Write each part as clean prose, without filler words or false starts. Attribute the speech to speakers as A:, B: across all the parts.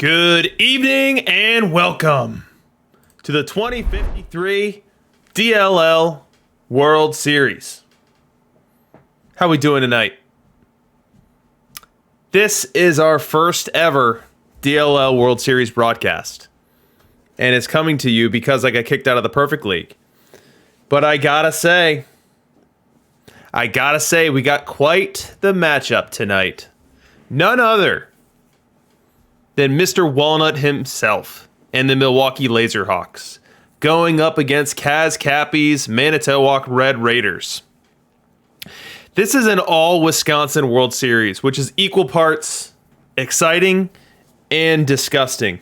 A: Good evening and welcome to the 2053 DLL World Series. How we doing tonight? This is our first ever DLL World Series broadcast. And it's coming to you because I got kicked out of the Perfect League. But I gotta say, we got quite the matchup tonight. None other than Mr. Walnut himself and the Milwaukee Laserhawks going up against CazCappy's Manitowoc Red Raiders. This is an all-Wisconsin World Series, which is equal parts exciting and disgusting.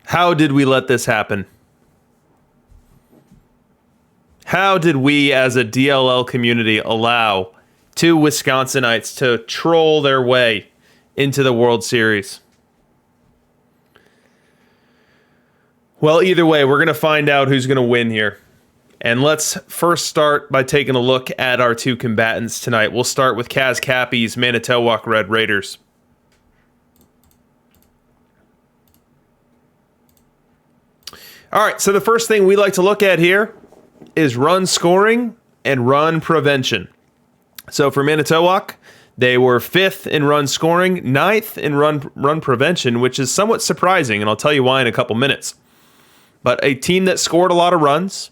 A: How did we let this happen? How did we as a DLL community allow two Wisconsinites to troll their way into the World Series? Well, either way, we're going to find out who's going to win here. And let's first start by taking a look at our two combatants tonight. We'll start with CazCappy's Manitowoc Red Raiders. All right, so the first thing we like to look at here is run scoring and run prevention. So for Manitowoc, they were 5th in run scoring, 9th in run prevention, which is somewhat surprising, and I'll tell you why in a couple minutes. But a team that scored a lot of runs,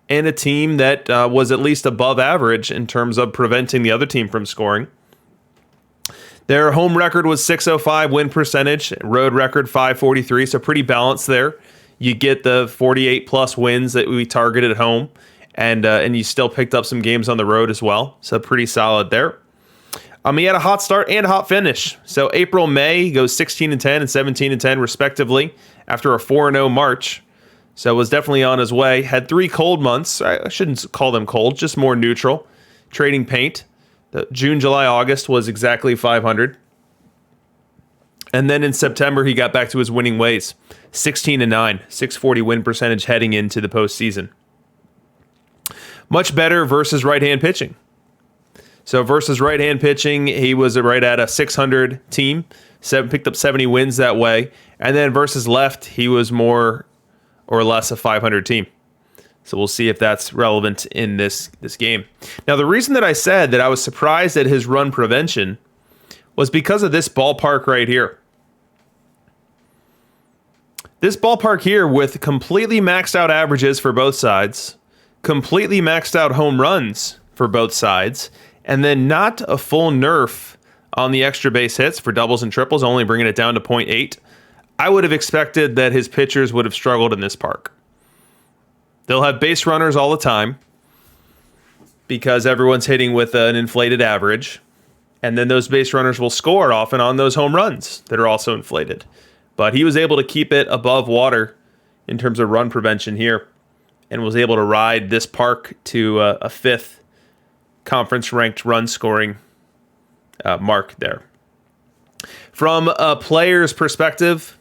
A: and a team that was at least above average in terms of preventing the other team from scoring. Their home record was .605 win percentage, road record .543, so pretty balanced there. You get the 48-plus wins that we targeted at home, and you still picked up some games on the road as well, so pretty solid there. He had a hot start and a hot finish. So April, May, he goes 16-10 and 17-10 respectively after a 4-0 March. So was definitely on his way. Had 3 cold months. I shouldn't call them cold, just more neutral. Trading paint. The June, July, August was exactly 500. And then in September, he got back to his winning ways. 16-9, .640 win percentage heading into the postseason. Much better versus right-hand pitching. So versus right-hand pitching, he was right at a 600 team, picked up 70 wins that way. And then versus left, he was more or less a 500 team. So we'll see if that's relevant in this game. Now, the reason that I said that I was surprised at his run prevention was because of this ballpark right here. This ballpark here with completely maxed out averages for both sides, completely maxed out home runs for both sides, and then not a full nerf on the extra base hits for doubles and triples, only bringing it down to .8. I would have expected that his pitchers would have struggled in this park. They'll have base runners all the time because everyone's hitting with an inflated average. And then those base runners will score often on those home runs that are also inflated. But he was able to keep it above water in terms of run prevention here and was able to ride this park to a 5th conference-ranked run scoring mark there. From a player's perspective,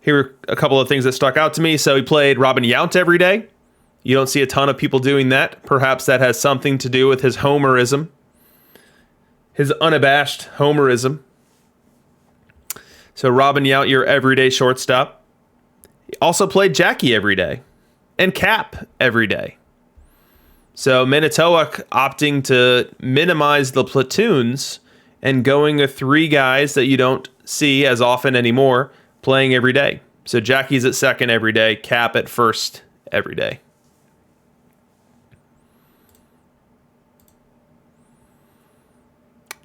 A: here are a couple of things that stuck out to me. So he played Robin Yount every day. You don't see a ton of people doing that. Perhaps that has something to do with his homerism, his unabashed homerism. So Robin Yount, your everyday shortstop. He also played Jackie every day and Cap every day. So Manitowoc opting to minimize the platoons and going with 3 guys that you don't see as often anymore playing every day. So Jackie's at second every day, Cap at first every day.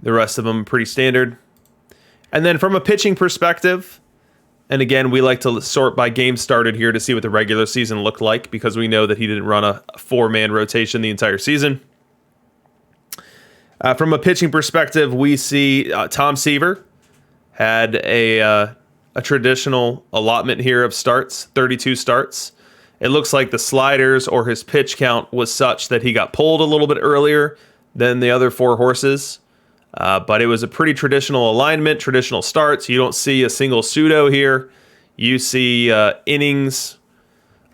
A: The rest of them pretty standard. And then from a pitching perspective, and again, we like to sort by game started here to see what the regular season looked like because we know that he didn't run a 4-man rotation the entire season. From a pitching perspective, we see Tom Seaver had a traditional allotment here of starts, 32 starts. It looks like the sliders or his pitch count was such that he got pulled a little bit earlier than the other 4 horses. But it was a pretty traditional alignment, traditional starts. You don't see a single pseudo here. You see innings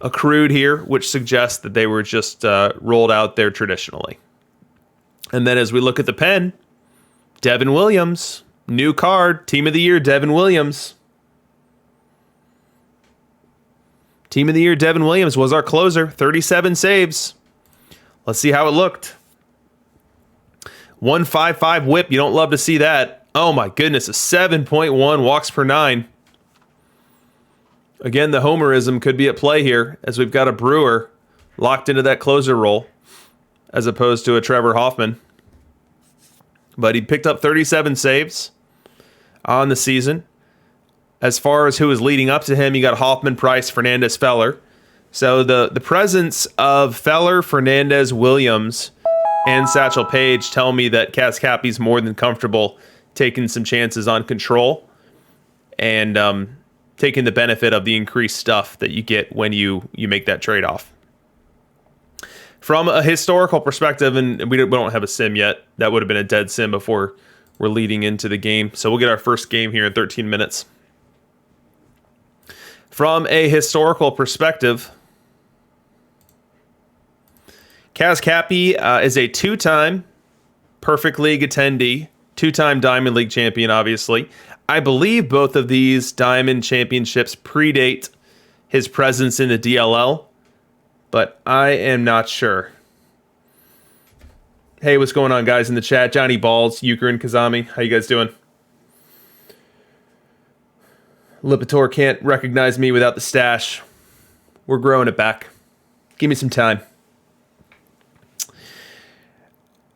A: accrued here, which suggests that they were just rolled out there traditionally. And then as we look at the pen, Devin Williams. New card. Team of the year, Devin Williams. Team of the year, Devin Williams was our closer. 37 saves. Let's see how it looked. 155 whip. You don't love to see that. Oh my goodness. A 7.1 walks per 9. Again, the homerism could be at play here as we've got a Brewer locked into that closer role as opposed to a Trevor Hoffman. But he picked up 37 saves on the season. As far as who was leading up to him, you got Hoffman, Price, Fernandez, Feller. So the presence of Feller, Fernandez, Williams, and Satchel Paige tell me that CazCappy's more than comfortable taking some chances on control and taking the benefit of the increased stuff that you get when you make that trade-off. From a historical perspective, and we don't have a sim yet. That would have been a dead sim before we're leading into the game. So we'll get our first game here in 13 minutes. From a historical perspective, CazCappy is a 2-time Perfect League attendee, 2-time Diamond League champion, obviously. I believe both of these Diamond Championships predate his presence in the DLL, but I am not sure. Hey, what's going on, guys, in the chat? Johnny Balls, Euchre, and Kazami. How you guys doing? Lipitor can't recognize me without the stash. We're growing it back. Give me some time.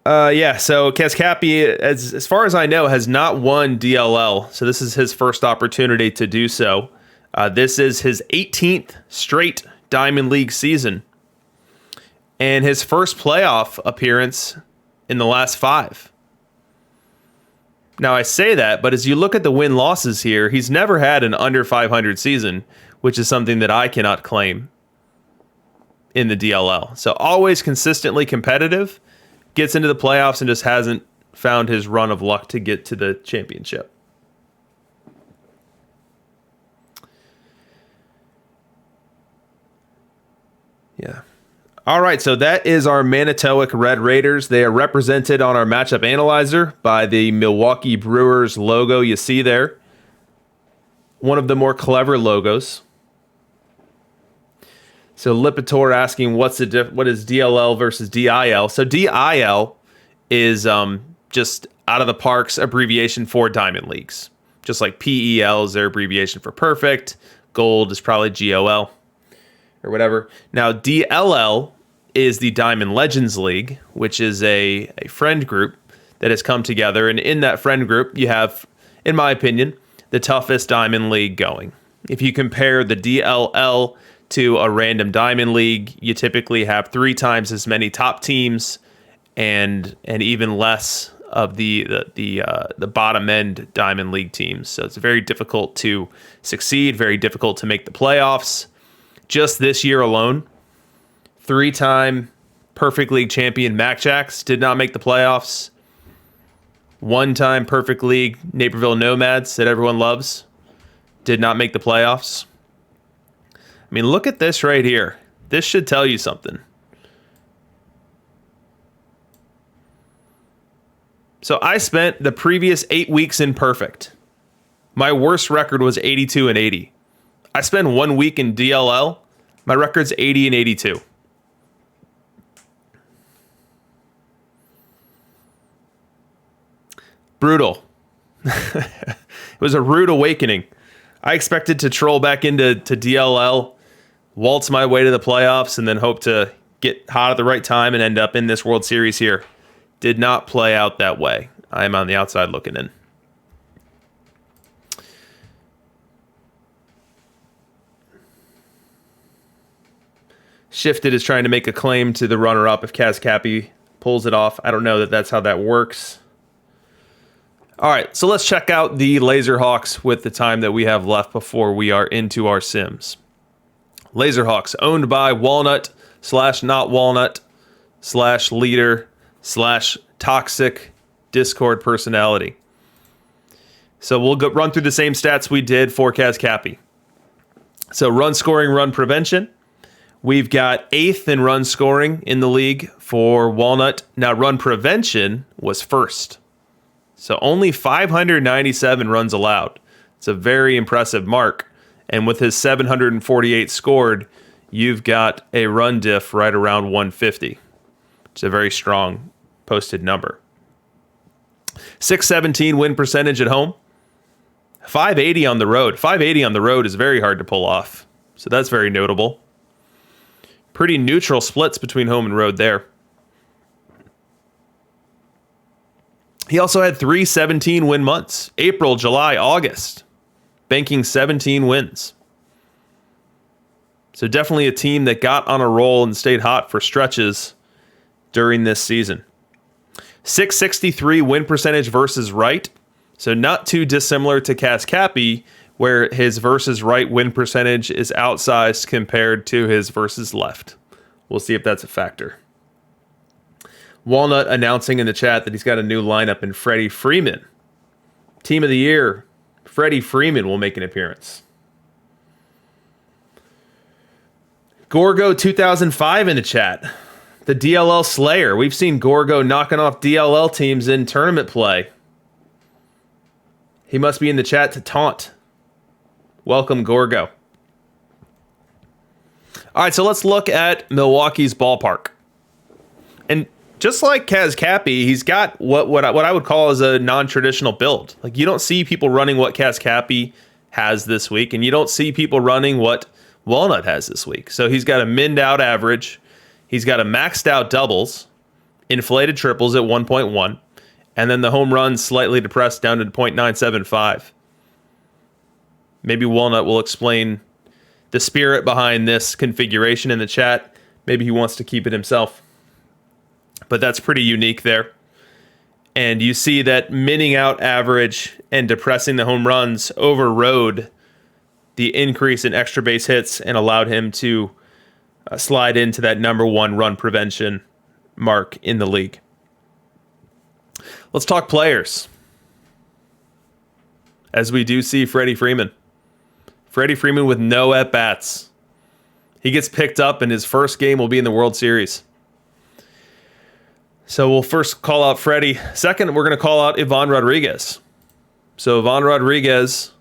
A: So CazCappy, as far as I know, has not won DLL. So this is his first opportunity to do so. This is his 18th straight Diamond League season. And his first playoff appearance in the last 5. Now, I say that, but as you look at the win-losses here, he's never had an under 500 season, which is something that I cannot claim in the DLL. So always consistently competitive, gets into the playoffs and just hasn't found his run of luck to get to the championship. Yeah. All right, so that is our Manitowoc Red Raiders. They are represented on our matchup analyzer by the Milwaukee Brewers logo you see there. One of the more clever logos. So Lipitor asking what is DLL versus DIL. So DIL is just out of the parks abbreviation for Diamond Leagues. Just like PEL is their abbreviation for perfect. Gold is probably GOL or whatever. Now DLL is the Diamond Legends League, which is a friend group that has come together. And in that friend group, you have, in my opinion, the toughest Diamond League going. If you compare the DLL to a random Diamond League, you typically have 3 times as many top teams and even less of the bottom end Diamond League teams. So it's very difficult to succeed, very difficult to make the playoffs. Just this year alone, 3-time Perfect League champion Mac Jacks did not make the playoffs. 1-time Perfect League Naperville Nomads that everyone loves did not make the playoffs. I mean, look at this right here. This should tell you something. So I spent the previous 8 weeks in perfect. My worst record was 82 and 80. I spent 1 week in DLL. My record's 80 and 82. Brutal. It was a rude awakening. I expected to troll back into DLL, waltz my way to the playoffs, and then hope to get hot at the right time and end up in this World Series here. Did not play out that way. I am on the outside looking in. Shifted is trying to make a claim to the runner-up if CazCappy pulls it off. I don't know that that's how that works. All right, so let's check out the Laserhawks with the time that we have left before we are into our sims. Laserhawks, owned by Walnut / not Walnut / leader / toxic Discord personality. So we'll run through the same stats we did for CazCappy. So run scoring, run prevention. We've got 8th in run scoring in the league for Walnut. Now run prevention was 1st. So only 597 runs allowed. It's a very impressive mark. And with his 748 scored, you've got a run diff right around 150. It's a very strong posted number. 617 win percentage at home. 580 on the road. 580 on the road is very hard to pull off. So that's very notable. Pretty neutral splits between home and road there. He also had 3 17 win months. April, July, August. Banking 17 wins. So definitely a team that got on a roll and stayed hot for stretches during this season. 663 win percentage versus right. So not too dissimilar to CazCappy, where his versus right win percentage is outsized compared to his versus left. We'll see if that's a factor. Walnut announcing in the chat that he's got a new lineup in Freddie Freeman. Team of the year, Freddie Freeman will make an appearance. Gorgo 2005 in the chat. The DLL Slayer. We've seen Gorgo knocking off DLL teams in tournament play. He must be in the chat to taunt. Welcome, Gorgo. All right, so let's look at Milwaukee's ballpark. And just like CazCappy, he's got what I would call as a non-traditional build. Like, you don't see people running what CazCappy has this week, and you don't see people running what Walnut has this week. So he's got a minned out average. He's got a maxed out doubles, inflated triples at 1.1, and then the home runs slightly depressed down to 0.975. Maybe Walnut will explain the spirit behind this configuration in the chat. Maybe he wants to keep it himself. But that's pretty unique there. And you see that minning out average and depressing the home runs overrode the increase in extra base hits and allowed him to slide into that number one run prevention mark in the league. Let's talk players. As we do see Freddie Freeman. Freddie Freeman with no at-bats. He gets picked up and his first game will be in the World Series. So we'll first call out Freddie. Second, we're going to call out Ivan Rodriguez. So Ivan Rodriguez,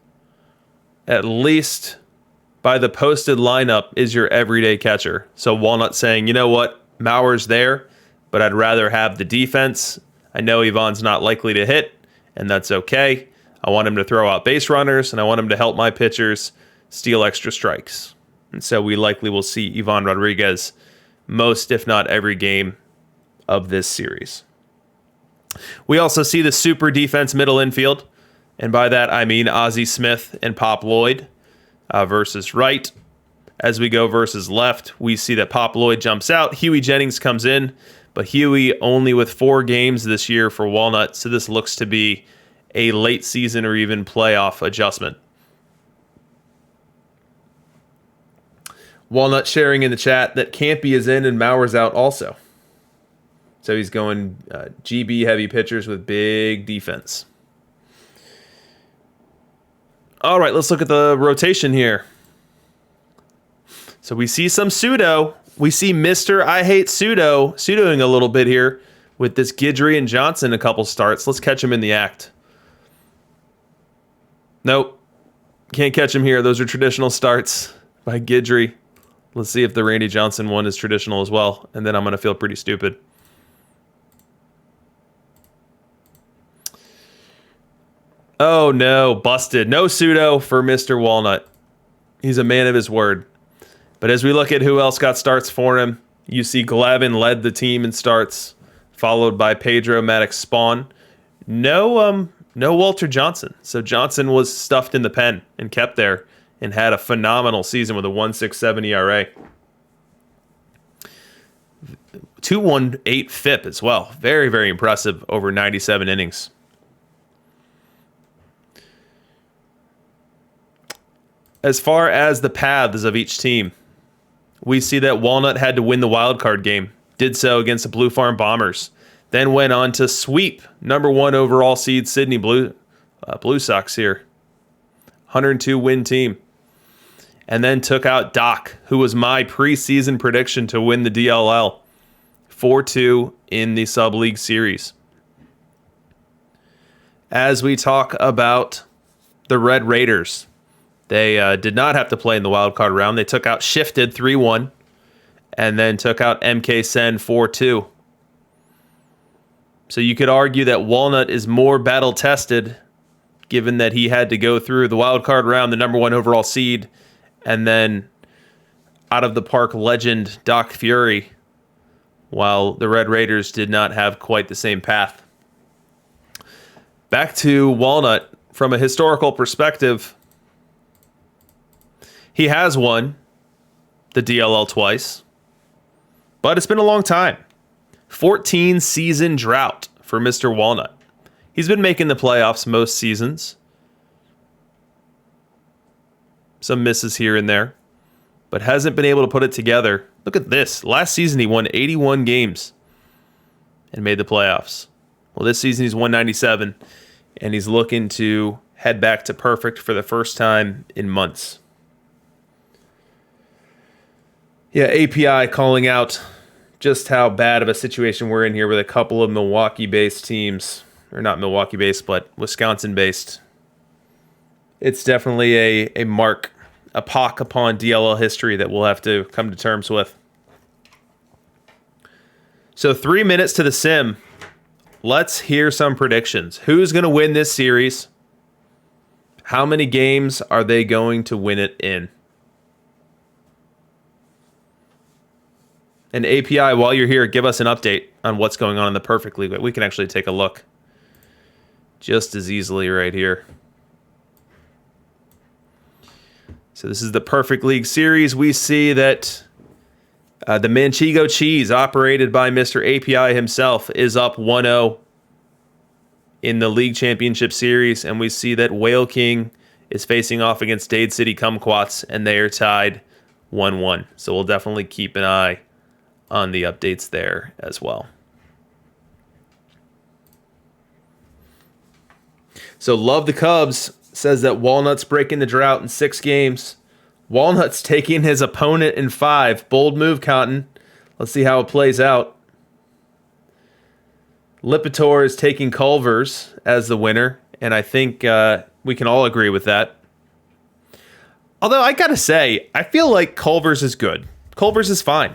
A: at least by the posted lineup, is your everyday catcher. So Walnut saying, you know what, Mauer's there, but I'd rather have the defense. I know Ivan's not likely to hit, and that's okay. I want him to throw out base runners, and I want him to help my pitchers steal extra strikes. And so we likely will see Ivan Rodriguez most, if not every game of this series. We also see the super defense middle infield, and by that I mean Ozzie Smith and Pop Lloyd versus right. As we go versus left, we see that Pop Lloyd jumps out. Huey Jennings comes in, but Huey only with 4 games this year for Walnut, so this looks to be a late season or even playoff adjustment. Walnut sharing in the chat that Campy is in and Mauer's out also. So he's going GB heavy pitchers with big defense. All right, let's look at the rotation here. So we see some pseudo. We see Mr. I Hate pseudoing a little bit here with this Guidry and Johnson a couple starts. Let's catch him in the act. Nope. Can't catch him here. Those are traditional starts by Guidry. Let's see if the Randy Johnson one is traditional as well. And then I'm going to feel pretty stupid. Oh no, busted. No pseudo for Mr. Walnut. He's a man of his word. But as we look at who else got starts for him, you see Glavin led the team in starts, followed by Pedro Maddox Spawn. No Walter Johnson. So Johnson was stuffed in the pen and kept there and had a phenomenal season with a 1.67 ERA. 2.18 FIP as well. Very, very impressive over 97 innings. As far as the paths of each team, we see that Walnut had to win the wild card game. Did so against the Blue Farm Bombers. Then went on to sweep number 1 overall seed Sydney Blue Sox here. 102 win team. And then took out Doc, who was my preseason prediction to win the DLL. 4-2 in the sub-league series. as we talk about the Red Raiders. They did not have to play in the wild card round. They took out Shifted 3-1 and then took out MK Sen 4-2. So you could argue that Walnut is more battle tested, given that he had to go through the wild card round, the number 1 overall seed, and then out of the park legend Doc Fury, while the Red Raiders did not have quite the same path. Back to Walnut, from a historical perspective, he has won the DLL twice, but it's been a long time. 14 season drought for Mr. Walnut. He's been making the playoffs most seasons. Some misses here and there, but hasn't been able to put it together. Look at this. Last season, he won 81 games and made the playoffs. Well, this season, he's won 97, and he's looking to head back to perfect for the first time in months. Yeah, API calling out just how bad of a situation we're in here with a couple of Milwaukee-based teams. Or not Milwaukee-based, but Wisconsin-based. It's definitely a mark, a pock upon DLL history that we'll have to come to terms with. So 3 minutes to the sim. Let's hear some predictions. Who's going to win this series? How many games are they going to win it in? And API, while you're here, give us an update on what's going on in the Perfect League. We can actually take a look just as easily right here. So this is the Perfect League series. We see that the Manchego Cheese, operated by Mr. API himself, is up 1-0 in the League Championship Series. And we see that Whale King is facing off against Dade City Kumquats, and they are tied 1-1. So we'll definitely keep an eye on the updates there as well. So Love the Cubs says that Walnut's breaking the drought in 6 games. Walnut's taking his opponent in 5. Bold move, Cotton. Let's see how it plays out. Lipitor is taking Culver's as the winner, and I think we can all agree with that. Although I gotta say, I feel like Culver's is good. Culver's is fine.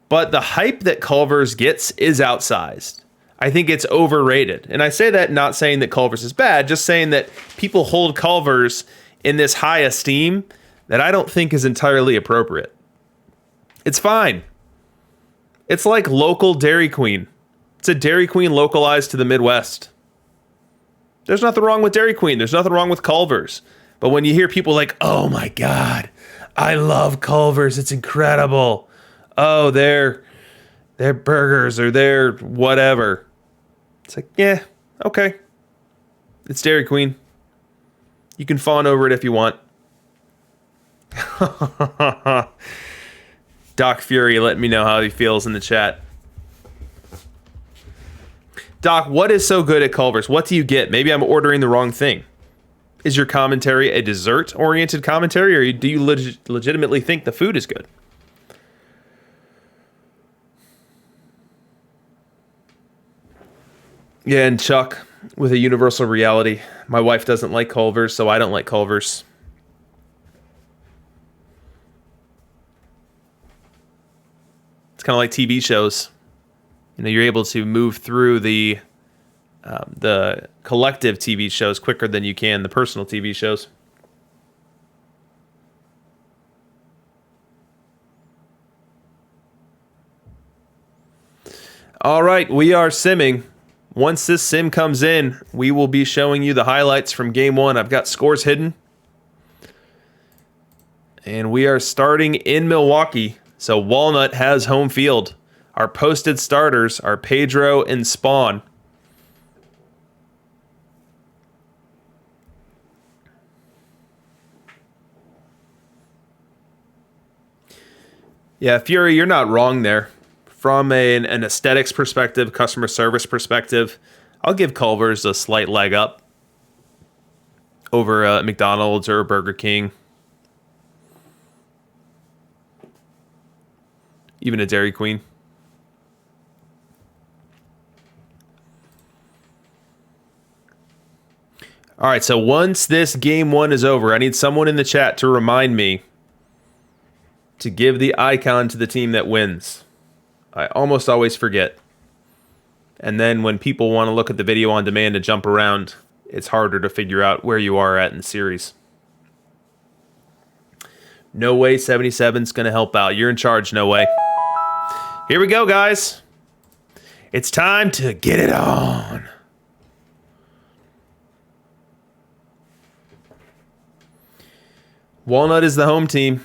A: But the hype that Culver's gets is outsized. I think it's overrated. And I say that not saying that Culver's is bad, just saying that people hold Culver's in this high esteem that I don't think is entirely appropriate. It's fine. It's like local Dairy Queen. It's a Dairy Queen localized to the Midwest. There's nothing wrong with Dairy Queen. There's nothing wrong with Culver's. But when you hear people like, oh my God, I love Culver's. It's incredible. Oh, their burgers or their whatever. It's like, yeah, okay. It's Dairy Queen. You can fawn over it if you want. Doc Fury, let me know how he feels in the chat. Doc, what is so good at Culver's? What do you get? Maybe I'm ordering the wrong thing. Is your commentary a dessert-oriented commentary, or do you legitimately think the food is good? Yeah, and Chuck, with a universal reality, my wife doesn't like Culver's, so I don't like Culver's. It's kind of like TV shows. You know, you're able to move through the collective TV shows quicker than you can the personal TV shows. All right, we are simming. Once this sim comes in, we will be showing you the highlights from Game 1. I've got scores hidden. And we are starting in Milwaukee. So Walnut has home field. Our posted starters are Pedro and Spawn. Yeah, Fury, you're not wrong there. From an aesthetics perspective, customer service perspective, I'll give Culver's a slight leg up over McDonald's or Burger King. Even a Dairy Queen. All right, so once this game 1 is over, I need someone in the chat to remind me to give the icon to the team that wins. I almost always forget. And then when people want to look at the video on demand and jump around, it's harder to figure out where you are at in the series. No Way 77's going to help out. You're in charge, No Way. Here we go, guys. It's time to get it on. Walnut is the home team.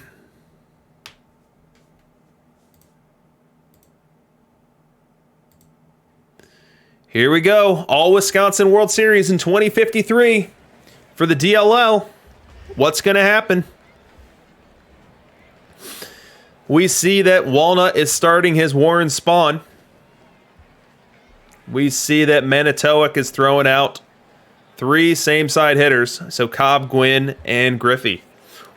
A: Here we go. All Wisconsin World Series in 2053 for the DLL. What's going to happen? We see that Walnut is starting his Warren Spawn. We see that Manitowoc is throwing out 3 same-side hitters, so Cobb, Gwynn, and Griffey.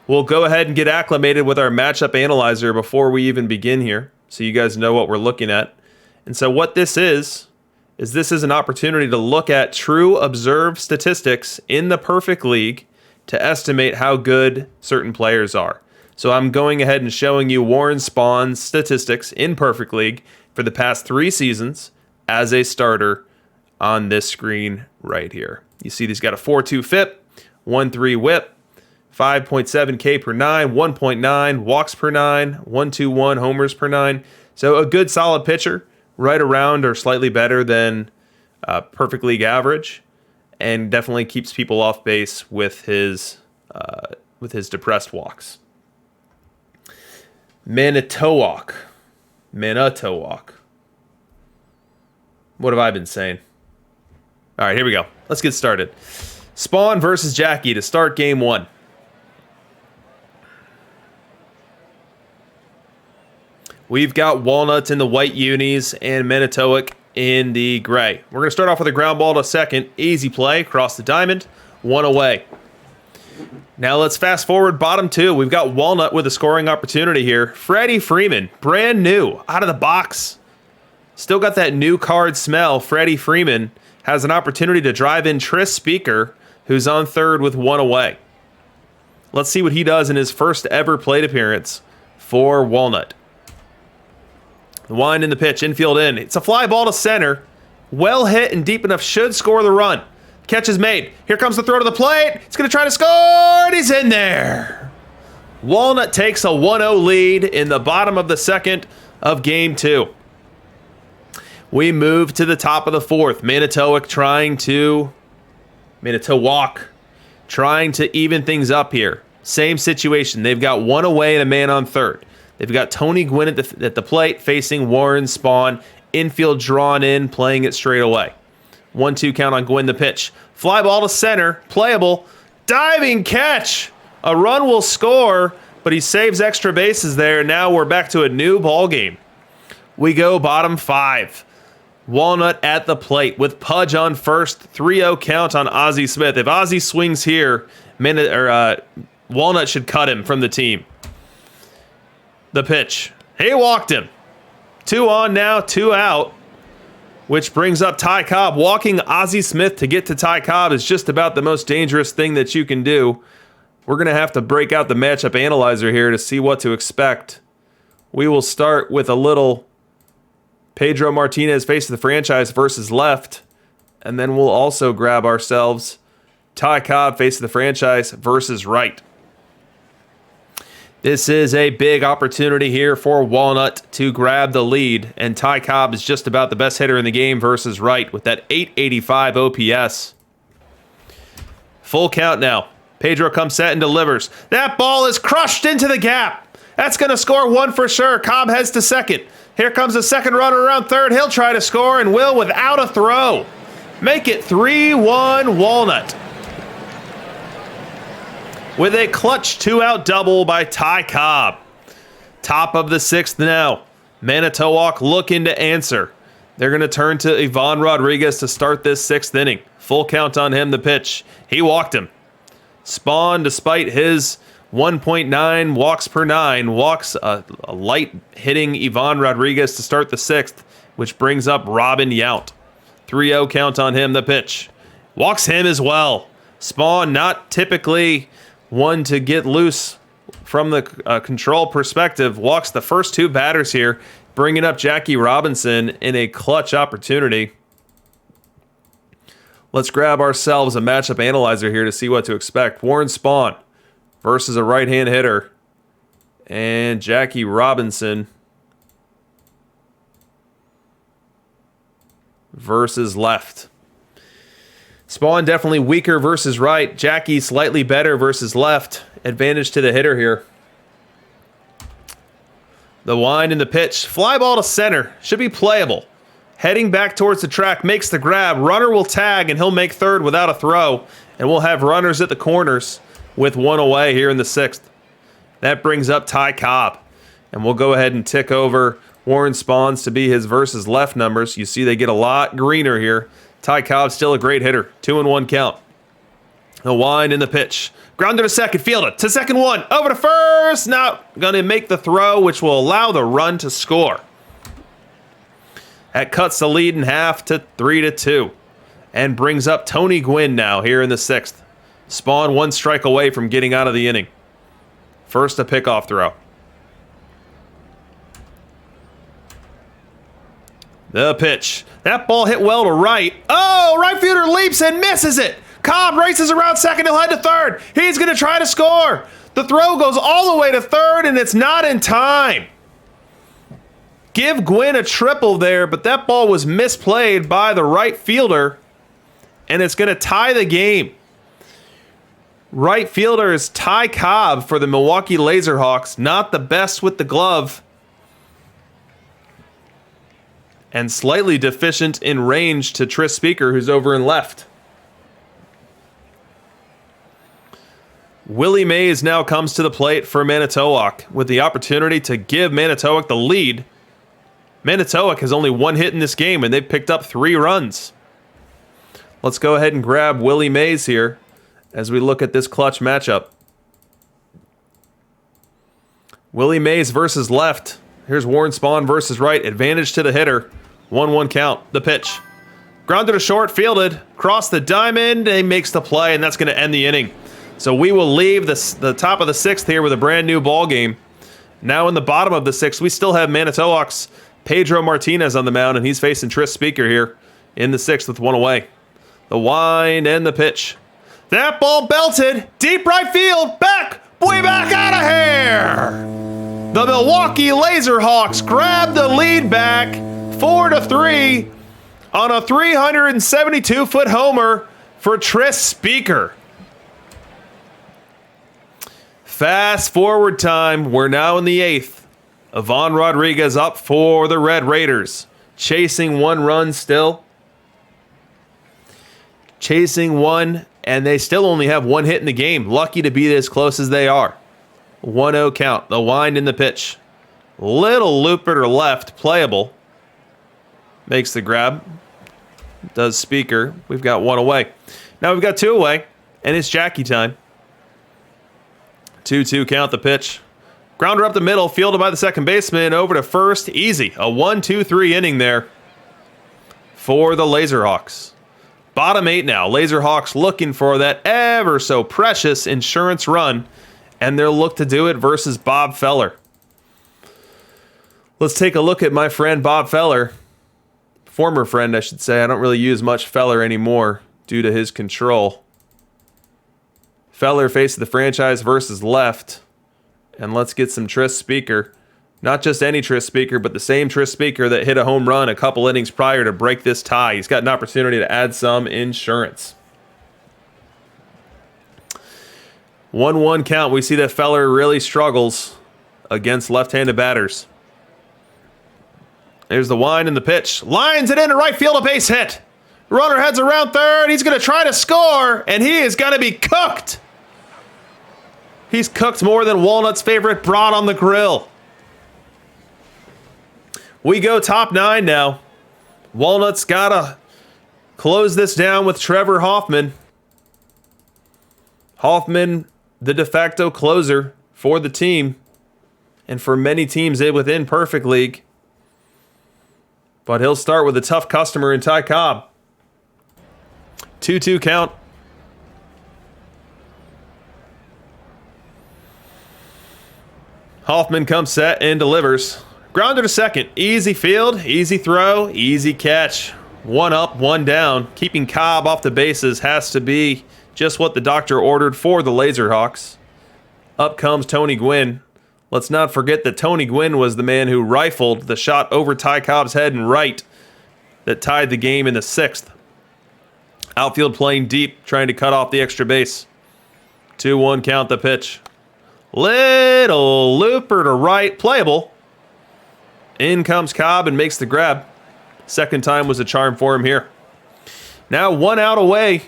A: We'll go ahead and get acclimated with our matchup analyzer before we even begin here, so you guys know what we're looking at. And so what this is this is an opportunity to look at true observed statistics in the Perfect League to estimate how good certain players are. So I'm going ahead and showing you Warren Spawn's statistics in Perfect League for the past 3 seasons as a starter on this screen right here. You see he's got a 4.2 FIP, 1.3 WHIP, 5.7 K per 9, 1.9 walks per 9, 1.21 homers per 9. So a good solid pitcher, right around or slightly better than Perfect League average, and definitely keeps people off base with his depressed walks. Manitowoc. What have I been saying? All right, here we go. Let's get started. Spawn versus Jackie to start game 1. We've got Walnut in the white unis and Manitowoc in the gray. We're going to start off with a ground ball to second. Easy play, across the diamond, 1 away. Now let's fast forward bottom 2. We've got Walnut with a scoring opportunity here. Freddie Freeman, brand new, out of the box. Still got that new card smell. Freddie Freeman has an opportunity to drive in Tris Speaker, who's on third with 1 away. Let's see what he does in his first ever plate appearance for Walnut. The wind in the pitch, infield in. It's a fly ball to center. Well hit and deep enough, should score the run. Catch is made. Here comes the throw to the plate. He's going to try to score, and he's in there. Walnut takes a 1-0 lead in the bottom of the second of game 2. We move to the top of the 4th. Manitowoc trying to even things up here. Same situation. They've got 1 away and a man on third. They've got Tony Gwynn at the plate facing Warren Spawn. Infield drawn in, playing it straight away. 1-2 count on Gwynn the pitch. Fly ball to center, playable. Diving catch. A run will score, but he saves extra bases there. Now we're back to a new ball game. We go bottom 5. Walnut at the plate with Pudge on first. 3-0 count on Ozzie Smith. If Ozzie swings here, Walnut should cut him from the team. The pitch. He walked him. 2 on now, 2 out. Which brings up Ty Cobb. Walking Ozzie Smith to get to Ty Cobb is just about the most dangerous thing that you can do. We're going to have to break out the matchup analyzer here to see what to expect. We will start with a little Pedro Martinez face of the franchise versus left. And then we'll also grab ourselves Ty Cobb face of the franchise versus right. This is a big opportunity here for Walnut to grab the lead, and Ty Cobb is just about the best hitter in the game versus right with that 885 OPS. Full count now. Pedro comes set and delivers. That ball is crushed into the gap. That's going to score 1 for sure. Cobb heads to second. Here comes the second runner around third. He'll try to score and will without a throw. Make it 3-1 Walnut. With a clutch 2-out double by Ty Cobb. Top of the 6th now. Manitowoc looking to answer. They're going to turn to Ivan Rodriguez to start this 6th inning. Full count on him, the pitch. He walked him. Spawn, despite his 1.9 walks per 9, walks a light hitting Ivan Rodriguez to start the 6th, which brings up Robin Yount. 3-0 count on him, the pitch. Walks him as well. Spawn, not typically one to get loose from the control perspective, walks the first two batters here, bringing up Jackie Robinson in a clutch opportunity. Let's grab ourselves a matchup analyzer here to see what to expect. Warren Spawn versus a right-hand hitter, and Jackie Robinson versus left. Spawn definitely weaker versus right. Jackie slightly better versus left. Advantage to the hitter here. The wind and the pitch. Fly ball to center. Should be playable. Heading back towards the track, makes the grab. Runner will tag, and he'll make third without a throw. And we'll have runners at the corners with one away here in the sixth. That brings up Ty Cobb. And we'll go ahead and tick over Warren Spawn's to be his versus left numbers. You see they get a lot greener here. Ty Cobb still a great hitter. 2-1 count. The wind and the pitch. Grounder to second, fielder to second one. Over to first. Now going to make the throw, which will allow the run to score. That cuts the lead in half to 3-2. And brings up Tony Gwynn now here in the sixth. Spawn one strike away from getting out of the inning. First a pickoff throw. The pitch. That ball hit well to right. Oh, right fielder leaps and misses it. Cobb races around second. He'll head to third. He's going to try to score. The throw goes all the way to third, and it's not in time. Give Gwynn a triple there, but that ball was misplayed by the right fielder, and it's going to tie the game. Right fielder is Ty Cobb for the Milwaukee Laserhawks. Not the best with the glove, and slightly deficient in range to Tris Speaker, who's over in left. Willie Mays now comes to the plate for Manitowoc with the opportunity to give Manitowoc the lead. Manitowoc has only one hit in this game, and they've picked up 3 runs. Let's go ahead and grab Willie Mays here as we look at this clutch matchup. Willie Mays versus left. Here's Warren Spawn versus right. Advantage to the hitter. 1-1 count. The pitch. Grounded to short, fielded. Cross the diamond, and he makes the play, and that's going to end the inning. So we will leave the top of the sixth here with a brand new ball game. Now in the bottom of the sixth, we still have Manitowoc's Pedro Martinez on the mound, and he's facing Tris Speaker here in the sixth with one away. The wind and the pitch. That ball belted. Deep right field. Back. Way back out of here. The Milwaukee Laserhawks grab the lead back 4-3 on a 372-foot homer for Tris Speaker. Fast forward time. We're now in the eighth. Ivan Rodriguez up for the Red Raiders. Chasing one run still. Chasing one, and they still only have one hit in the game. Lucky to be as close as they are. 1-0 count. The wind in the pitch. Little looper to left. Playable. Makes the grab. Does Speaker. We've got one away. Now we've got 2 away, and it's Jackie time. 2-2 count. The pitch. Grounder up the middle, fielded by the second baseman, over to first. Easy. A 1-2-3 inning there for the Laserhawks. Bottom 8 now. Laserhawks looking for that ever so precious insurance run, and they'll look to do it versus Bob Feller. Let's take a look at my friend Bob Feller. Former friend, I should say. I don't really use much Feller anymore due to his control. Feller faces the franchise versus left. And let's get some Tris Speaker. Not just any Tris Speaker, but the same Tris Speaker that hit a home run a couple innings prior to break this tie. He's got an opportunity to add some insurance. 1-1 count. We see that Feller really struggles against left-handed batters. There's the wind and the pitch. Lines it into right field, a base hit. Runner heads around third. He's going to try to score, and he is going to be cooked. He's cooked more than Walnut's favorite brat on the grill. We go top 9 now. Walnut's got to close this down with Trevor Hoffman. Hoffman, the de facto closer for the team, and for many teams within Perfect League. But he'll start with a tough customer in Ty Cobb. 2-2 count. Hoffman comes set and delivers. Grounder to second. Easy field, easy throw, easy catch. One up, one down. Keeping Cobb off the bases has to be just what the doctor ordered for the Laserhawks. Up comes Tony Gwynn. Let's not forget that Tony Gwynn was the man who rifled the shot over Ty Cobb's head and right that tied the game in the 6th. Outfield playing deep, trying to cut off the extra base. 2-1 count the pitch. Little looper to right, playable. In comes Cobb and makes the grab. Second time was a charm for him here. Now 1 out away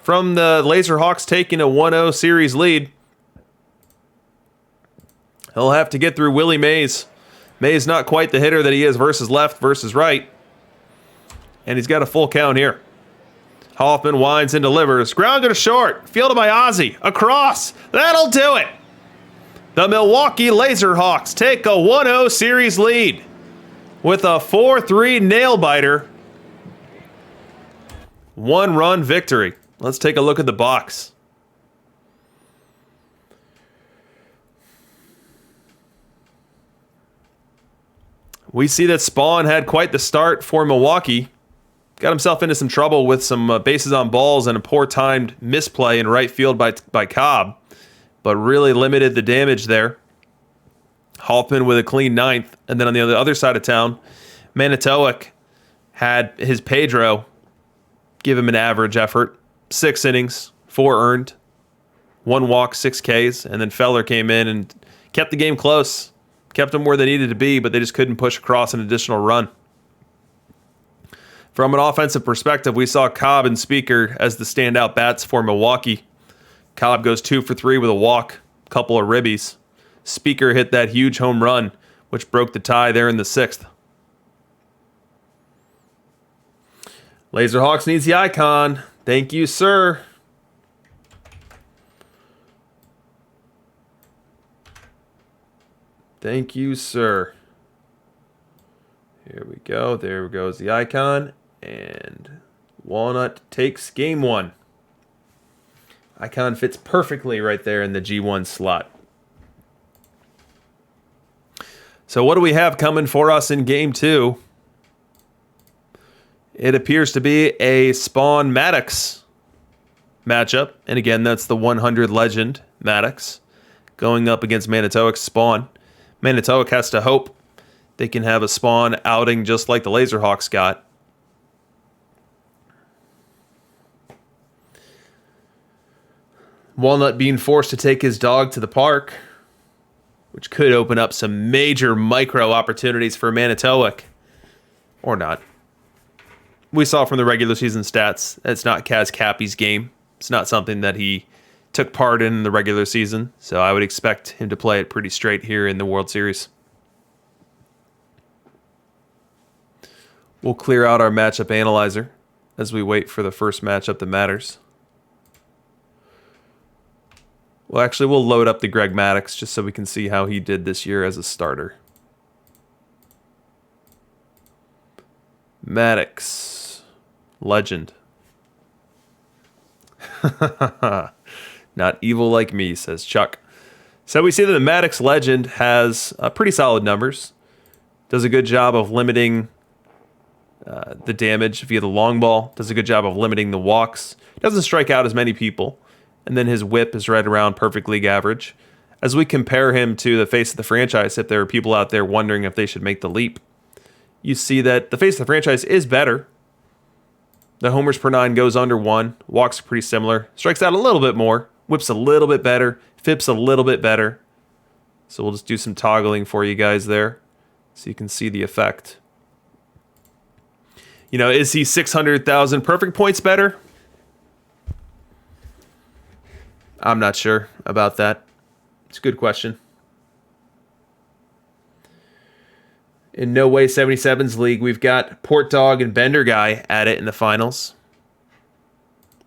A: from the Laserhawks taking a 1-0 series lead. He'll have to get through Willie Mays. Mays not quite the hitter that he is versus left versus right. And he's got a full count here. Hoffman winds and delivers. Grounder to short. Fielded by Ozzie. Across. That'll do it. The Milwaukee Laserhawks take a 1-0 series lead with a 4-3 nail-biter. 1-run victory. Let's take a look at the box. We see that Spawn had quite the start for Milwaukee. Got himself into some trouble with some bases on balls and a poor timed misplay in right field by Cobb, but really limited the damage there. Hoffman with a clean 9th, and then on the other side of town, Manitowoc had his Pedro give him an average effort. 6 innings, 4 earned, 1 walk, 6 Ks, and then Feller came in and kept the game close, kept them where they needed to be, but they just couldn't push across an additional run. From an offensive perspective, we saw Cobb and Speaker as the standout bats for Milwaukee. Cobb goes 2 for 3 with a walk, couple of ribbies. Speaker hit that huge home run, which broke the tie there in the 6th. Laserhawks needs the icon. Thank you, sir. Thank you, sir. Here we go. There goes the icon. And Walnut takes game 1. Icon fits perfectly right there in the G1 slot. So what do we have coming for us in game 2? It appears to be a Spawn Maddox matchup. And again, that's the 100 legend Maddox going up against Manitowoc's Spawn. Manitowoc has to hope they can have a Spawn outing just like the Laserhawks got. Walnut being forced to take his dog to the park, which could open up some major micro opportunities for Manitowoc. Or not. We saw from the regular season stats, it's not CazCappy's game. It's not something that he took part in the regular season, so I would expect him to play it pretty straight here in the World Series. We'll clear out our matchup analyzer as we wait for the first matchup that matters. Well, actually, we'll load up the Greg Maddux just so we can see how he did this year as a starter. Maddux. Legend. Not evil like me, says Chuck. So we see that the Maddux Legend has pretty solid numbers. Does a good job of limiting the damage via the long ball. Does a good job of limiting the walks. Doesn't strike out as many people. And then his whip is right around perfect league average. As we compare him to the face of the franchise, if there are people out there wondering if they should make the leap, you see that the face of the franchise is better. The homers per 9 goes under 1. Walks are pretty similar. Strikes out a little bit more. Whips a little bit better. Fips a little bit better. So we'll just do some toggling for you guys there so you can see the effect. You know, is he 600,000 perfect points better? I'm not sure about that. It's a good question. In No Way 77's league, we've got Port Dog and Bender Guy at it in the finals.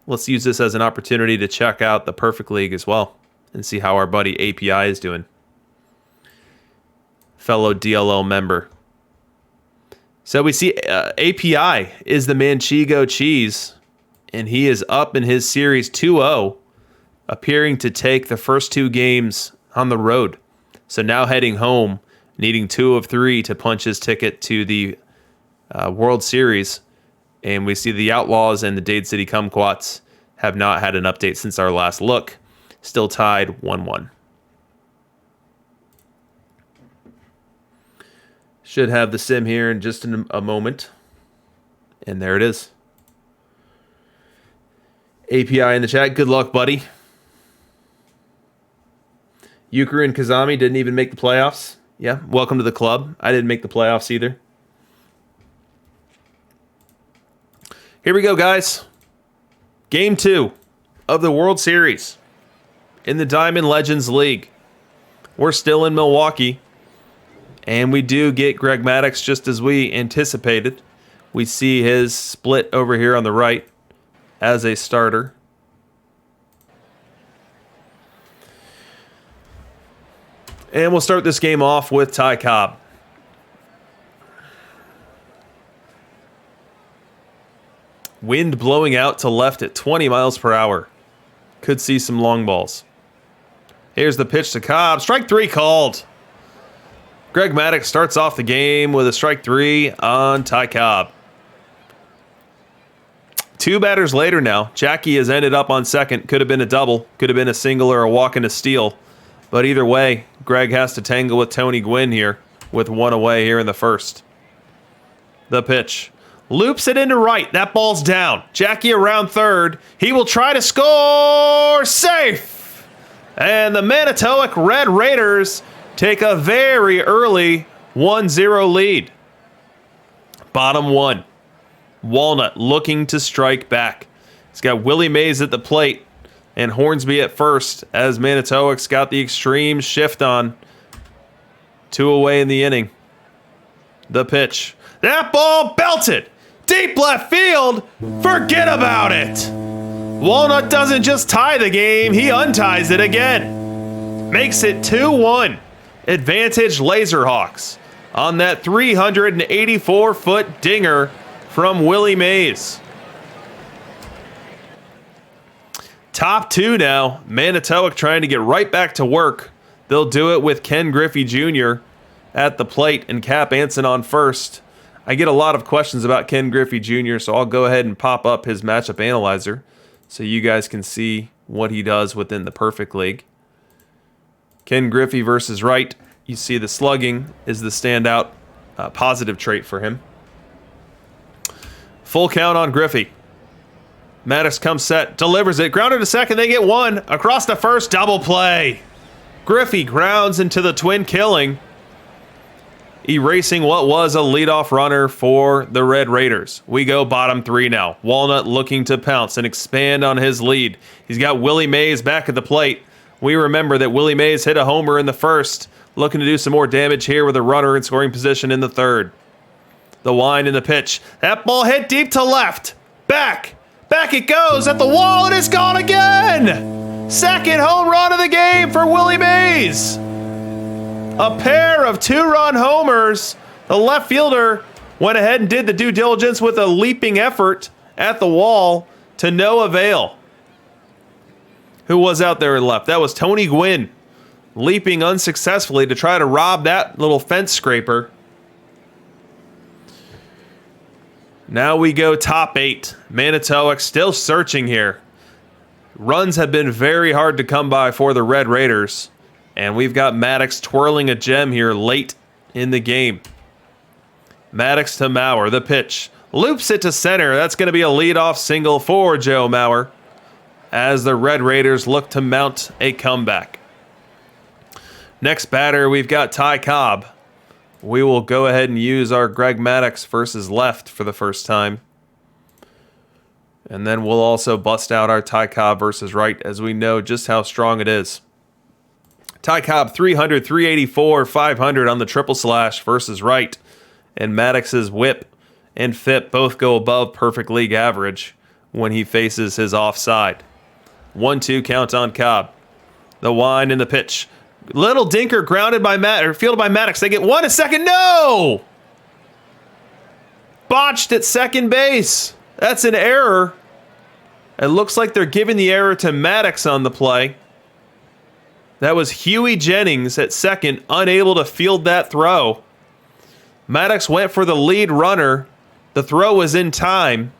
A: Let's use this as an opportunity to check out the Perfect League as well and see how our buddy API is doing. Fellow DLL member. So we see API is the Manchego Cheese, and he is up in his series 2-0, appearing to take the first 2 games on the road. So now heading home, needing 2 of 3 to punch his ticket to the World Series. And we see the Outlaws and the Dade City Kumquats have not had an update since our last look. Still tied 1-1. Should have the sim here in just a moment. And there it is. API in the chat. Good luck, buddy. Euchre and Kazami didn't even make the playoffs. Yeah, welcome to the club. I didn't make the playoffs either. Here we go, guys. Game 2 of the World Series in the Diamond Legends League. We're still in Milwaukee, and we do get Greg Maddux just as we anticipated. We see his split over here on the right as a starter. And we'll start this game off with Ty Cobb. Wind blowing out to left at 20 miles per hour. Could see some long balls. Here's the pitch to Cobb. Strike 3 called. Greg Maddux starts off the game with a strike 3 on Ty Cobb. 2 batters later now. Jackie has ended up on second. Could have been a double. Could have been a single or a walk and a steal. But either way, Greg has to tangle with Tony Gwynn here with 1 away here in the first. The pitch. Loops it into right. That ball's down. Jackie around third. He will try to score. Safe. And the Manitowoc Red Raiders take a very early 1-0 lead. Bottom 1. Walnut looking to strike back. He's got Willie Mays at the plate and Hornsby at first as Manitowoc's got the extreme shift on. 2 away in the inning. The pitch. That ball belted. Deep left field. Forget about it. Walnut doesn't just tie the game, he unties it again. Makes it 2-1. Advantage Laserhawks on that 384-foot dinger from Willie Mays. Top 2 now. Manitowoc trying to get right back to work. They'll do it with Ken Griffey Jr. at the plate and Cap Anson on first. I get a lot of questions about Ken Griffey Jr., so I'll go ahead and pop up his matchup analyzer so you guys can see what he does within the Perfect League. Ken Griffey versus right. You see the slugging is the standout positive trait for him. Full count on Griffey. Maddux comes set, delivers it, grounded to second, they get 1. Across the first, double play. Griffey grounds into the twin killing, erasing what was a leadoff runner for the Red Raiders. We go bottom 3 now. Walnut looking to pounce and expand on his lead. He's got Willie Mays back at the plate. We remember that Willie Mays hit a homer in the first, looking to do some more damage here with a runner in scoring position in the third. The wind and the pitch. That ball hit deep to left. Back it goes at the wall, and it's gone again. Second home run of the game for Willie Mays. A pair of 2-run homers. The left fielder went ahead and did the due diligence with a leaping effort at the wall to no avail. Who was out there in left? That was Tony Gwynn, leaping unsuccessfully to try to rob that little fence scraper. Now we go top 8. Manitowoc still searching here. Runs have been very hard to come by for the Red Raiders. And we've got Maddux twirling a gem here late in the game. Maddux to Mauer, the pitch. Loops it to center. That's going to be a leadoff single for Joe Mauer as the Red Raiders look to mount a comeback. Next batter, we've got Ty Cobb. We will go ahead and use our Greg Maddux versus left for the first time. And then we'll also bust out our Ty Cobb versus right as we know just how strong it is. Ty Cobb 300, 384, 500 on the triple slash versus right. And Maddox's whip and FIP both go above perfect league average when he faces his offside. 1-2 count on Cobb. The wind and the pitch. Little dinker grounded by fielded by Maddux. They get 1 at second. No! Botched at second base. That's an error. It looks like they're giving the error to Maddux on the play. That was Huey Jennings at second, unable to field that throw. Maddox went for the lead runner. The throw was in time,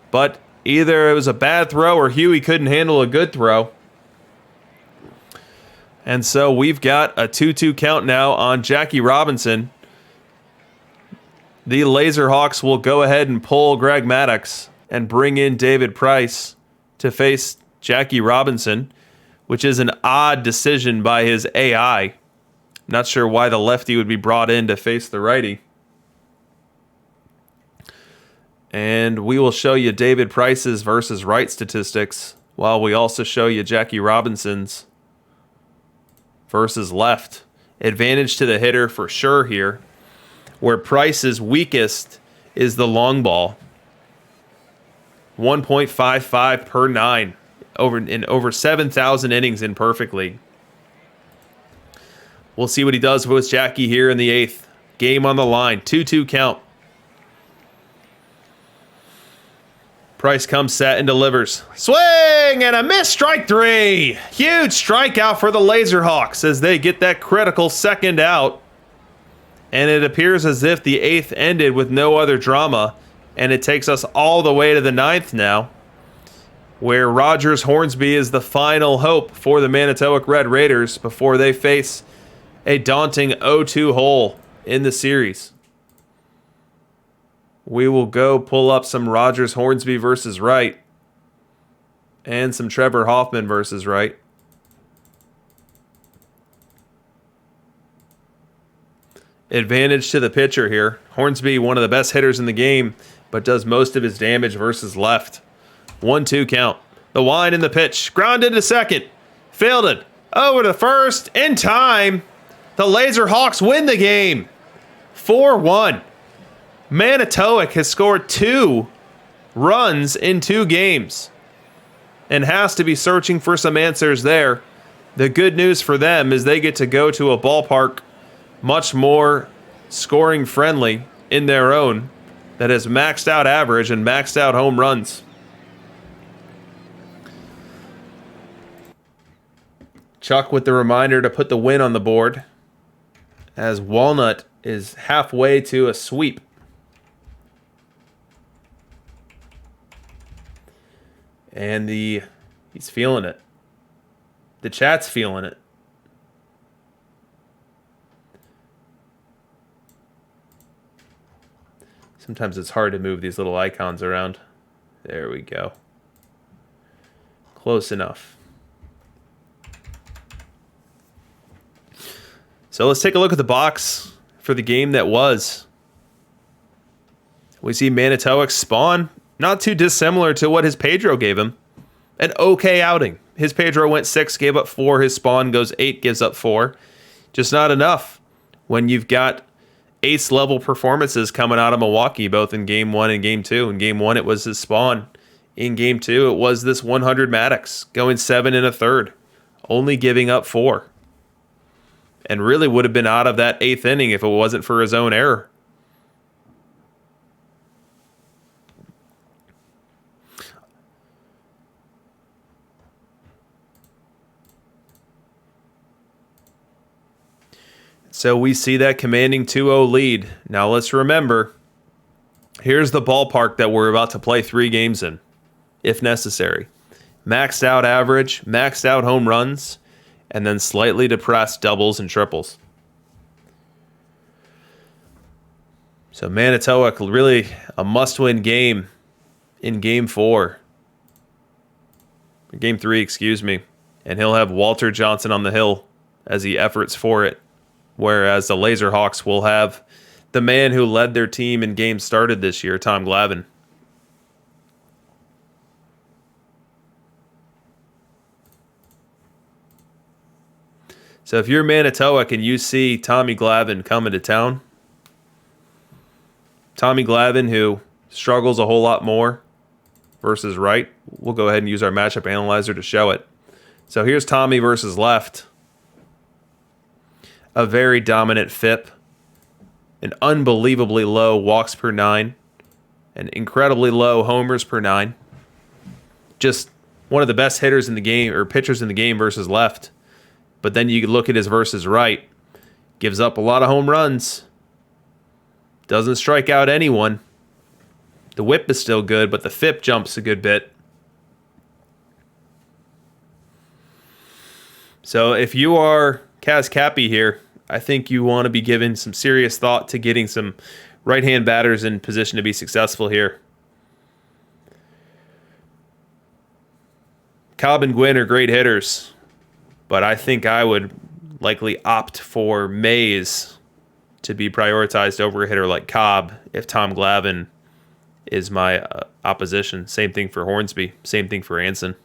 A: but either it was a bad throw or Huey couldn't handle a good throw. And so we've got a 2-2 count now on Jackie Robinson. The Laserhawks will go ahead and pull Greg Maddox and bring in David Price to face Jackie Robinson, which is an odd decision by his AI. Not sure why the lefty would be brought in to face the righty. And we will show you David Price's versus right statistics, while we also show you Jackie Robinson's versus left. Advantage to the hitter for sure here, where Price's weakest is the long ball. 1.55 per 9 over 7,000 innings in perfect league. We'll see what he does with Jackie here in the 8th. Game on the line. 2-2 count. Price comes set and delivers. Swing and a miss, strike 3. Huge strikeout for the Laserhawks as they get that critical second out. And it appears as if the 8th ended with no other drama. And it takes us all the way to the 9th now, where Rogers Hornsby is the final hope for the Manitowoc Red Raiders before they face a daunting 0-2 hole in the series. We will go pull up some Rogers Hornsby versus right and some Trevor Hoffman versus right. Advantage to the pitcher here. Hornsby, one of the best hitters in the game, but does most of his damage versus left. 1-2 count. The wind in the pitch. Grounded to second. Fielded. Over to first. In time. The Laserhawks win the game. 4-1. Manitowoc has scored 2 runs in 2 games and has to be searching for some answers there. The good news for them is they get to go to a ballpark much more scoring friendly in their own that has maxed out average and maxed out home runs. Chuck with the reminder to put the win on the board as Walnut is halfway to a sweep. And he's feeling it. The chat's feeling it. Sometimes it's hard to move these little icons around. There we go. Close enough. So let's take a look at the box for the game that was. We see Manitowoc spawn, not too dissimilar to what his Pedro gave him. An okay outing. His Pedro went 6, gave up 4. His Spawn goes 8, gives up 4. Just not enough when you've got ace-level performances coming out of Milwaukee, both in Game 1 and Game 2. In Game 1, it was his Spawn. In Game 2, it was this 100 Maddox, going 7 1/3, only giving up 4. And really would have been out of that 8th inning if it wasn't for his own error. So we see that commanding 2-0 lead. Now let's remember, here's the ballpark that we're about to play 3 games in, if necessary. Maxed out average, maxed out home runs, and then slightly depressed doubles and triples. So Manitowoc, really a must-win game in Game 4. Game 3, excuse me. And he'll have Walter Johnson on the hill as he efforts for it. Whereas the Laserhawks will have the man who led their team in games started this year, Tom Glavine. So if you're Manitowoc and you see Tommy Glavine coming to town, Tommy Glavine, who struggles a whole lot more versus right, we'll go ahead and use our matchup analyzer to show it. So here's Tommy versus left. A very dominant FIP, an unbelievably low walks per 9, an incredibly low homers per 9. Just one of the best hitters in the game, or pitchers in the game versus left. But then you look at his versus right. Gives up a lot of home runs. Doesn't strike out anyone. The whip is still good, but the FIP jumps a good bit. So if you are CazCappy here, I think you want to be giving some serious thought to getting some right-hand batters in position to be successful here. Cobb and Gwynn are great hitters, but I think I would likely opt for Mays to be prioritized over a hitter like Cobb if Tom Glavine is my opposition. Same thing for Hornsby. Same thing for Anson.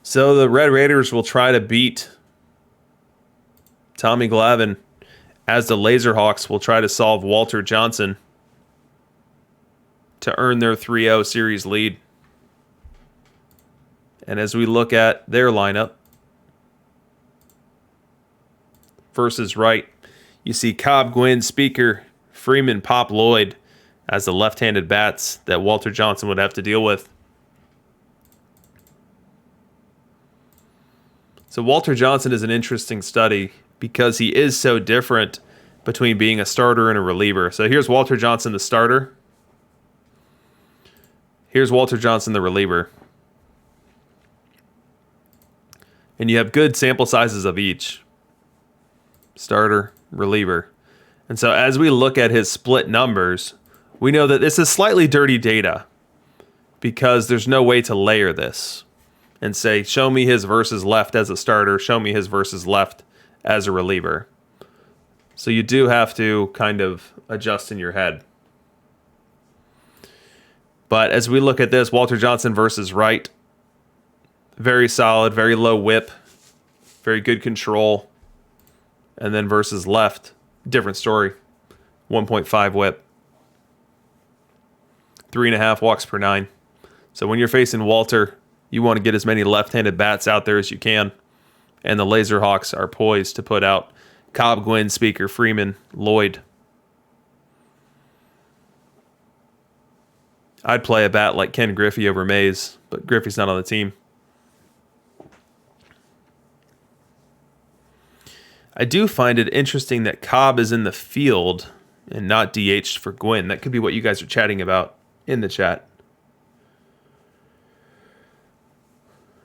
A: So the Red Raiders will try to beat Tommy Glavine, as the Laserhawks will try to solve Walter Johnson to earn their 3-0 series lead. And as we look at their lineup, versus right, you see Cobb, Gwynn, Speaker, Freeman, Pop, Lloyd as the left-handed bats that Walter Johnson would have to deal with. So Walter Johnson is an interesting study because he is so different between being a starter and a reliever. So here's Walter Johnson, the starter. Here's Walter Johnson, the reliever. And you have good sample sizes of each. Starter, reliever. And so as we look at his split numbers, we know that this is slightly dirty data because there's no way to layer this and say, show me his versus left as a starter, show me his versus left as a reliever. So you do have to kind of adjust in your head. But as we look at this, Walter Johnson versus right, very solid, very low whip, very good control. And then versus left, different story, 1.5 whip, 3.5 walks per 9. So when you're facing Walter, you want to get as many left-handed bats out there as you can. And the Laserhawks are poised to put out Cobb, Gwynn, Speaker, Freeman, Lloyd. I'd play a bat like Ken Griffey over Mays, but Griffey's not on the team. I do find it interesting that Cobb is in the field and not DH'd for Gwynn. That could be what you guys are chatting about in the chat.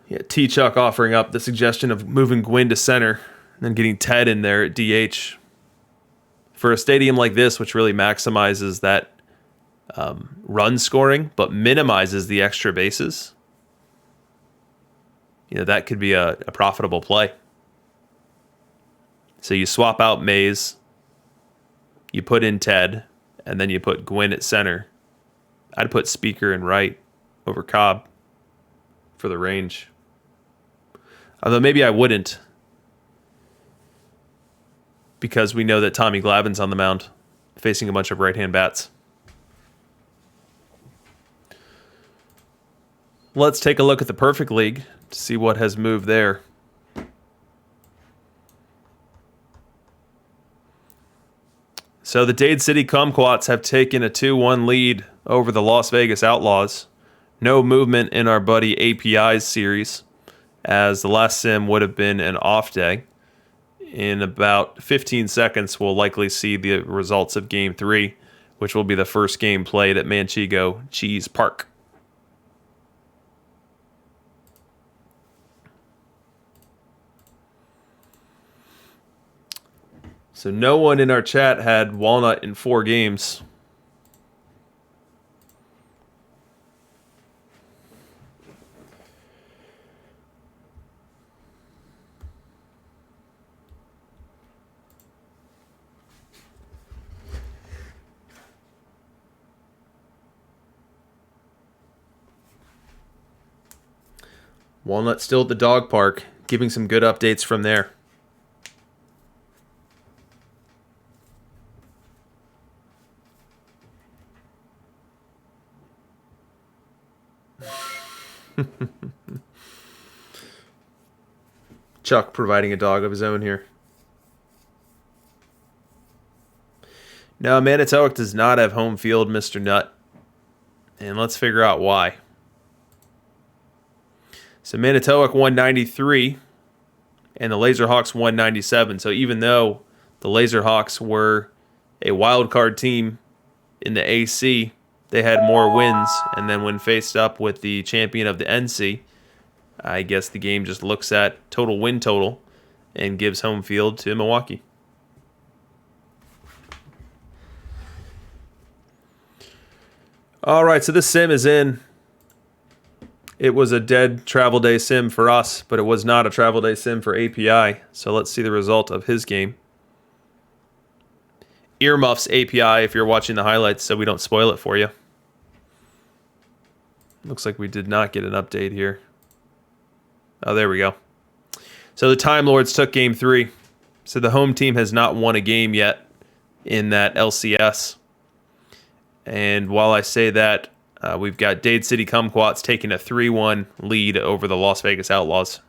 A: Yeah, T-Chuck offering up the suggestion of moving Gwynn to center and then getting Ted in there at DH. For a stadium like this, which really maximizes that run scoring, but minimizes the extra bases, that could be a profitable play. So you swap out Mays, you put in Ted, and then you put Gwynn at center. I'd put Speaker in right over Cobb for the range. Although maybe I wouldn't, because we know that Tommy Glavine's on the mound facing a bunch of right-hand bats. Let's take a look at the Perfect League to see what has moved there. So the Dade City Kumquats have taken a 2-1 lead over the Las Vegas Outlaws. No movement in our buddy API's series, as the last sim would have been an off day. In about 15 seconds, we'll likely see the results of Game 3, which will be the first game played at Manchego Cheese Park. So no one in our chat had Walnut in 4 games. Walnut still at the dog park, giving some good updates from there. Chuck providing a dog of his own here. No, Manitowoc does not have home field, Mr. Nutt. And let's figure out why. So Manitowoc 193 and the Laserhawks 197. So even though the Laserhawks were a wild card team in the AC, they had more wins. And then when faced up with the champion of the NC, I guess the game just looks at total win total and gives home field to Milwaukee. All right, so this sim is in. It was a dead travel day sim for us, but it was not a travel day sim for API. So let's see the result of his game. Earmuffs API if you're watching the highlights so we don't spoil it for you. Looks like we did not get an update here. Oh, there we go. So the Time Lords took game 3. So the home team has not won a game yet in that LCS. And while I say that, we've got Dade City Kumquats taking a 3-1 lead over the Las Vegas Outlaws.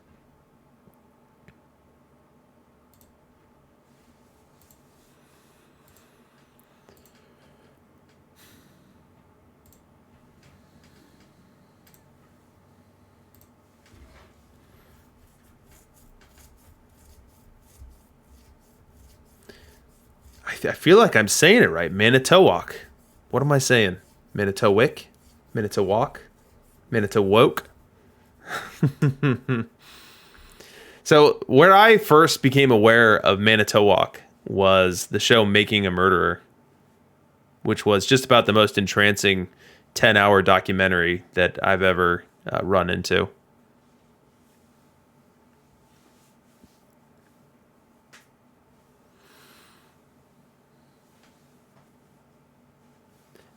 A: I feel like I'm saying it right. Manitowoc. What am I saying? Manitowick? Manitowoc? Manitowoc? So where I first became aware of Manitowoc was the show Making a Murderer, which was just about the most entrancing 10-hour documentary that I've ever run into.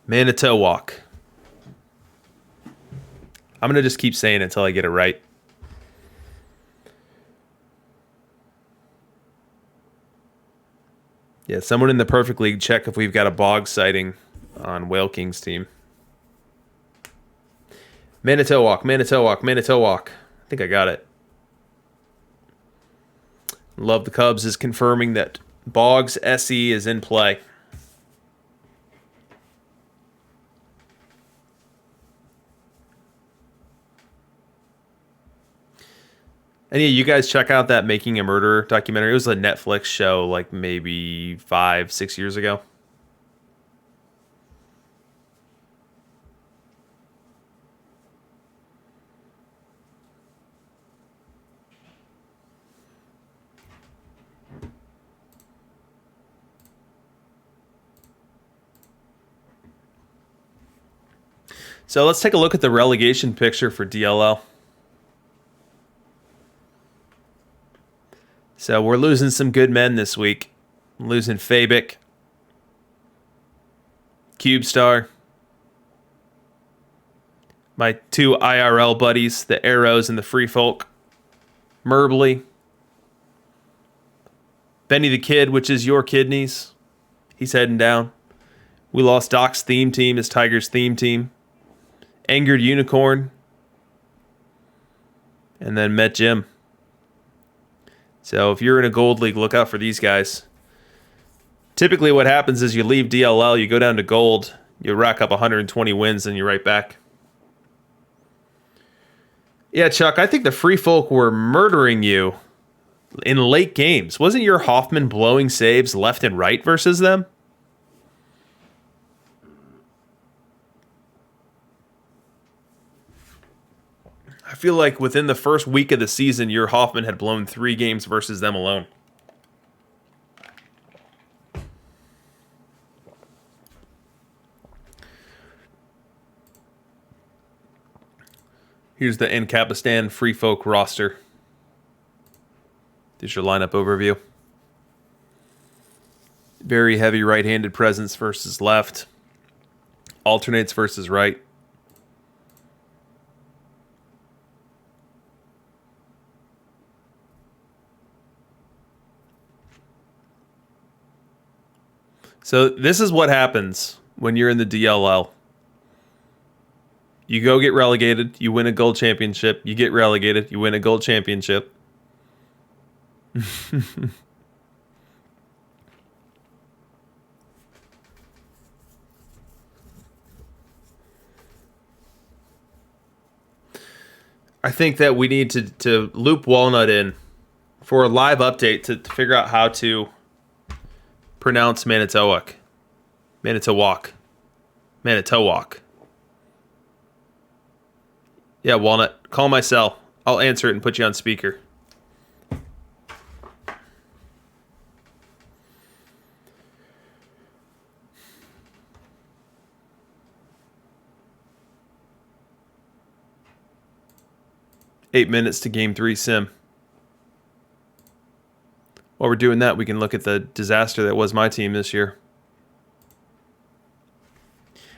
A: Manitowoc. I'm going to just keep saying it until I get it right. Yeah, someone in the Perfect League check if we've got a bog sighting on Whale King's team. Manitowoc, Manitowoc, Manitowoc. I think I got it. Love the Cubs is confirming that Boggs SE is in play. And yeah, you guys check out that Making a Murderer documentary. It was a Netflix show like maybe 5-6 years ago. So let's take a look at the relegation picture for DLL. So we're losing some good men this week. Losing Fabic, Cubestar, my 2 IRL buddies, the Arrows and the Free Folk, Merbley, Benny the Kid, which is your kidneys. He's heading down. We lost Doc's theme team, his Tigers theme team. Angered Unicorn. And then met Jim. So if you're in a gold league, look out for these guys. Typically what happens is you leave DLL, you go down to gold, you rack up 120 wins, and you're right back. Yeah, Chuck, I think the Free Folk were murdering you in late games. Wasn't your Hoffman blowing saves left and right versus them? I feel like within the first week of the season, your Hoffman had blown 3 games versus them alone. Here's the Ancapistan Free Folk roster. There's your lineup overview. Very heavy right-handed presence versus left. Alternates versus right. So this is what happens when you're in the DLL. You go get relegated, you win a gold championship, you get relegated, you win a gold championship. I think that we need to loop Walnut in for a live update to figure out how to pronounce Manitowoc. Manitowoc. Manitowoc. Yeah, Walnut, call my cell. I'll answer it and put you on speaker. Eight minutes to game 3 sim. While we're doing that, we can look at the disaster that was my team this year.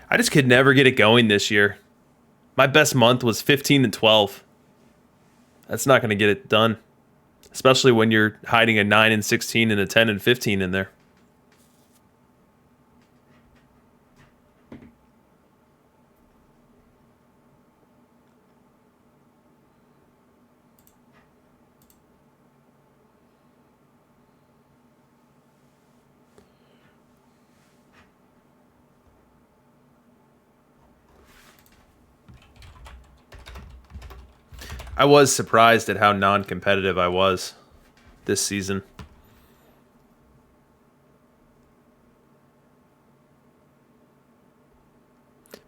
A: I just could never get it going this year. My best month was 15 and 12. That's not going to get it done, especially when you're hiding a 9 and 16 and a 10 and 15 in there. I was surprised at how non-competitive I was this season.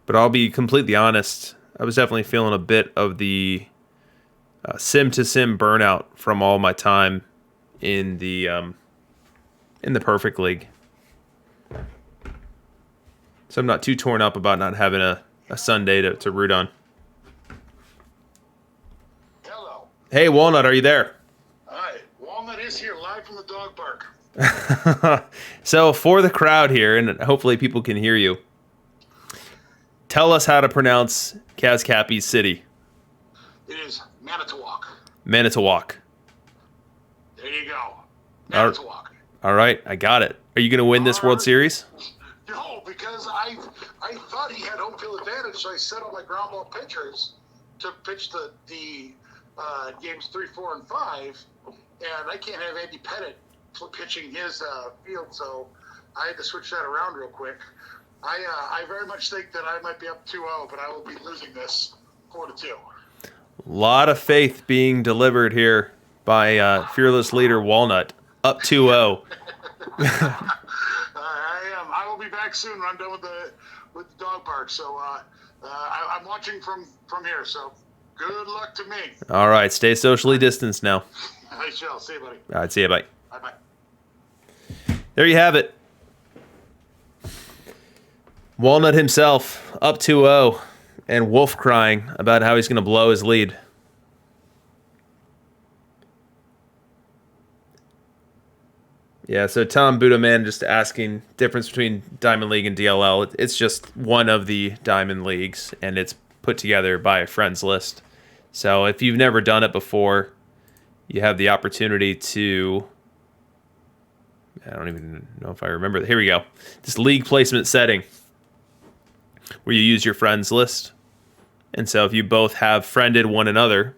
A: But I'll be completely honest, I was definitely feeling a bit of the sim-to-sim burnout from all my time in the Perfect League. So I'm not too torn up about not having a Sunday to root on. Hey, Walnut, are you there?
B: Hi, Walnut is here, live from the dog park.
A: So, for the crowd here, and hopefully people can hear you, tell us how to pronounce CazCappy's city.
B: It is Manitowoc.
A: Manitowoc.
B: There you go. Manitowoc.
A: All right, I got it. Are you going to win this World Series?
B: No, because I thought he had home field advantage, so I set all my ground ball pitchers to pitch the games 3, 4, and 5, and I can't have Andy Pettit pitching his field, so I had to switch that around real quick. I very much think that I might be up 2-0, but I will be losing this 4-2.
A: A lot of faith being delivered here by fearless leader Walnut. Up 2-0.
B: I am. I will be back soon when I'm done with the dog park, so I'm watching from here, so good luck to me.
A: All right, stay socially distanced now.
B: I shall. See you, buddy.
A: All right, see you, bye.
B: Bye-bye.
A: There you have it. Walnut himself, up 2-0, and Wolf crying about how he's going to blow his lead. Yeah, so Tom Budaman just asking difference between Diamond League and DLL. It's just one of the Diamond Leagues, and it's put together by a friends list. So if you've never done it before, you have the opportunity to... I don't even know if I remember. Here we go. This league placement setting where you use your friends list. And so if you both have friended one another,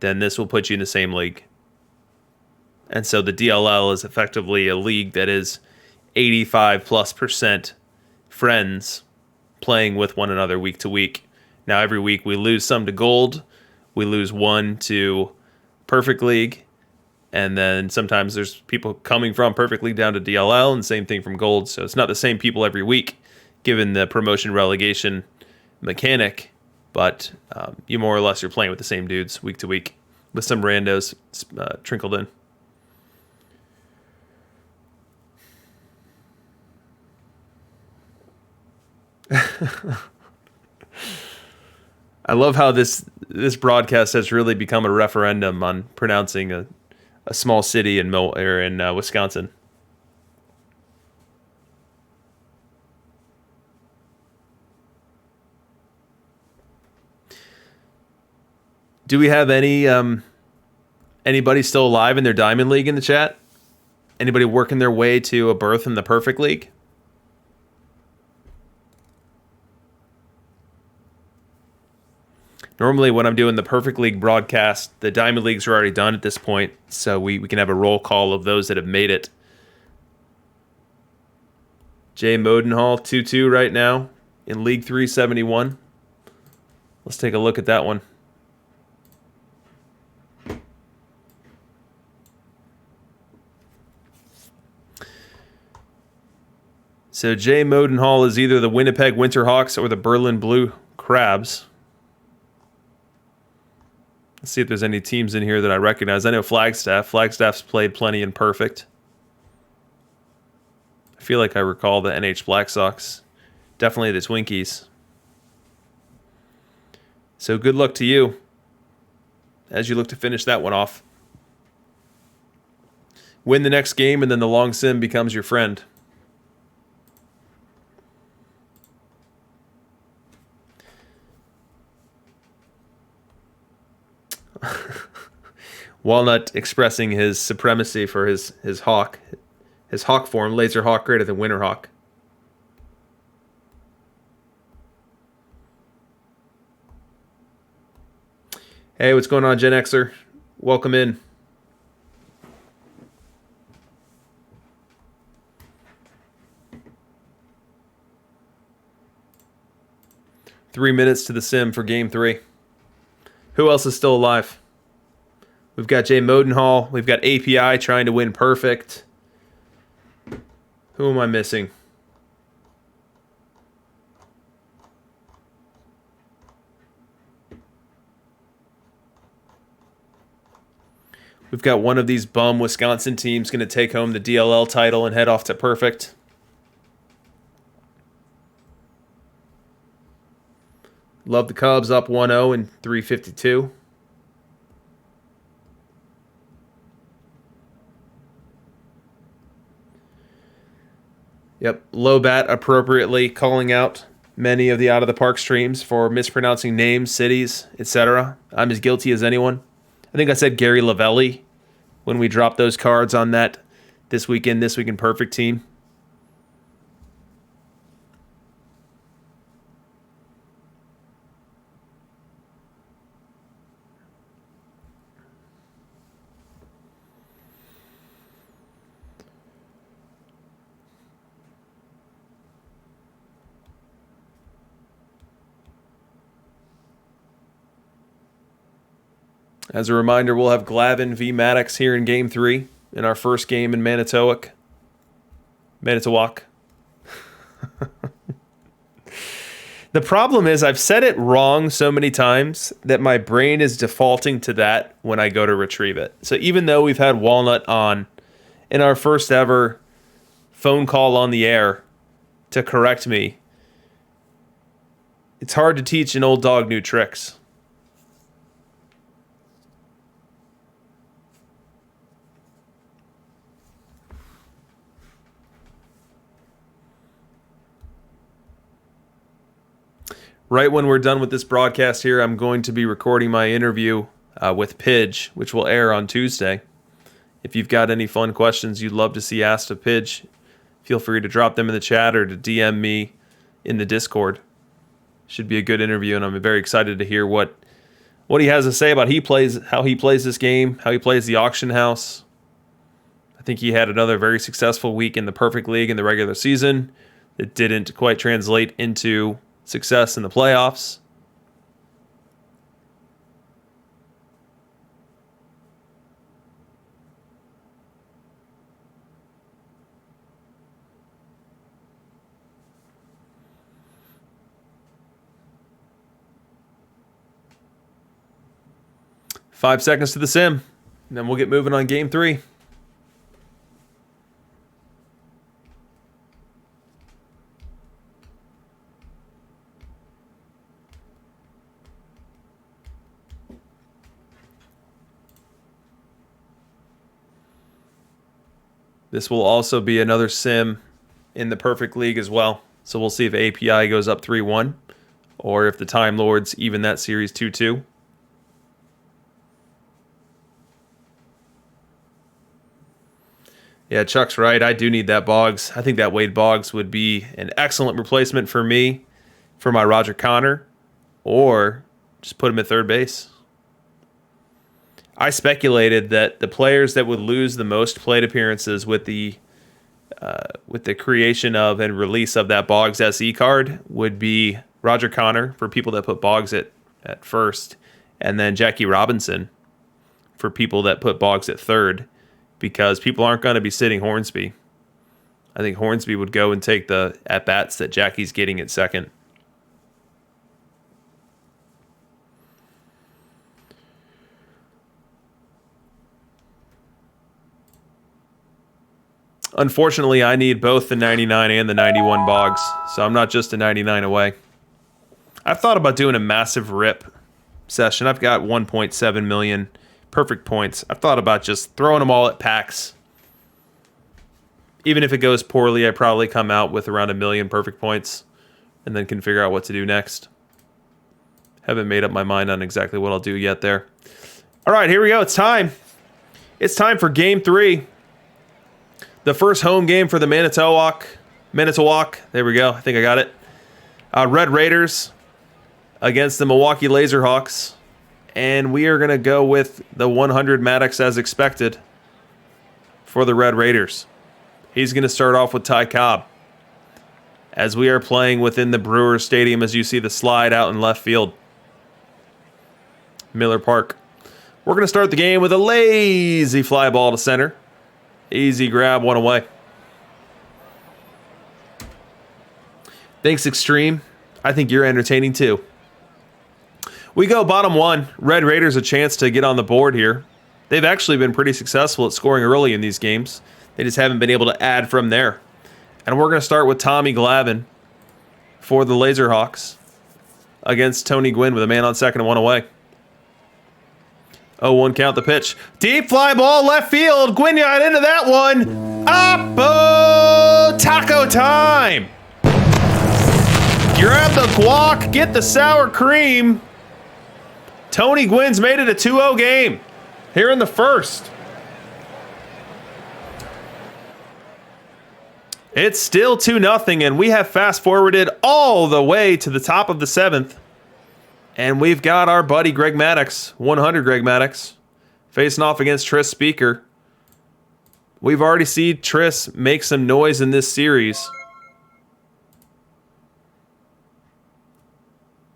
A: then this will put you in the same league. And so the DLL is effectively a league that is 85+% friends playing with one another week to week. Now every week we lose some to gold, we lose one to Perfect League, and then sometimes there's people coming from Perfect League down to DLL, and same thing from gold. So it's not the same people every week, given the promotion relegation mechanic, but you more or less you're playing with the same dudes week to week, with some randos trickled in. I love how this broadcast has really become a referendum on pronouncing a small city in Wisconsin. Do we have anybody still alive in their Diamond League in the chat? Anybody working their way to a berth in the Perfect League? Normally, when I'm doing the Perfect League broadcast, the Diamond Leagues are already done at this point, so we can have a roll call of those that have made it. Jay Modenhall, 2-2 right now in League 371. Let's take a look at that one. So Jay Modenhall is either the Winnipeg Winterhawks or the Berlin Blue Crabs. Let's see if there's any teams in here that I recognize. I know Flagstaff. Flagstaff's played plenty in Perfect. I feel like I recall the NH Black Sox. Definitely the Twinkies. So good luck to you as you look to finish that one off. Win the next game, and then the long sim becomes your friend. Walnut expressing his supremacy for his hawk. His hawk form, Laser Hawk greater than Winter Hawk. Hey, what's going on, Gen Xer? Welcome in. Three minutes to the sim for game 3. Who else is still alive? We've got Jay Modenhall. We've got API trying to win Perfect. Who am I missing? We've got one of these bum Wisconsin teams going to take home the DLL title and head off to Perfect. Love the Cubs up 1-0 in 352. Yep, Lobat appropriately calling out many of the Out of the Park streams for mispronouncing names, cities, etc. I'm as guilty as anyone. I think I said Gary Lavelli when we dropped those cards on that This Week in Perfect team. As a reminder, we'll have Glavin v. Maddox here in Game 3 in our first game in Manitowoc. Manitowoc. The problem is I've said it wrong so many times that my brain is defaulting to that when I go to retrieve it. So even though we've had Walnut on in our first ever phone call on the air to correct me, it's hard to teach an old dog new tricks. Right when we're done with this broadcast here, I'm going to be recording my interview with Pidge, which will air on Tuesday. If you've got any fun questions you'd love to see asked of Pidge, feel free to drop them in the chat or to DM me in the Discord. Should be a good interview, and I'm very excited to hear what he has to say about how he plays this game, how he plays the auction house. I think he had another very successful week in the Perfect League in the regular season. It didn't quite translate into success in the playoffs. Five seconds to the sim, and then we'll get moving on game 3. This will also be another sim in the Perfect League as well. So we'll see if API goes up 3-1 or if the Time Lords even that series 2-2. Yeah, Chuck's right. I do need that Boggs. I think that Wade Boggs would be an excellent replacement for me for my Roger Connor, or just put him at third base. I speculated that the players that would lose the most plate appearances with the creation of and release of that Boggs SE card would be Roger Connor for people that put Boggs at first, and then Jackie Robinson for people that put Boggs at third, because people aren't going to be sitting Hornsby. I think Hornsby would go and take the at-bats that Jackie's getting at second. Unfortunately, I need both the 99 and the 91 Boggs, so I'm not just a 99 away. I've thought about doing a massive rip session. I've got 1.7 million perfect points. I've thought about just throwing them all at packs. Even if it goes poorly, I probably come out with around 1 million perfect points and then can figure out what to do next. Haven't made up my mind on exactly what I'll do yet there. All right, here we go. It's time. It's time for Game 3. The first home game for the Manitowoc. There we go. I think I got it. Red Raiders against the Milwaukee Laserhawks. And we are going to go with the 100 Maddox as expected for the Red Raiders. He's going to start off with Ty Cobb. As we are playing within the Brewers Stadium, as you see the slide out in left field. Miller Park. We're going to start the game with a lazy fly ball to center. Easy grab, one away. Thanks, Extreme. I think you're entertaining too. We go bottom one. Red Raiders a chance to get on the board here. They've actually been pretty successful at scoring early in these games. They just haven't been able to add from there. And we're going to start with Tommy Glavine for the Laserhawks against Tony Gwynn with a man on second and one away. 0-1 count the pitch. Deep fly ball left field. Gwynn got into that one. Oppo taco time. Grab the guac, get the sour cream. Tony Gwynn's made it a 2-0 game here in the first. It's still 2-0, and we have fast-forwarded all the way to the top of the seventh. And we've got our buddy Greg Maddux, 100 Greg Maddux, facing off against Tris Speaker. We've already seen Tris make some noise in this series.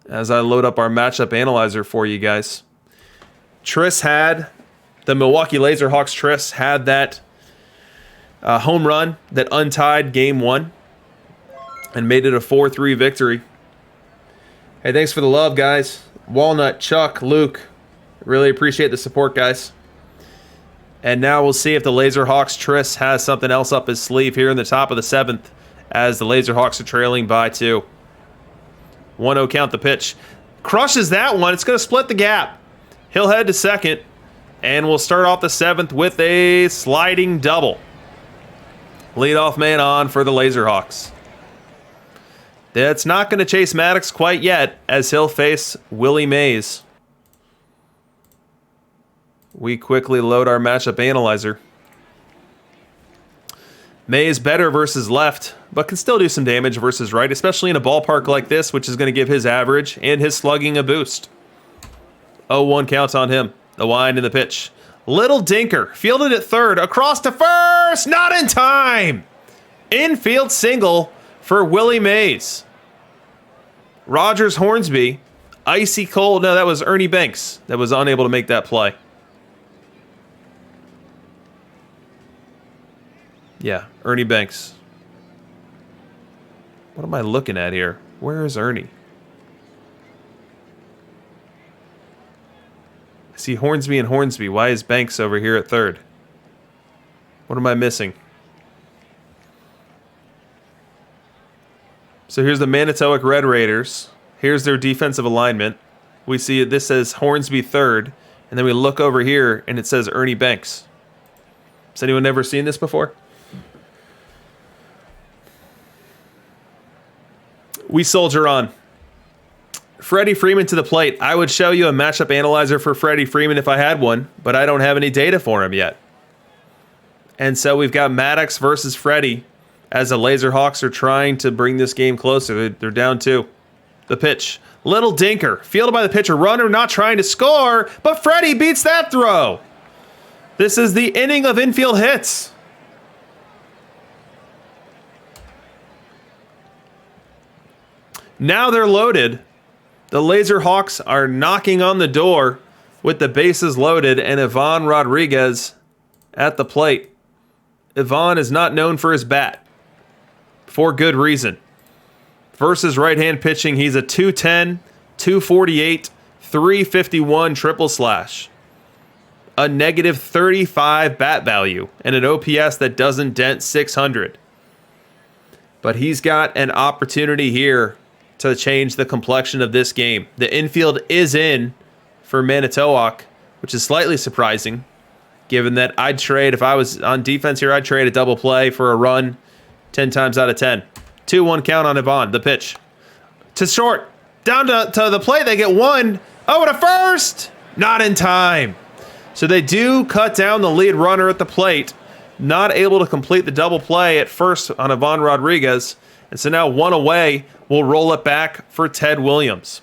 A: As I load up our matchup analyzer for you guys. The Milwaukee Laserhawks Tris had that home run that untied game one and made it a 4-3 victory. Hey, thanks for the love, guys. Walnut, Chuck, Luke. Really appreciate the support, guys. And now we'll see if the Laserhawks Tris has something else up his sleeve here in the top of the seventh as the Laserhawks are trailing by 2. 1-0 count the pitch. Crushes that one. It's going to split the gap. He'll head to second. And we'll start off the seventh with a sliding double. Leadoff man on for the Laserhawks. That's not going to chase Maddux quite yet, as he'll face Willie Mays. We quickly load our matchup analyzer. Mays better versus left, but can still do some damage versus right, especially in a ballpark like this, which is going to give his average and his slugging a boost. 0-1 counts on him. The wind and the pitch. Little dinker, fielded at third, across to first, not in time! Infield single for Willie Mays. Rogers Hornsby, icy cold. No, that was Ernie Banks that was unable to make that play. Yeah, Ernie Banks. What am I looking at here? Where is Ernie? I see Hornsby and Hornsby. Why is Banks over here at third? What am I missing? So here's the Manitowoc Red Raiders. Here's their defensive alignment. We see this says Hornsby third, and then we look over here and it says Ernie Banks. Has anyone ever seen this before? We soldier on. Freddie Freeman to the plate. I would show you a matchup analyzer for Freddie Freeman if I had one, but I don't have any data for him yet. And so we've got Maddux versus Freddie as the Laserhawks are trying to bring this game closer. They're down 2. The pitch. Little dinker. Fielded by the pitcher. Runner not trying to score, but Freddie beats that throw. This is the inning of infield hits. Now they're loaded. The Laserhawks are knocking on the door with the bases loaded and Ivan Rodriguez at the plate. Ivan is not known for his bat. for good reason. Versus right-hand pitching, he's a 210, 248, 351 triple slash. A negative 35 bat value and an OPS that doesn't dent 600. But he's got an opportunity here to change the complexion of this game. The infield is in for Manitowoc, which is slightly surprising, given that I'd trade, if I was on defense here, I'd trade a double play for a run 10 times out of 10. 2-1 count on Yvonne, the pitch. To short, down to the plate, they get one. Oh, and a first! Not in time. So they do cut down the lead runner at the plate, not able to complete the double play at first on Yvonne Rodriguez. And so now one away, we'll roll it back for Ted Williams.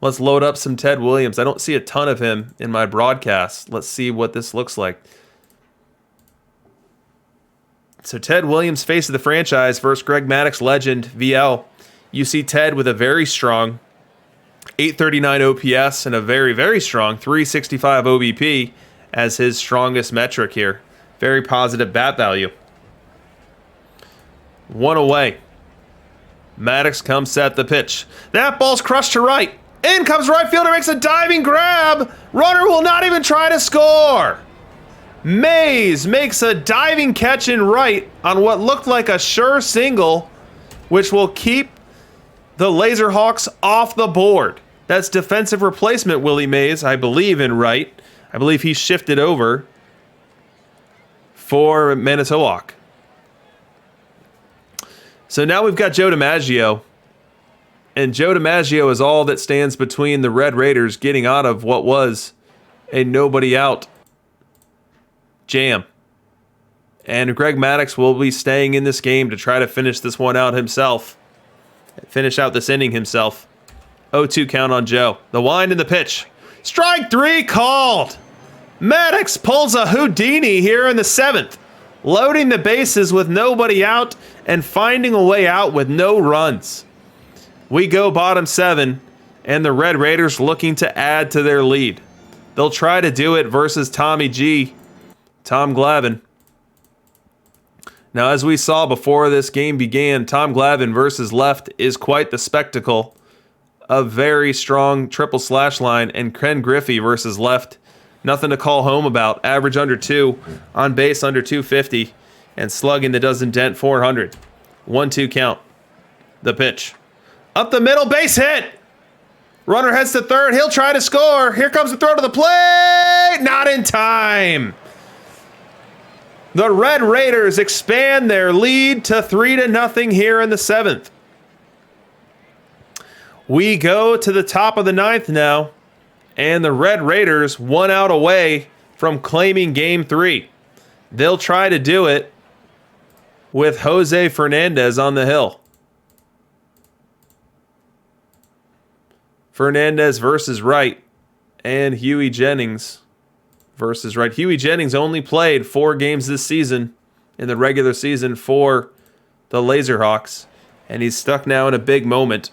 A: Let's load up some Ted Williams. I don't see a ton of him in my broadcast. Let's see what this looks like. So Ted Williams, face of the franchise, versus Greg Maddux legend, VL. You see Ted with a very strong 839 OPS and a very, very strong 365 OBP as his strongest metric here. Very positive bat value. One away. Maddux comes set the pitch. That ball's crushed to right. In comes right fielder, makes a diving grab. Runner will not even try to score. Mays makes a diving catch in right on what looked like a sure single, which will keep the Laserhawks off the board. That's defensive replacement Willie Mays, I believe, in right. I believe he shifted over for Manitowoc. So now we've got Joe DiMaggio. And Joe DiMaggio is all that stands between the Red Raiders getting out of what was a nobody out jam. And Greg Maddux will be staying in this game to try to finish this one out himself. Finish out this inning himself. 0-2 count on Joe. The wind and the pitch. Strike three called. Maddux pulls a Houdini here in the 7th. Loading the bases with nobody out and finding a way out with no runs. We go bottom 7, and the Red Raiders looking to add to their lead. They'll try to do it versus Tommy G, Tom Glavine. Now, as we saw before this game began, Tom Glavine versus left is quite the spectacle. A very strong triple slash line, and Ken Griffey versus left. Nothing to call home about. Average under 2, on base under 250, and slugging that doesn't dent 400. 1-2 count. The pitch. Up the middle, base hit. Runner heads to third. He'll try to score. Here comes the throw to the plate. Not in time. The Red Raiders expand their lead to 3-0 here in the 7th. We go to the top of the 9th now, and the Red Raiders 1 out away from claiming Game 3. They'll try to do it with Jose Fernandez on the hill. Fernandez versus right, and Huey Jennings versus right. Huey Jennings only played 4 games this season in the regular season for the Laserhawks, and he's stuck now in a big moment.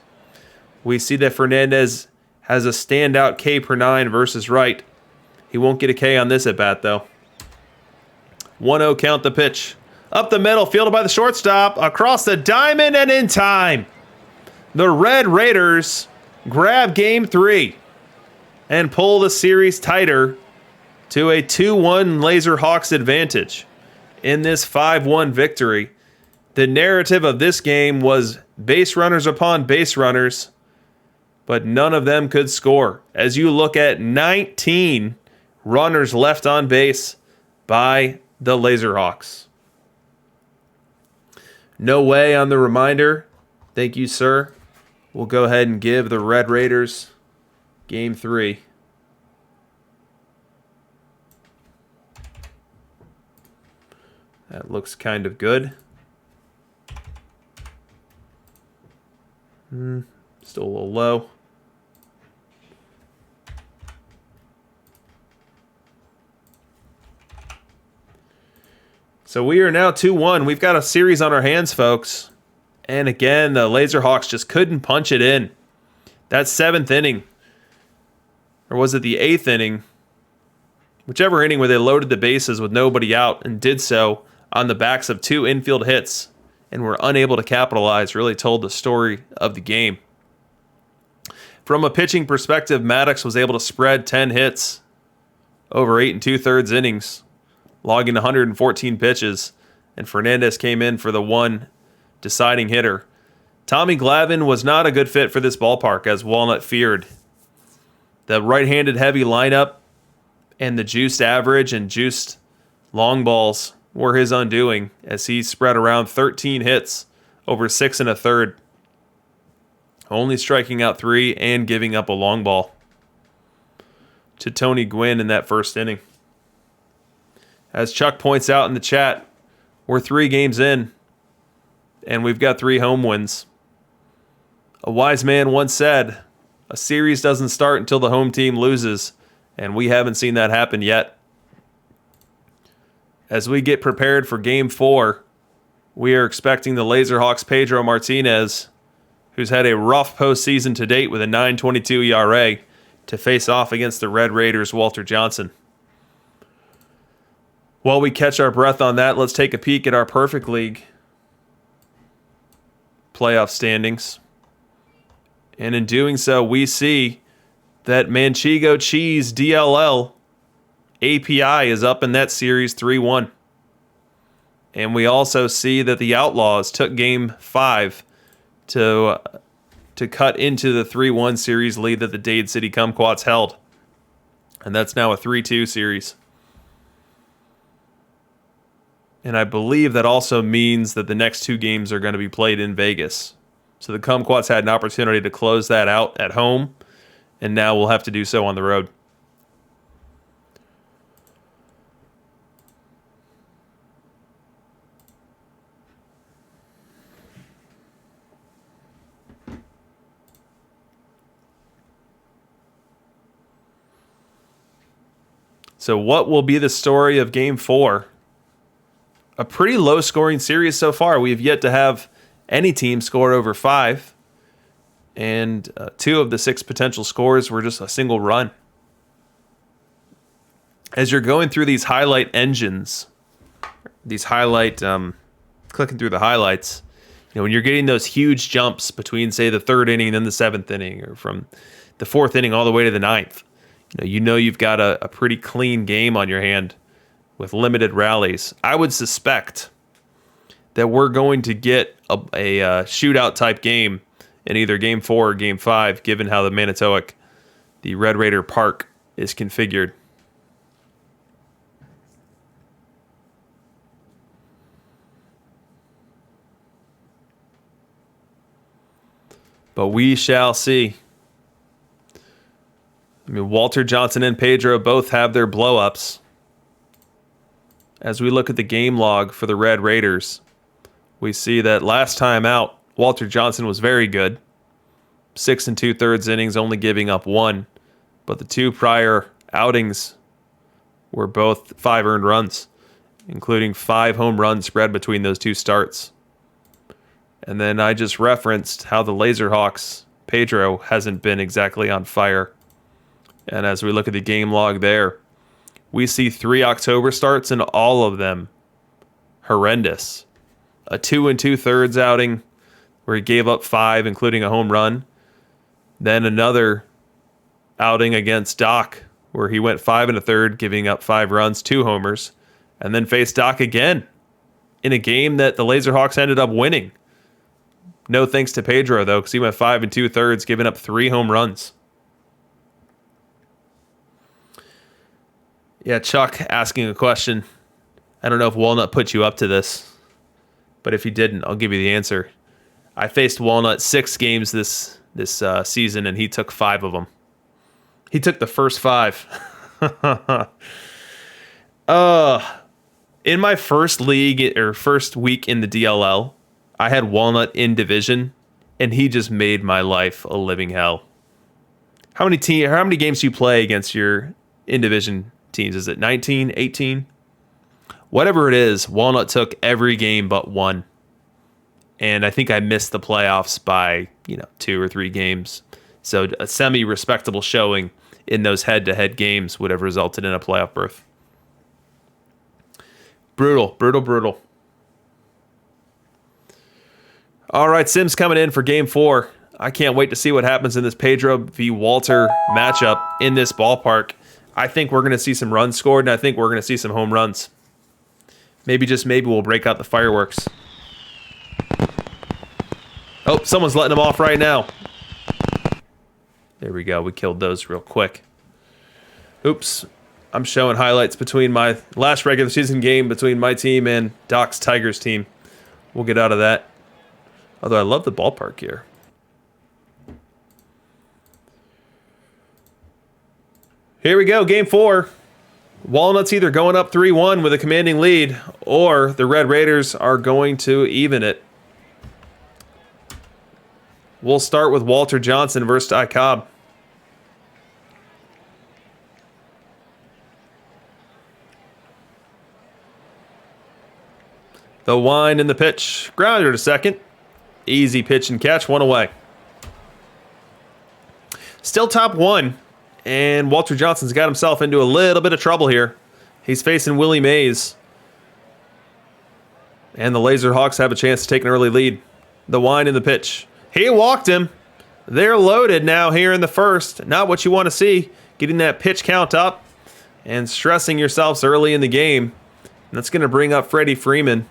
A: We see that Fernandez has a standout K per 9 versus right. He won't get a K on this at bat, though. 1-0 count the pitch. Up the middle, fielded by the shortstop, across the diamond and in time. The Red Raiders grab Game 3 and pull the series tighter to a 2-1 Laserhawks advantage in this 5-1 victory. The narrative of this game was base runners upon base runners, but none of them could score. As you look at 19 runners left on base by the Laserhawks. No way on the reminder. Thank you, sir. We'll go ahead and give the Red Raiders Game 3. That looks kind of good. Still a little low. So we are now 2-1. We've got a series on our hands, folks. And again, the Laserhawks just couldn't punch it in. That 7th inning, or was it the 8th inning? Whichever inning where they loaded the bases with nobody out and did so on the backs of 2 infield hits and were unable to capitalize really told the story of the game. From a pitching perspective, Maddox was able to spread 10 hits over 8 2/3 innings, logging 114 pitches, and Fernandez came in for the one deciding hitter. Tommy Glavine was not a good fit for this ballpark, as Walnut feared. The right-handed heavy lineup and the juiced average and juiced long balls were his undoing, as he spread around 13 hits over 6 1/3, only striking out 3 and giving up a long ball to Tony Gwynn in that first inning. As Chuck points out in the chat, we're 3 games in, and we've got 3 home wins. A wise man once said, a series doesn't start until the home team loses, and we haven't seen that happen yet. As we get prepared for Game 4, we are expecting the Laserhawks' Pedro Martinez, who's had a rough postseason to date with a 9.22 ERA, to face off against the Red Raiders' Walter Johnson. While we catch our breath on that, let's take a peek at our Perfect League playoff standings. And in doing so, we see that Manchego Cheese DLL API is up in that series 3-1. And we also see that the Outlaws took Game 5 to cut into the 3-1 series lead that the Dade City Kumquats held. And that's now a 3-2 series. And I believe that also means that the next 2 games are going to be played in Vegas. So the Kumquats had an opportunity to close that out at home, and now we'll have to do so on the road. So what will be the story of Game 4? A pretty low-scoring series so far. We've yet to have any team score over 5, and 2 of the 6 potential scores were just a single run. As you're going through these highlight engines, clicking through the highlights, when you're getting those huge jumps between, say, the 3rd inning and the 7th inning, or from the 4th inning all the way to the 9th, you've got a pretty clean game on your hand with limited rallies. I would suspect that we're going to get a shootout type game in either Game 4 or Game 5, given how the Manitowoc, the Red Raider Park, is configured. But we shall see. Walter Johnson and Pedro both have their blow-ups. As we look at the game log for the Red Raiders, we see that last time out, Walter Johnson was very good. 6 2/3 innings, only giving up 1. But the 2 prior outings were both 5 earned runs, including 5 home runs spread between those 2 starts. And then I just referenced how the Laserhawks, Pedro, hasn't been exactly on fire. And as we look at the game log there, we see 3 October starts, and all of them horrendous. A 2 2/3 outing where he gave up 5, including a home run. Then another outing against Doc where he went 5 1/3, giving up 5 runs, 2 homers, and then faced Doc again in a game that the Laserhawks ended up winning. No thanks to Pedro, though, because he went 5 2/3, giving up 3 home runs. Yeah, Chuck asking a question. I don't know if Walnut put you up to this, but if he didn't, I'll give you the answer. I faced Walnut 6 games this season, and he took 5 of them. He took the first 5. In my first league or first week in the DLL, I had Walnut in division, and he just made my life a living hell. How many games do you play against your in division teams? Is it 19, 18? Whatever it is, Walnut took every game but 1. And I think I missed the playoffs by, 2 or 3 games. So a semi-respectable showing in those head-to-head games would have resulted in a playoff berth. Brutal, brutal, brutal. All right, Sim's coming in for game 4. I can't wait to see what happens in this Pedro v. Walter matchup in this ballpark. I think we're going to see some runs scored, and I think we're going to see some home runs. Maybe, just maybe, we'll break out the fireworks. Oh, someone's letting them off right now. There we go. We killed those real quick. Oops. I'm showing highlights between my last regular season game between my team and Doc's Tigers team. We'll get out of that. Although I love the ballpark here. Here we go, game 4. Walnut's either going up 3-1 with a commanding lead, or the Red Raiders are going to even it. We'll start with Walter Johnson versus Ty Cobb. The wind and the pitch. Grounder to second. Easy pitch and catch, 1 away. Still top 1. And Walter Johnson's got himself into a little bit of trouble here. He's facing Willie Mays. And the Laserhawks have a chance to take an early lead. The wind and the pitch. He walked him. They're loaded now here in the first. Not what you want to see. Getting that pitch count up and stressing yourselves early in the game. And that's going to bring up Freddie Freeman.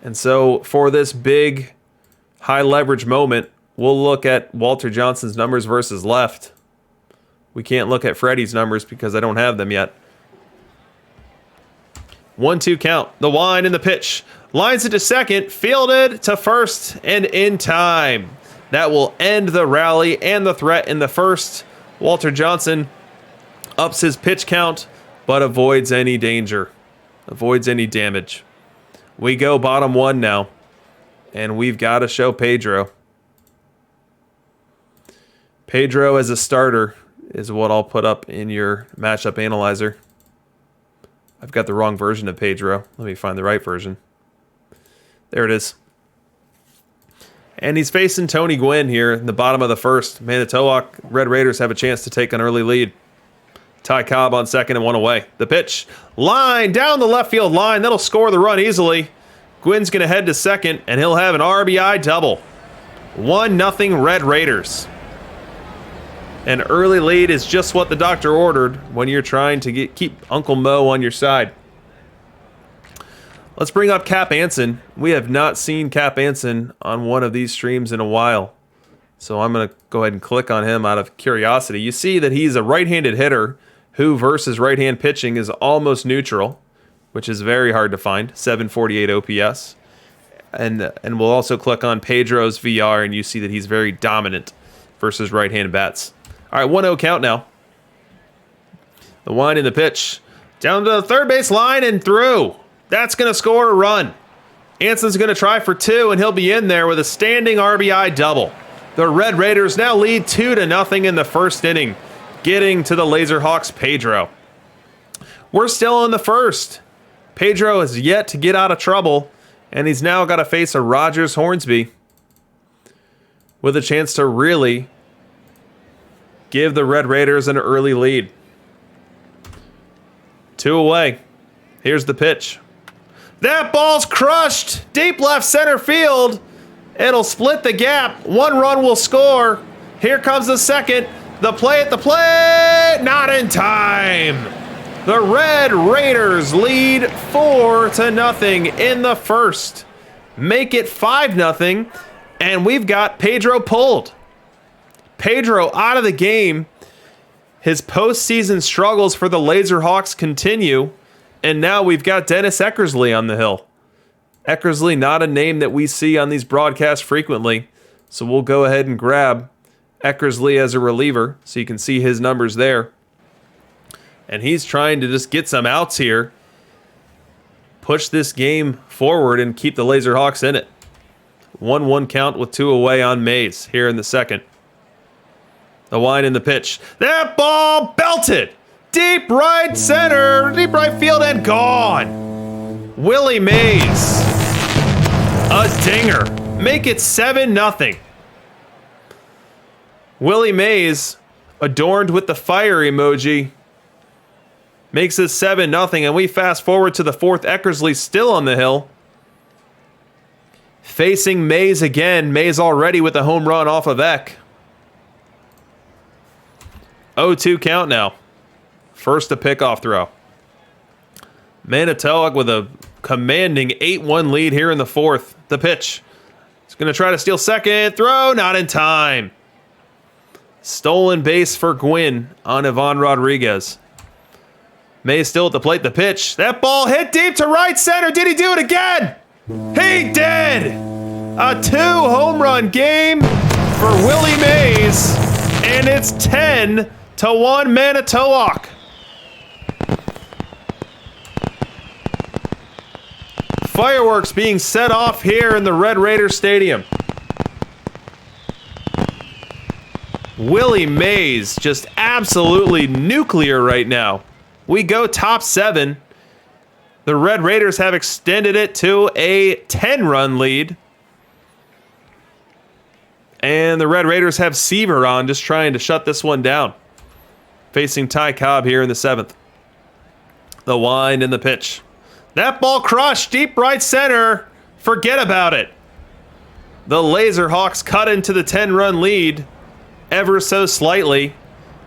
A: And so for this big high leverage moment, we'll look at Walter Johnson's numbers versus left. We can't look at Freddie's numbers because I don't have them yet. 1-2 count. The wind and the pitch. Lines it to second. Fielded to first and in time. That will end the rally and the threat in the first. Walter Johnson ups his pitch count, but avoids any danger. Avoids any damage. We go bottom 1 now. And we've got to show Pedro. Pedro as a starter is what I'll put up in your matchup analyzer. I've got the wrong version of Pedro. Let me find the right version. There it is. And he's facing Tony Gwynn here in the bottom of the first. Manitowoc Red Raiders have a chance to take an early lead. Ty Cobb on second and 1 away. The pitch. Line down the left field line. That'll score the run easily. Gwynn's going to head to second, and he'll have an RBI double. 1-0 Red Raiders. An early lead is just what the doctor ordered when you're trying to keep Uncle Mo on your side. Let's bring up Cap Anson. We have not seen Cap Anson on one of these streams in a while. So I'm going to go ahead and click on him out of curiosity. You see that he's a right-handed hitter who versus right-hand pitching is almost neutral, which is very hard to find, 748 OPS. And we'll also click on Pedro's VR, and you see that he's very dominant versus right-hand bats. All right, 1-0 count now. The wind and the pitch. Down to the third base line and through. That's going to score a run. Anson's going to try for 2, and he'll be in there with a standing RBI double. The Red Raiders now lead 2-0 in the first inning, getting to the Laserhawks' Pedro. We're still in the first. Pedro has yet to get out of trouble, and he's now got to face a Rogers Hornsby with a chance to really give the Red Raiders an early lead. 2 away. Here's the pitch. That ball's crushed. Deep left center field. It'll split the gap. 1 run will score. Here comes the second. The play at the plate. Not in time. The Red Raiders lead 4-0 in the first. Make it 5-0. And we've got Pedro pulled. Pedro out of the game. His postseason struggles for the Laserhawks continue. And now we've got Dennis Eckersley on the hill. Eckersley, not a name that we see on these broadcasts frequently. So we'll go ahead and grab Eckersley as a reliever so you can see his numbers there. And he's trying to just get some outs here. Push this game forward and keep the Laserhawks in it. 1-1 count with 2 away on Mays here in the second. The wind and the pitch. That ball belted. Deep right center. Deep right field and gone. Willie Mays. A dinger. Make it 7-0. Willie Mays, adorned with the fire emoji, makes it 7-0. And we fast forward to the fourth. Eckersley still on the hill. Facing Mays again. Mays already with a home run off of Eck. 0-2 count now. First a pickoff throw. Manitowoc with a commanding 8-1 lead here in the fourth. The pitch. He's going to try to steal second. Throw, not in time. Stolen base for Gwynn on Ivan Rodriguez. Mays still at the plate. The pitch. That ball hit deep to right center. Did he do it again? He did! A 2-home run game for Willie Mays. And it's 10-1 Manitowoc. Fireworks being set off here in the Red Raider Stadium. Willie Mays just absolutely nuclear right now. We go top 7. The Red Raiders have extended it to a 10-run lead. And the Red Raiders have Seaver on, just trying to shut this one down. Facing Ty Cobb here in the 7th. The wind and the pitch. That ball crushed deep right center. Forget about it. The Laserhawks cut into the 10-run lead ever so slightly,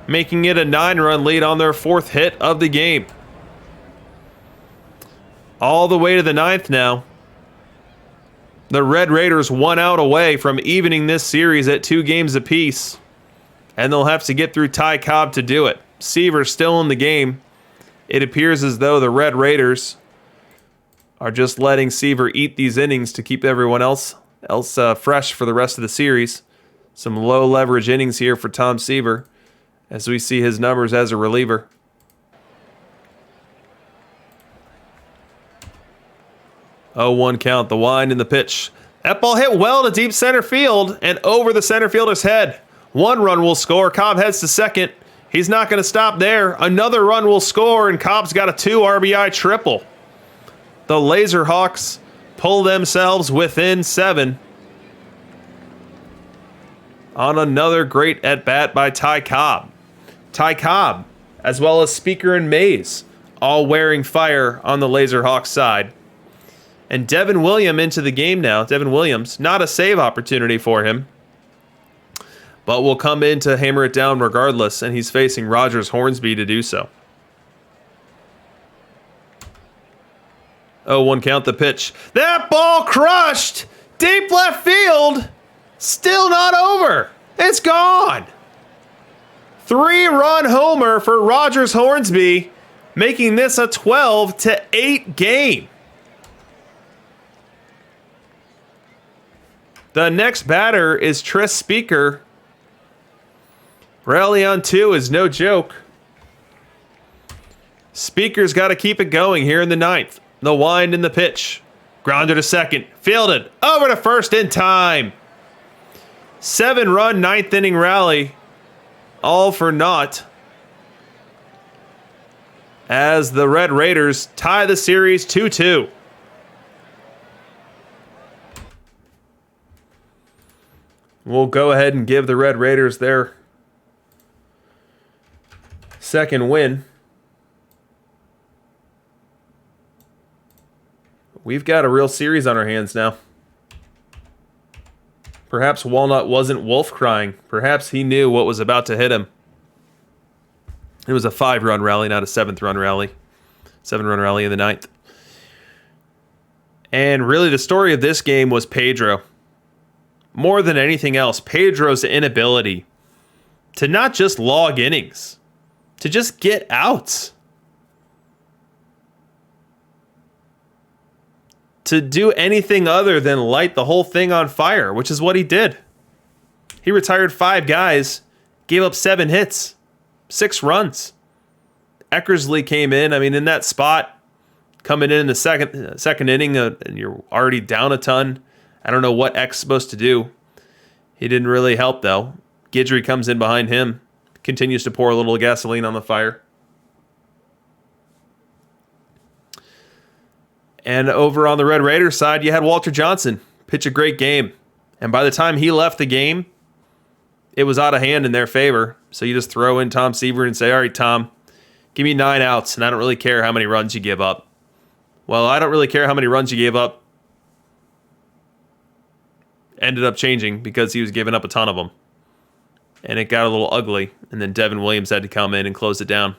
A: making it a 9-run lead on their 4th hit of the game. All the way to the 9th now. The Red Raiders 1 out away from evening this series at 2 games apiece. And they'll have to get through Ty Cobb to do it. Seaver's still in the game. It appears as though the Red Raiders are just letting Seaver eat these innings to keep everyone else fresh for the rest of the series. Some low leverage innings here for Tom Seaver as we see his numbers as a reliever. 0-1 count, the wind and the pitch. That ball hit well to deep center field and over the center fielder's head. 1 run will score. Cobb heads to second. He's not going to stop there. Another run will score, and Cobb's got a 2 RBI triple. The Laserhawks pull themselves within 7 on another great at-bat by Ty Cobb. Ty Cobb, as well as Speaker and Mays, all wearing fire on the Laserhawks side. And Devin Williams into the game now. Devin Williams, not a save opportunity for him, but will come in to hammer it down regardless, and he's facing Rogers Hornsby to do so. 0-1 count, the pitch. That ball crushed deep left field. Still not over. It's gone. 3-run homer for Rogers Hornsby, making this a 12-8 game. The next batter is Tris Speaker. Rally on 2 is no joke. Speaker's got to keep it going here in the 9th. The wind and the pitch. Grounder to second. Fielded. Over to first in time. 7-run 9th inning rally. All for naught. As the Red Raiders tie the series 2-2. We'll go ahead and give the Red Raiders their second win. We've got a real series on our hands now. Perhaps Walnut wasn't wolf crying. Perhaps he knew what was about to hit him. It was a 5-run rally, not a 7th-run rally. 7-run rally in the 9th. And really the story of this game was Pedro. More than anything else, Pedro's inability to not just log innings, to just get outs. To do anything other than light the whole thing on fire, which is what he did. He retired 5 guys, gave up 7 hits, 6 runs. Eckersley came in, in that spot, coming in the second inning, and you're already down a ton. I don't know what Eck's supposed to do. He didn't really help, though. Guidry comes in behind him, continues to pour a little gasoline on the fire. And over on the Red Raiders side, you had Walter Johnson pitch a great game. And by the time he left the game, it was out of hand in their favor. So you just throw in Tom Seaver and say, all right, Tom, give me 9 outs, and I don't really care how many runs you give up. Well, I don't really care how many runs you gave up ended up changing because he was giving up a ton of them. And it got a little ugly, and then Devin Williams had to come in and close it down,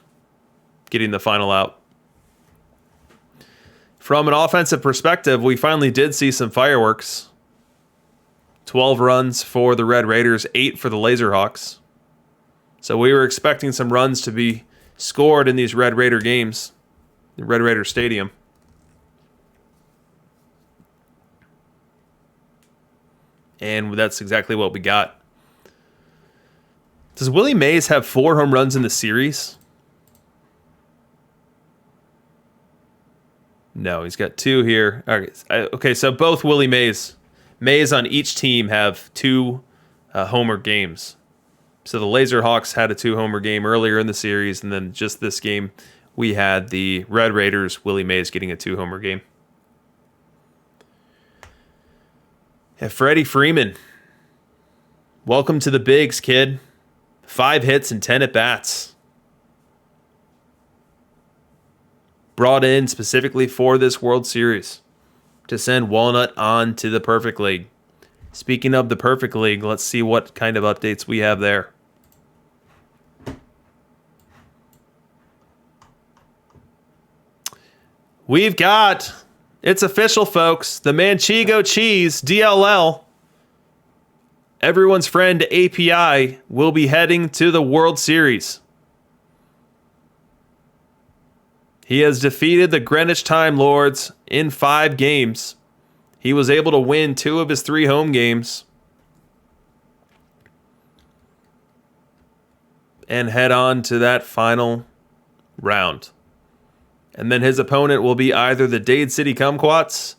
A: getting the final out. From an offensive perspective, we finally did see some fireworks. 12 runs for the Red Raiders, 8 for the Laserhawks. So we were expecting some runs to be scored in these Red Raider games, the Red Raider Stadium. And that's exactly what we got. Does Willie Mays have 4 home runs in the series? No, he's got 2 here. Okay, so both Willie Mays on each team have 2 homer games. So the Laserhawks had a 2-homer game earlier in the series, and then just this game, we had the Red Raiders, Willie Mays getting a 2-homer game. And Freddie Freeman, welcome to the bigs, kid. 5 hits and 10 at-bats. Brought in specifically for this World Series to send Walnut on to the Perfect League. Speaking of the Perfect League, let's see what kind of updates we have there. We've got, it's official, folks, the Manchego Cheese, DLL, everyone's friend API, will be heading to the World Series. He has defeated the Greenwich Time Lords in 5 games. He was able to win 2 of his 3 home games and head on to that final round. And then his opponent will be either the Dade City Kumquats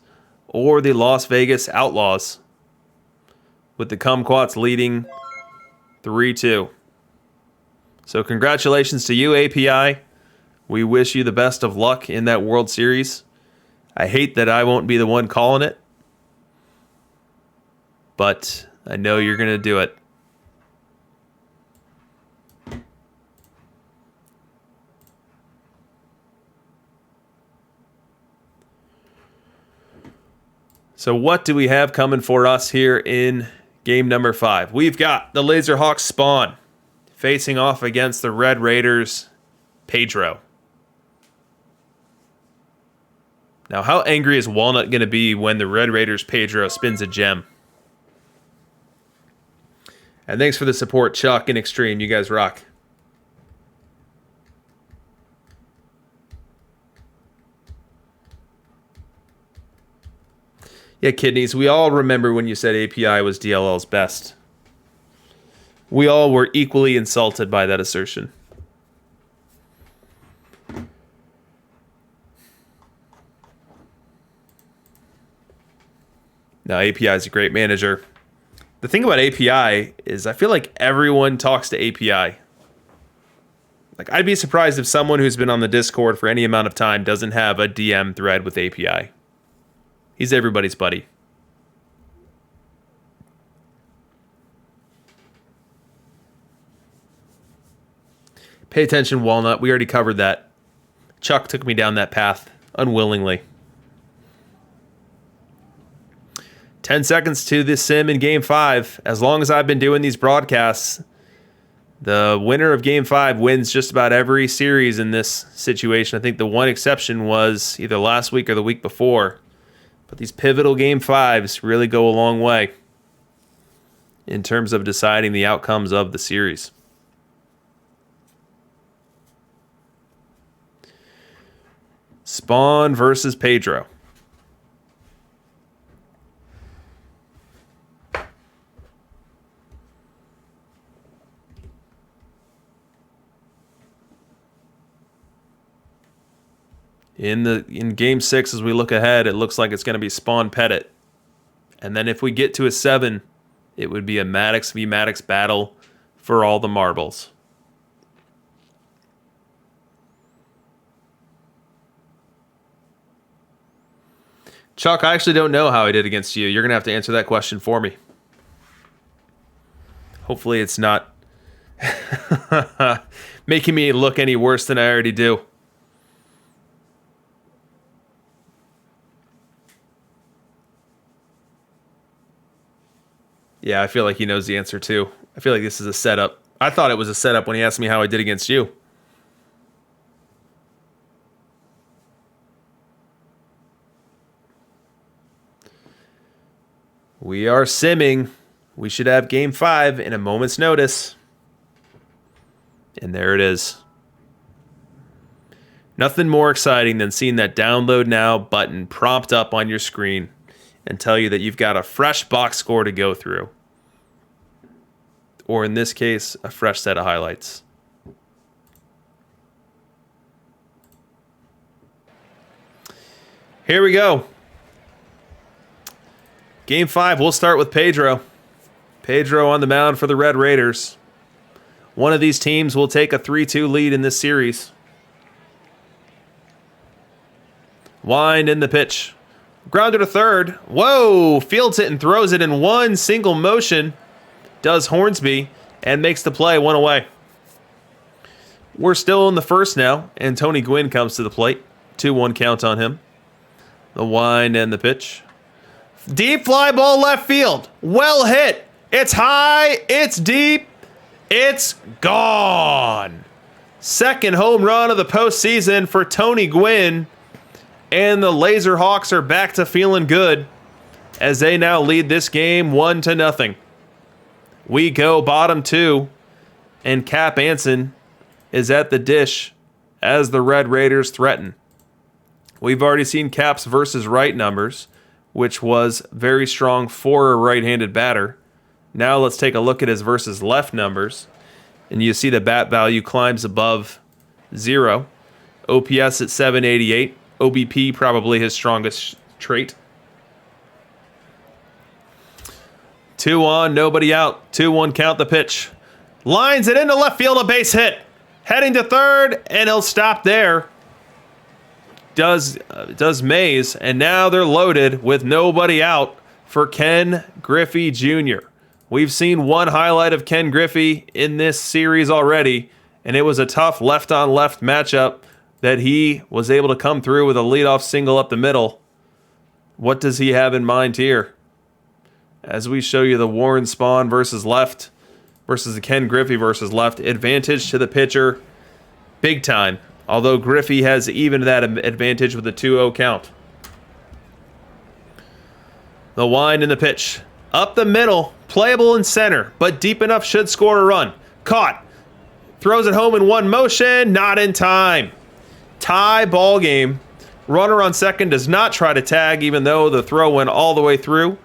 A: or the Las Vegas Outlaws, with the Kumquats leading 3-2. So congratulations to you, API. We wish you the best of luck in that World Series. I hate that I won't be the one calling it, but I know you're going to do it. So what do we have coming for us here in game number 5? We've got the Laserhawks Spawn facing off against the Red Raiders Pedro. Now, how angry is Walnut going to be when the Red Raiders Pedro spins a gem? And thanks for the support, Chuck and Extreme. You guys rock. Yeah, kidneys, we all remember when you said API was DLL's best. We all were equally insulted by that assertion. Now, API is a great manager. The thing about API is I feel like everyone talks to API. Like, I'd be surprised if someone who's been on the Discord for any amount of time doesn't have a DM thread with API. He's everybody's buddy. Pay attention, Walnut. We already covered that. Chuck took me down that path unwillingly. 10 seconds to the sim in Game 5. As long as I've been doing these broadcasts, the winner of Game 5 wins just about every series in this situation. I think the one exception was either last week or the week before. But these pivotal Game 5s really go a long way in terms of deciding the outcomes of the series. Spawn versus Pedro. In Game 6, as we look ahead, it looks like it's going to be Spawn Pettit. And then if we get to a 7, it would be a Maddox v. Maddox battle for all the marbles. Chuck, I actually don't know how I did against you. You're going to have to answer that question for me. Hopefully it's not making me look any worse than I already do. Yeah, I feel like he knows the answer too. I feel like this is a setup. I thought it was a setup when he asked me how I did against you. We are simming. We should have game 5 in a moment's notice. And there it is. Nothing more exciting than seeing that download now button prompt up on your screen and tell you that you've got a fresh box score to go through. Or in this case, a fresh set of highlights. Here we go. Game 5, we'll start with Pedro. Pedro on the mound for the Red Raiders. One of these teams will take a 3-2 lead in this series. Wind in the pitch. Grounder to third. Whoa! Fields it and throws it in one single motion. Does Hornsby and makes the play 1 away. We're still in the first now, and Tony Gwynn comes to the plate. 2-1 count on him. The wind and the pitch. Deep fly ball left field. Well hit. It's high. It's deep. It's gone. Second home run of the postseason for Tony Gwynn. And the Laserhawks are back to feeling good as they now lead this game 1-0. We go bottom 2, and Cap Anson is at the dish as the Red Raiders threaten. We've already seen Cap's versus right numbers, which was very strong for a right-handed batter. Now let's take a look at his versus left numbers, and you see the bat value climbs above 0. OPS at 788. OBP probably his strongest trait. 2 on, nobody out. 2-1 count the pitch. Lines it into left field, a base hit. Heading to third, and he'll stop there. Does Mays, and now they're loaded with nobody out for Ken Griffey Jr. We've seen one highlight of Ken Griffey in this series already, and it was a tough left-on-left matchup that he was able to come through with a leadoff single up the middle. What does he have in mind here? As we show you the Warren Spahn versus left versus the Ken Griffey versus left, advantage to the pitcher big time. Although Griffey has even that advantage with a 2-0 count. The wind in the pitch. Up the middle, playable in center, but deep enough should score a run. Caught. Throws it home in one motion, not in time. Tie ball game. Runner on second does not try to tag, even though the throw went all the way through.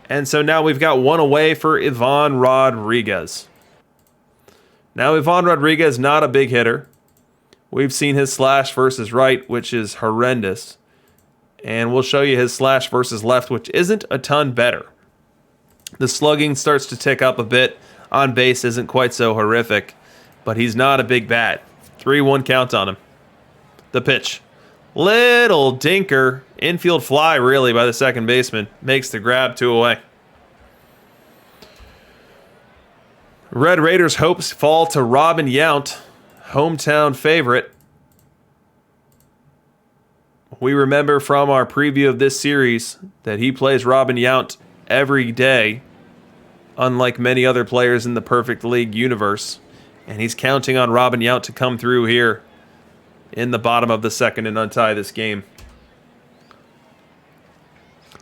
A: And so now we've got 1 away for Ivan Rodriguez. Now Ivan Rodriguez, not a big hitter. We've seen his slash versus right, which is horrendous. And we'll show you his slash versus left, which isn't a ton better. The slugging starts to tick up a bit. On base isn't quite so horrific, but he's not a big bat. 3-1 count on him. The pitch. Little dinker. Infield fly, really, by the second baseman. Makes the grab 2 away. Red Raiders' hopes fall to Robin Yount, hometown favorite. We remember from our preview of this series that he plays Robin Yount every day, unlike many other players in the Perfect League universe. And he's counting on Robin Yount to come through here in the bottom of the second and untie this game.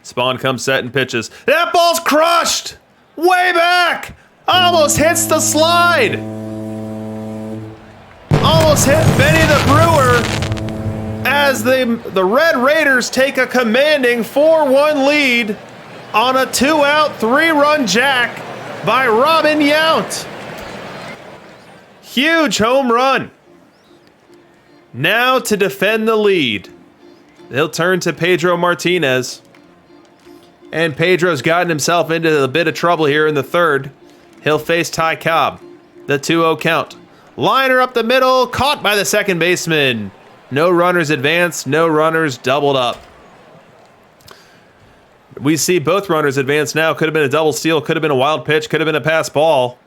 A: Spahn comes set and pitches. That ball's crushed! Way back! Almost hits the slide! Almost hit Benny the Brewer as the Red Raiders take a commanding 4-1 lead on a 2-out, 3-run jack by Robin Yount. Huge home run. Now to defend the lead, they'll turn to Pedro Martinez. And Pedro's gotten himself into a bit of trouble here in the third. He'll face Ty Cobb. The 2-0 count. Liner up the middle, caught by the second baseman. No runners advanced, no runners doubled up. We see both runners advance now. Could have been a double steal, could have been a wild pitch, could have been a pass ball.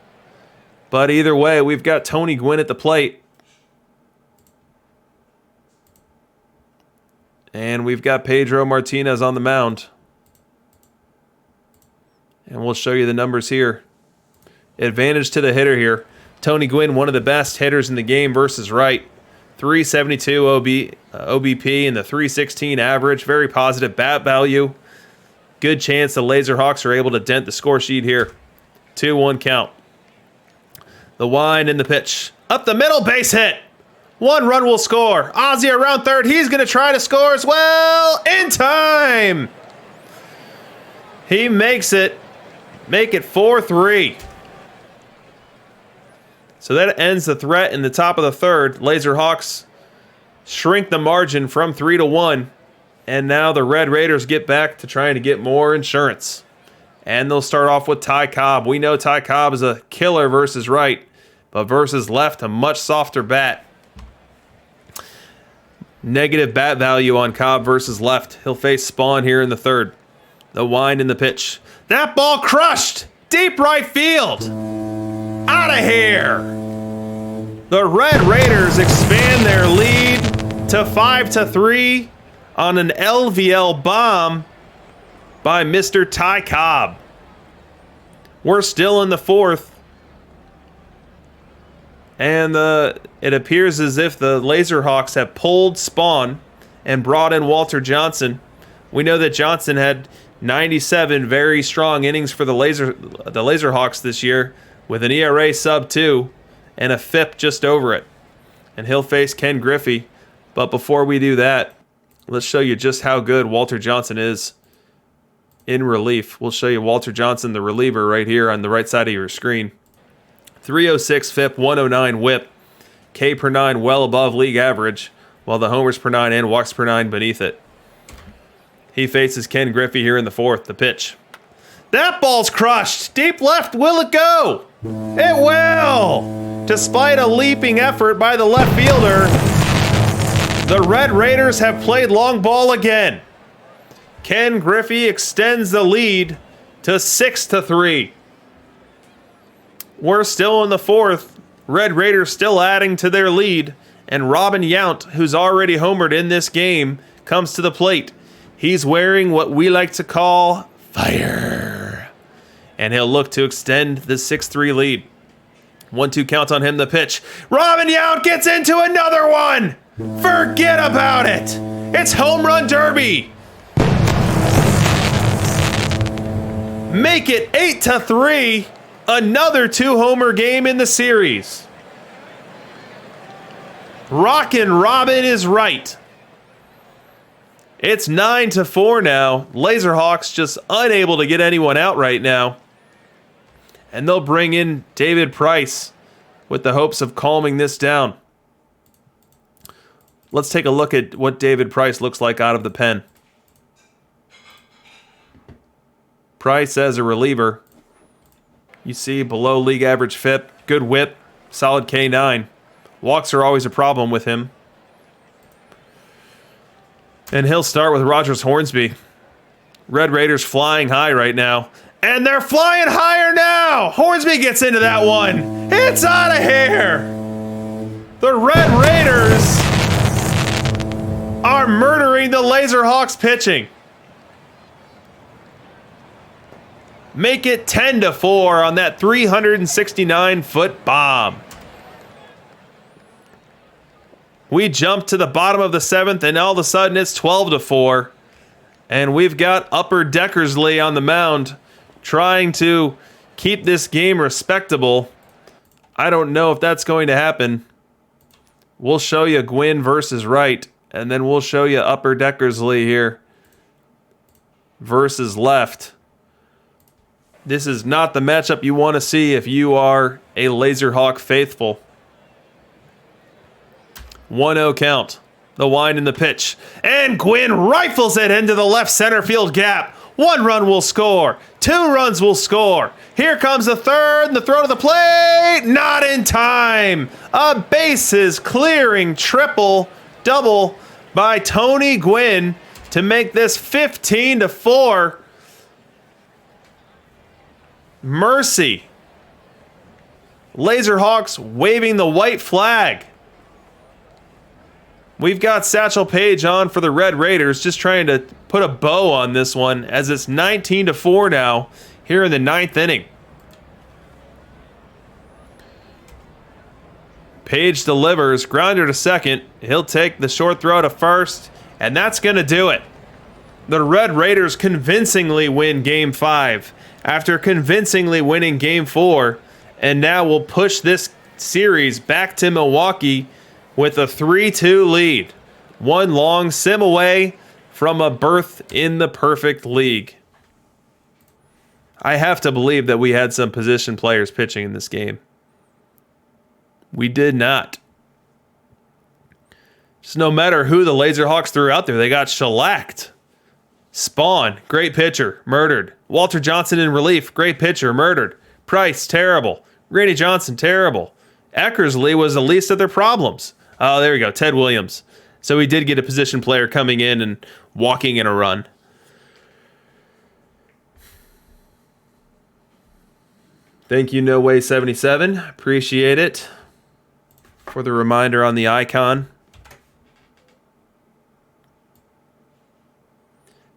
A: But either way, we've got Tony Gwynn at the plate. And we've got Pedro Martinez on the mound. And we'll show you the numbers here. Advantage to the hitter here. Tony Gwynn, one of the best hitters in the game versus right. 372 OBP and the 316 average. Very positive bat value. Good chance the Laserhawks are able to dent the score sheet here. 2-1 count. The wind and the pitch. Up the middle, base hit. 1 run will score. Ozzie around third. He's going to try to score as well. In time. He makes it. Make it 4-3. So that ends the threat in the top of the third. Laserhawks shrink the margin from 3-1. And now the Red Raiders get back to trying to get more insurance. And they'll start off with Ty Cobb. We know Ty Cobb is a killer versus right, but versus left, a much softer bat. Negative bat value on Cobb versus left. He'll face Spawn here in the third. The wind and the pitch. That ball crushed! Deep right field! Out of here! The Red Raiders expand their lead to 5-3 on an LVL bomb by Mr. Ty Cobb. We're still in the fourth. And it appears as if the Laserhawks have pulled Spawn and brought in Walter Johnson. We know that Johnson had 97 very strong innings for the Laserhawks this year with an ERA sub-2 and a FIP just over it. And he'll face Ken Griffey. But before we do that, let's show you just how good Walter Johnson is in relief. We'll show you Walter Johnson, the reliever, right here on the right side of your screen. 306 FIP, 109 WHIP, K per 9 well above league average, while the homers per 9 and walks per 9 beneath it. He faces Ken Griffey here in the fourth. The pitch. That ball's crushed. Deep left. Will it go? It will. Despite a leaping effort by the left fielder, the Red Raiders have played long ball again. Ken Griffey extends the lead to 6-3. We're still in the fourth. Red Raiders still adding to their lead. And Robin Yount, who's already homered in this game, comes to the plate. He's wearing what we like to call fire. And he'll look to extend the 6-3 lead. 1-2 count on him, the pitch. Robin Yount gets into another one. Forget about it. It's home run derby. Make it 8-3. Another 2-homer game in the series. Rockin' Robin is right. It's 9-4 now. Laserhawks just unable to get anyone out right now. And they'll bring in David Price with the hopes of calming this down. Let's take a look at what David Price looks like out of the pen. Price as a reliever. You see below league average FIP, good whip, solid K9. Walks are always a problem with him. And he'll start with Rogers Hornsby. Red Raiders flying high right now. And they're flying higher now! Hornsby gets into that one. It's out of here! The Red Raiders are murdering the Laserhawks pitching. Make it 10-4 on that 369-foot bomb. We jump to the bottom of the seventh, and all of a sudden it's 12-4. And we've got Upper Deckersley on the mound trying to keep this game respectable. I don't know if that's going to happen. We'll show you Gwynn versus right, and then we'll show you Upper Deckersley here versus left. This is not the matchup you want to see if you are a Laserhawk faithful. 1-0 count. The wind and the pitch. And Gwynn rifles it into the left center field gap. 1 run will score. 2 runs will score. Here comes the third, and the throw to the plate. Not in time. A bases clearing triple double by Tony Gwynn to make this 15-4. Mercy. Laserhawks waving the white flag. We've got Satchel Paige on for the Red Raiders, just trying to put a bow on this one as it's 19-4 now. here in the 9th inning. Page delivers, grounder to second. He'll take the short throw to first, and that's going to do it. The Red Raiders convincingly win Game 5 after convincingly winning Game 4, and now will push this series back to Milwaukee with a 3-2 lead. One long sim away from a berth in the perfect league. I have to believe that we had some position players pitching in this game. We did not. Just no matter who the Laserhawks threw out there, they got shellacked. Spawn, great pitcher, murdered. Walter Johnson in relief, great pitcher, murdered. Price, terrible. Randy Johnson, terrible. Eckersley was the least of their problems. Oh, there we go, Ted Williams. So we did get a position player coming in and walking in a run. Thank you, No Way 77. Appreciate it. For the reminder on the icon.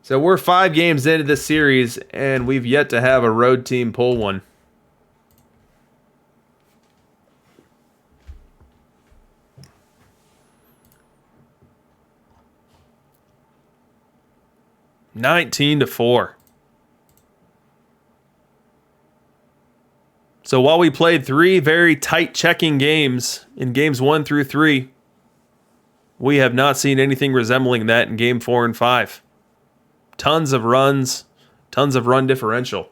A: So we're 5 games into this series, and we've yet to have a road team pull one. (19-4). So while we played 3 very tight checking games in games 1 through 3, we have not seen anything resembling that in game 4 and 5. Tons of runs, tons of run differential.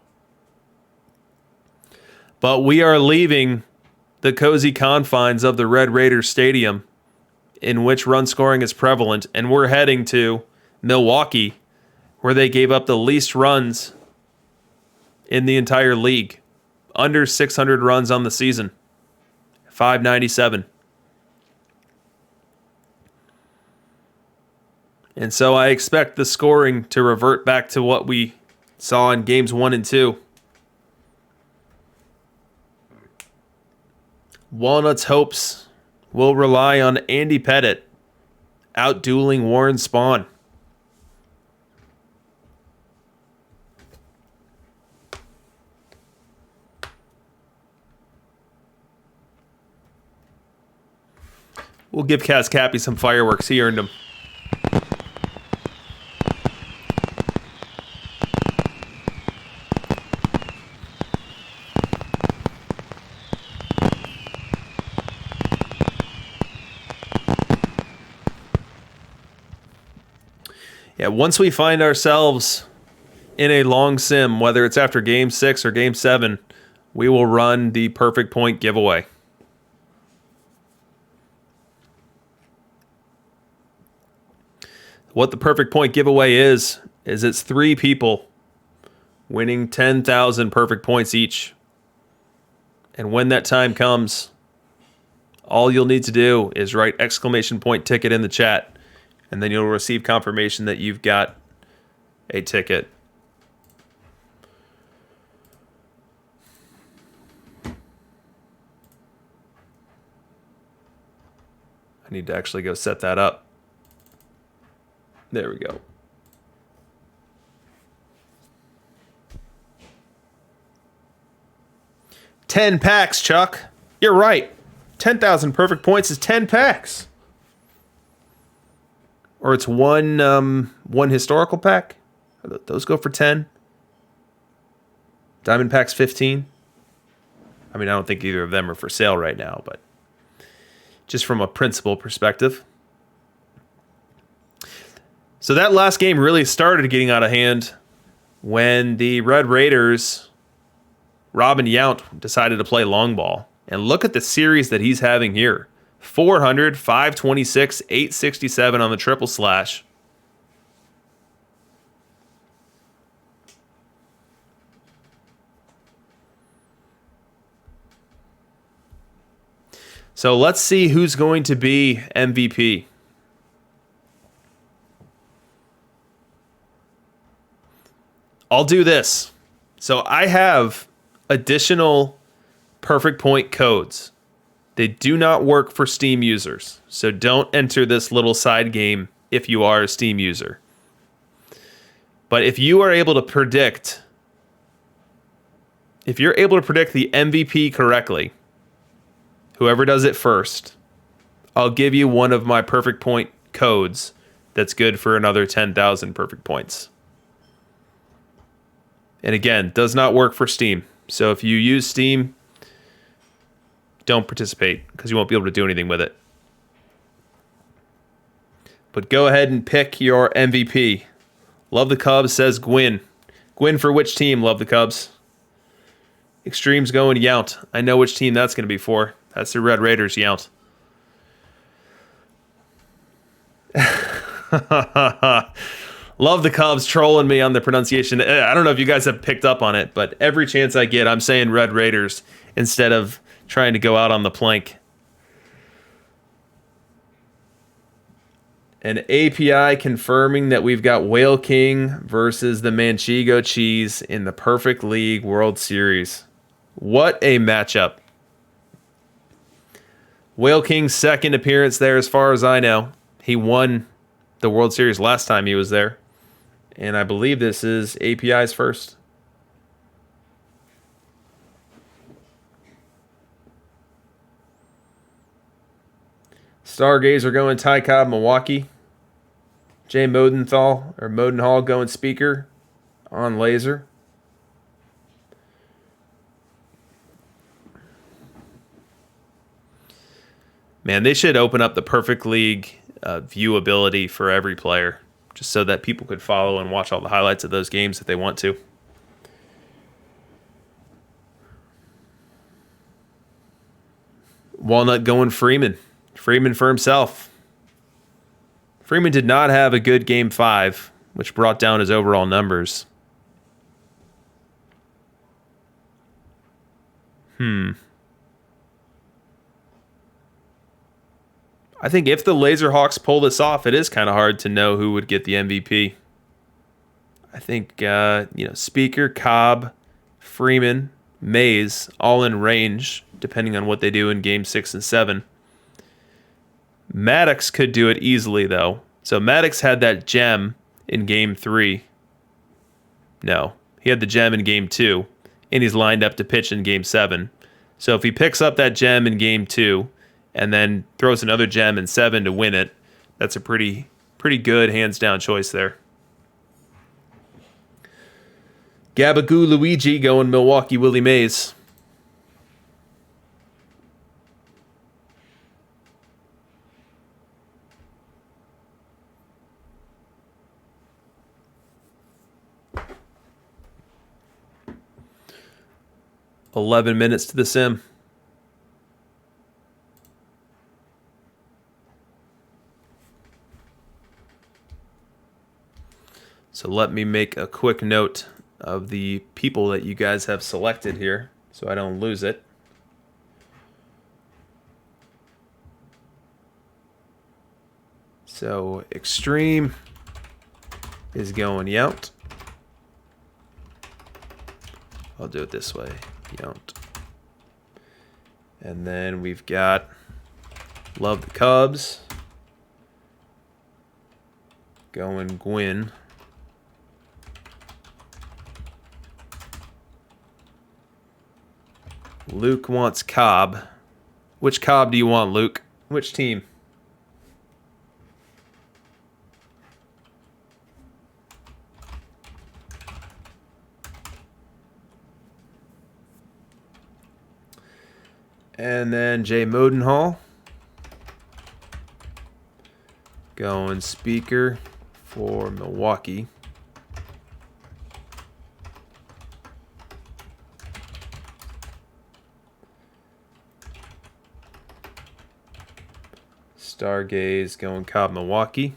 A: But we are leaving the cozy confines of the Red Raiders Stadium, in which run scoring is prevalent, and we're heading to Milwaukee, where they gave up the least runs in the entire league. Under 600 runs on the season. 597. And so I expect the scoring to revert back to what we saw in games 1 and 2. Walnut's hopes will rely on Andy Pettit outdueling Warren Spahn. We'll give CazCappy some fireworks. He earned them. Yeah, once we find ourselves in a long sim, whether it's after Game 6 or Game 7, we will run the perfect point giveaway. What the perfect point giveaway is it's 3 people winning 10,000 perfect points each. And when that time comes, all you'll need to do is write !ticket in the chat, and then you'll receive confirmation that you've got a ticket. I need to actually go set that up. There we go. $10 packs, Chuck. You're right. 10,000 perfect points is 10 packs. Or it's one historical pack. Those go for 10. Diamond packs 15. I mean, I don't think either of them are for sale right now, but just from a principle perspective. So that last game really started getting out of hand when the Red Raiders, Robin Yount, decided to play long ball. And look at the series that he's having here. 400, 526, 867 on the triple slash. So let's see who's going to be MVP. I'll do this. So I have additional perfect point codes. They do not work for Steam users. So don't enter this little side game if you are a Steam user. But if you are able to predict if you're able to predict the MVP correctly, whoever does it first, I'll give you one of my perfect point codes that's good for another 10,000 perfect points. And again, does not work for Steam. So if you use Steam, don't participate because you won't be able to do anything with it. But go ahead and pick your MVP. Love the Cubs says Gwyn. Gwyn for which team, Love the Cubs? Extreme's going Yount. I know which team that's going to be for. That's the Red Raiders, Yount. Love the Cubs trolling me on the pronunciation. I don't know if you guys have picked up on it, but every chance I get, I'm saying Red Raiders instead of trying to go out on the plank. An API confirming that we've got Whale King versus the Manchego Cheese in the Perfect League World Series. What a matchup. Whale King's second appearance there as far as I know. He won the World Series last time he was there. And I believe this is API's first. Stargazer going Ty Cobb, Milwaukee. Jay Modenhall going Speaker on Laser. Man, they should open up the Perfect League viewability for every player, just so that people could follow and watch all the highlights of those games if they want to. Walnut going Freeman. Freeman for himself. Freeman did not have a good Game 5, which brought down his overall numbers. I think if the Laserhawks pull this off, it is kind of hard to know who would get the MVP. I think, Speaker, Cobb, Freeman, Mays, all in range, depending on what they do in Game 6 and 7. Maddox could do it easily, though. So Maddox had that gem in Game 3. No, he had the gem in Game 2, and he's lined up to pitch in Game 7. So if he picks up that gem in Game 2 and then throws another gem in 7 to win it, that's a pretty good hands-down choice there. Gabagoo Luigi going Milwaukee Willie Mays. $11 minutes to the sim. So let me make a quick note of the people that you guys have selected here so I don't lose it. So Extreme is going Yount. I'll do it this way. Yount. And then we've got Love the Cubs going Gwyn. Luke wants Cobb. Which Cobb do you want, Luke? Which team? And then Jay Modenhall going Speaker for Milwaukee. Stargaze going Cobb, Milwaukee.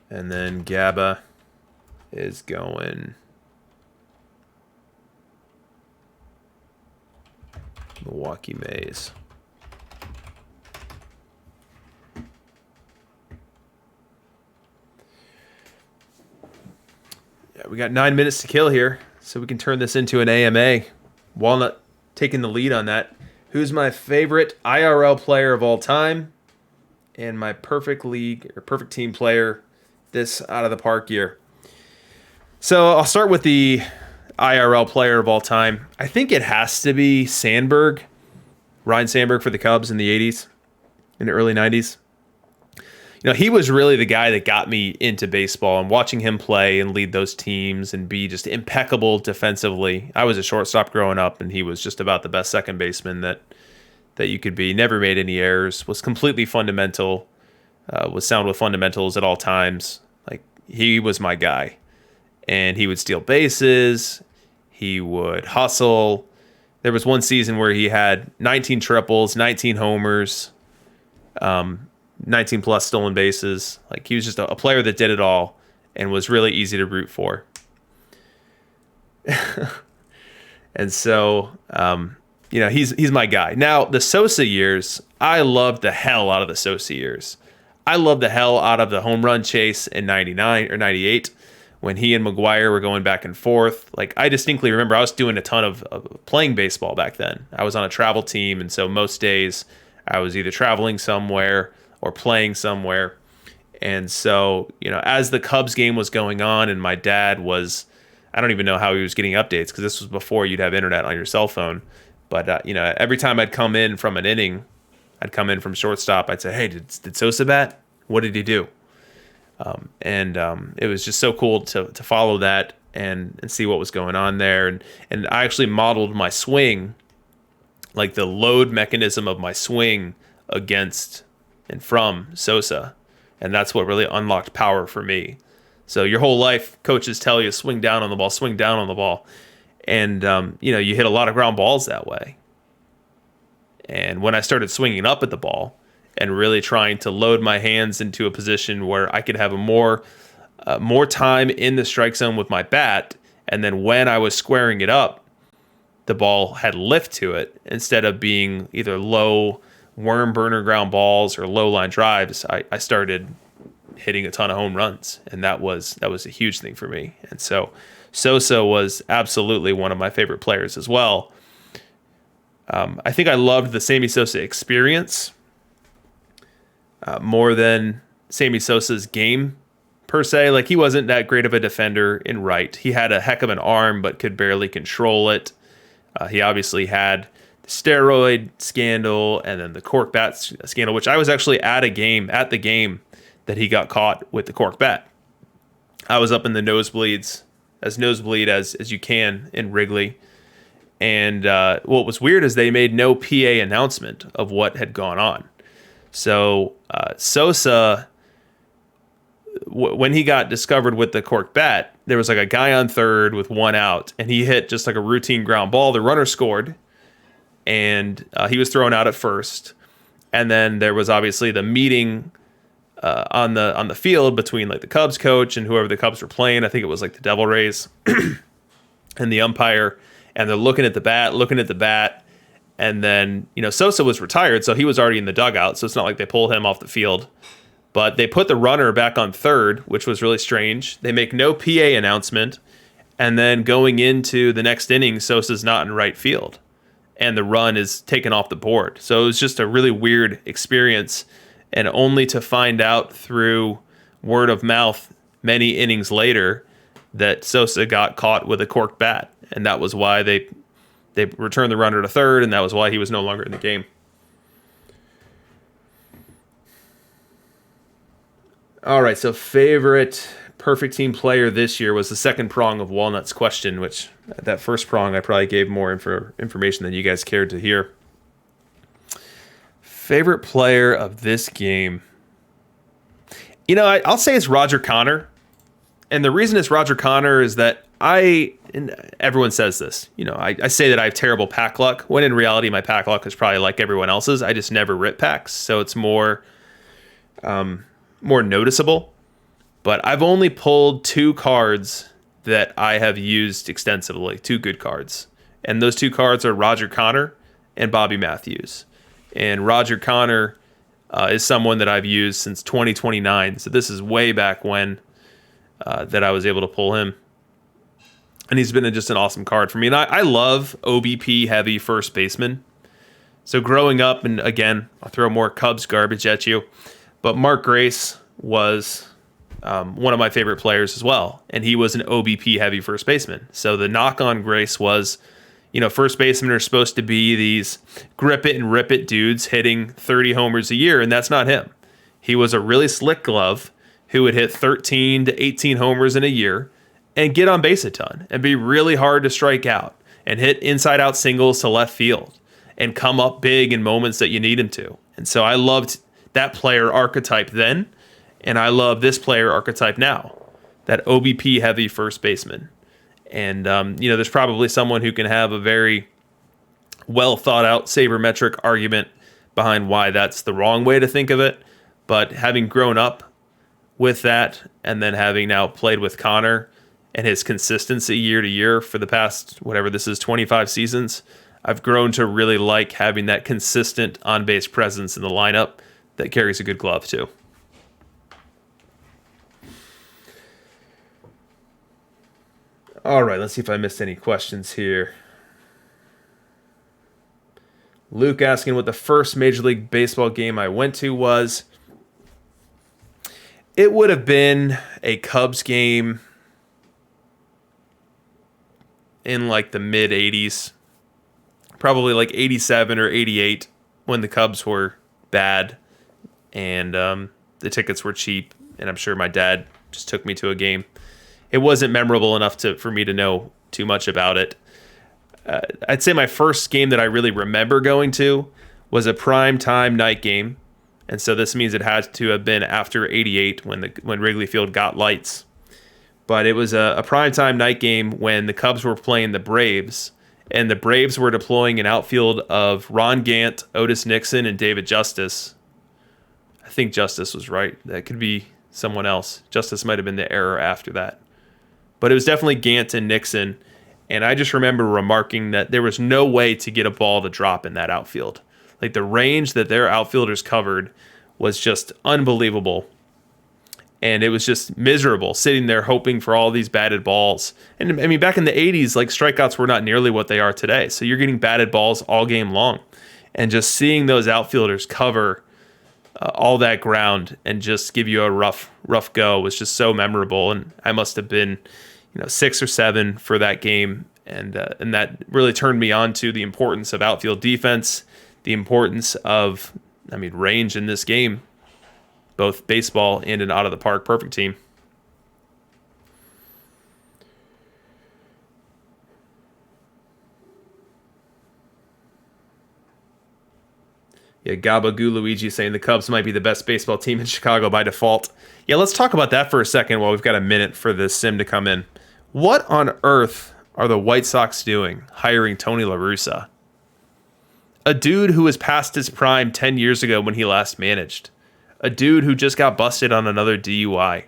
A: And then Gabba is going Milwaukee Mays. Yeah, we got 9 minutes to kill here, so we can turn this into an AMA. Walnut taking the lead on that. Who's my favorite IRL player of all time? and my perfect league or perfect team player this out of the park year. So I'll start with the IRL player of all time. I think it has to be Sandberg, Ryan Sandberg for the Cubs in the 80s, in the early 90s. He was really the guy that got me into baseball, and watching him play and lead those teams and be just impeccable defensively. I was a shortstop growing up, and he was just about the best second baseman that you could be. Never made any errors, was completely fundamental, was sound with fundamentals at all times. Like, he was my guy. And he would steal bases. He would hustle. There was one season where he had 19 triples, 19 homers, 19 plus stolen bases. Like, he was just a player that did it all and was really easy to root for. And so, he's my guy. Now, the Sosa years, I loved the hell out of the Sosa years. I loved the hell out of the home run chase in 99 or 98 when he and McGuire were going back and forth. Like, I distinctly remember I was doing a ton of playing baseball back then. I was on a travel team, and so most days I was either traveling somewhere or playing somewhere. And so, as the Cubs game was going on, and my dad was, I don't even know how he was getting updates, because this was before you'd have internet on your cell phone. But, every time I'd come in from an inning, I'd come in from shortstop, I'd say, hey, did Sosa bat? What did he do? It was just so cool to follow that and see what was going on there. And I actually modeled my swing, like the load mechanism of my swing against and from Sosa. And that's what really unlocked power for me. So your whole life, coaches tell you, swing down on the ball, swing down on the ball. And, you hit a lot of ground balls that way. And when I started swinging up at the ball and really trying to load my hands into a position where I could have more time in the strike zone with my bat, and then when I was squaring it up, the ball had lift to it instead of being either low worm burner ground balls or low line drives, I started hitting a ton of home runs, and that was a huge thing for me. And so Sosa was absolutely one of my favorite players as well. I think I loved the Sammy Sosa experience more than Sammy Sosa's game per se. Like, he wasn't that great of a defender in right. He had a heck of an arm, but could barely control it. He obviously had the steroid scandal and then the cork bat scandal, which I was actually at the game that he got caught with the cork bat. I was up in the nosebleeds, as nosebleed as you can in Wrigley. And what was weird is they made no PA announcement of what had gone on. So Sosa, when he got discovered with the cork bat, there was like a guy on third with one out, and he hit just like a routine ground ball. The runner scored, and he was thrown out at first. And then there was obviously the meeting on the field between like the Cubs coach and whoever the Cubs were playing. I think it was like the Devil Rays and the umpire. And they're looking at the bat. And then, Sosa was retired, so he was already in the dugout. So it's not like they pulled him off the field. But they put the runner back on third, which was really strange. They make no PA announcement. And then going into the next inning, Sosa's not in right field. And the run is taken off the board. So it was just a really weird experience. And only to find out through word of mouth many innings later that Sosa got caught with a corked bat. And that was why they returned the runner to third, and that was why he was no longer in the game. All right, so favorite perfect team player this year was the second prong of Walnut's question, which that first prong I probably gave more information than you guys cared to hear. Favorite player of this game. I'll say it's Roger Connor. And the reason it's Roger Connor is that and everyone says this, I say that I have terrible pack luck, when in reality my pack luck is probably like everyone else's. I just never rip packs, so it's more noticeable. But I've only pulled 2 cards that I have used extensively, 2 good cards. And those 2 cards are Roger Connor and Bobby Matthews. And Roger Connor is someone that I've used since 2029. So this is way back when that I was able to pull him. And he's been just an awesome card for me. And I love OBP heavy first baseman. So growing up, and again, I'll throw more Cubs garbage at you. But Mark Grace was one of my favorite players as well, and he was an OBP heavy first baseman. So the knock on Grace was, first basemen are supposed to be these grip it and rip it dudes hitting 30 homers a year, and that's not him. He was a really slick glove who would hit 13 to 18 homers in a year and get on base a ton and be really hard to strike out and hit inside out singles to left field and come up big in moments that you need him to. And so I loved that player archetype then, and I love this player archetype now, that OBP heavy first baseman. And, there's probably someone who can have a very well thought out sabermetric argument behind why that's the wrong way to think of it. But having grown up with that, and then having now played with Connor and his consistency year to year for the past, 25 seasons, I've grown to really like having that consistent on-base presence in the lineup that carries a good glove too. All right, let's see if I missed any questions here. Luke asking what the first Major League Baseball game I went to was. It would have been a Cubs game in like the mid 80s, probably like 87 or 88 when the Cubs were bad and the tickets were cheap. And I'm sure my dad just took me to a game. It wasn't memorable enough for me to know too much about it. I'd say my first game that I really remember going to was a prime time night game. And so this means it had to have been after 88 when Wrigley Field got lights. But it was a primetime night game when the Cubs were playing the Braves, and the Braves were deploying an outfield of Ron Gant, Otis Nixon, and David Justice. I think Justice was right. That could be someone else. Justice might have been the error after that. But it was definitely Gant and Nixon, and I just remember remarking that there was no way to get a ball to drop in that outfield. Like the range that their outfielders covered was just unbelievable. And it was just miserable sitting there hoping for all these batted balls. And I mean, back in the 80s, like strikeouts were not nearly what they are today. So you're getting batted balls all game long. And just seeing those outfielders cover all that ground and just give you a rough go was just so memorable. And I must have been, 6 or 7 for that game. And that really turned me on to the importance of outfield defense, the importance of, range in this game, both baseball and an out-of-the-park perfect team. Yeah, Gabagoo Luigi saying the Cubs might be the best baseball team in Chicago by default. Yeah, let's talk about that for a second while we've got a minute for this sim to come in. What on earth are the White Sox doing hiring Tony La Russa? A dude who was past his prime 10 years ago when he last managed. A dude who just got busted on another DUI.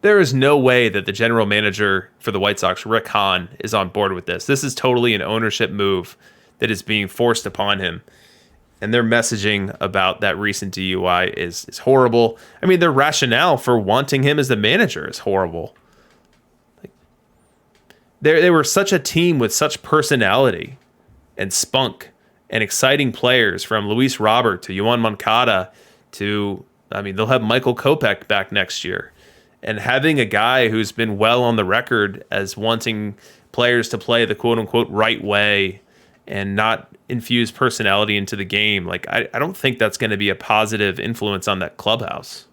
A: There is no way that the general manager for the White Sox, Rick Hahn, is on board with this. This is totally an ownership move that is being forced upon him. And their messaging about that recent DUI is horrible. I mean, their rationale for wanting him as the manager is horrible. They were such a team with such personality and spunk and exciting players, from Luis Robert to Yoan Moncada to, they'll have Michael Kopech back next year. And having a guy who's been well on the record as wanting players to play the quote-unquote right way and not infuse personality into the game, I don't think that's going to be a positive influence on that clubhouse.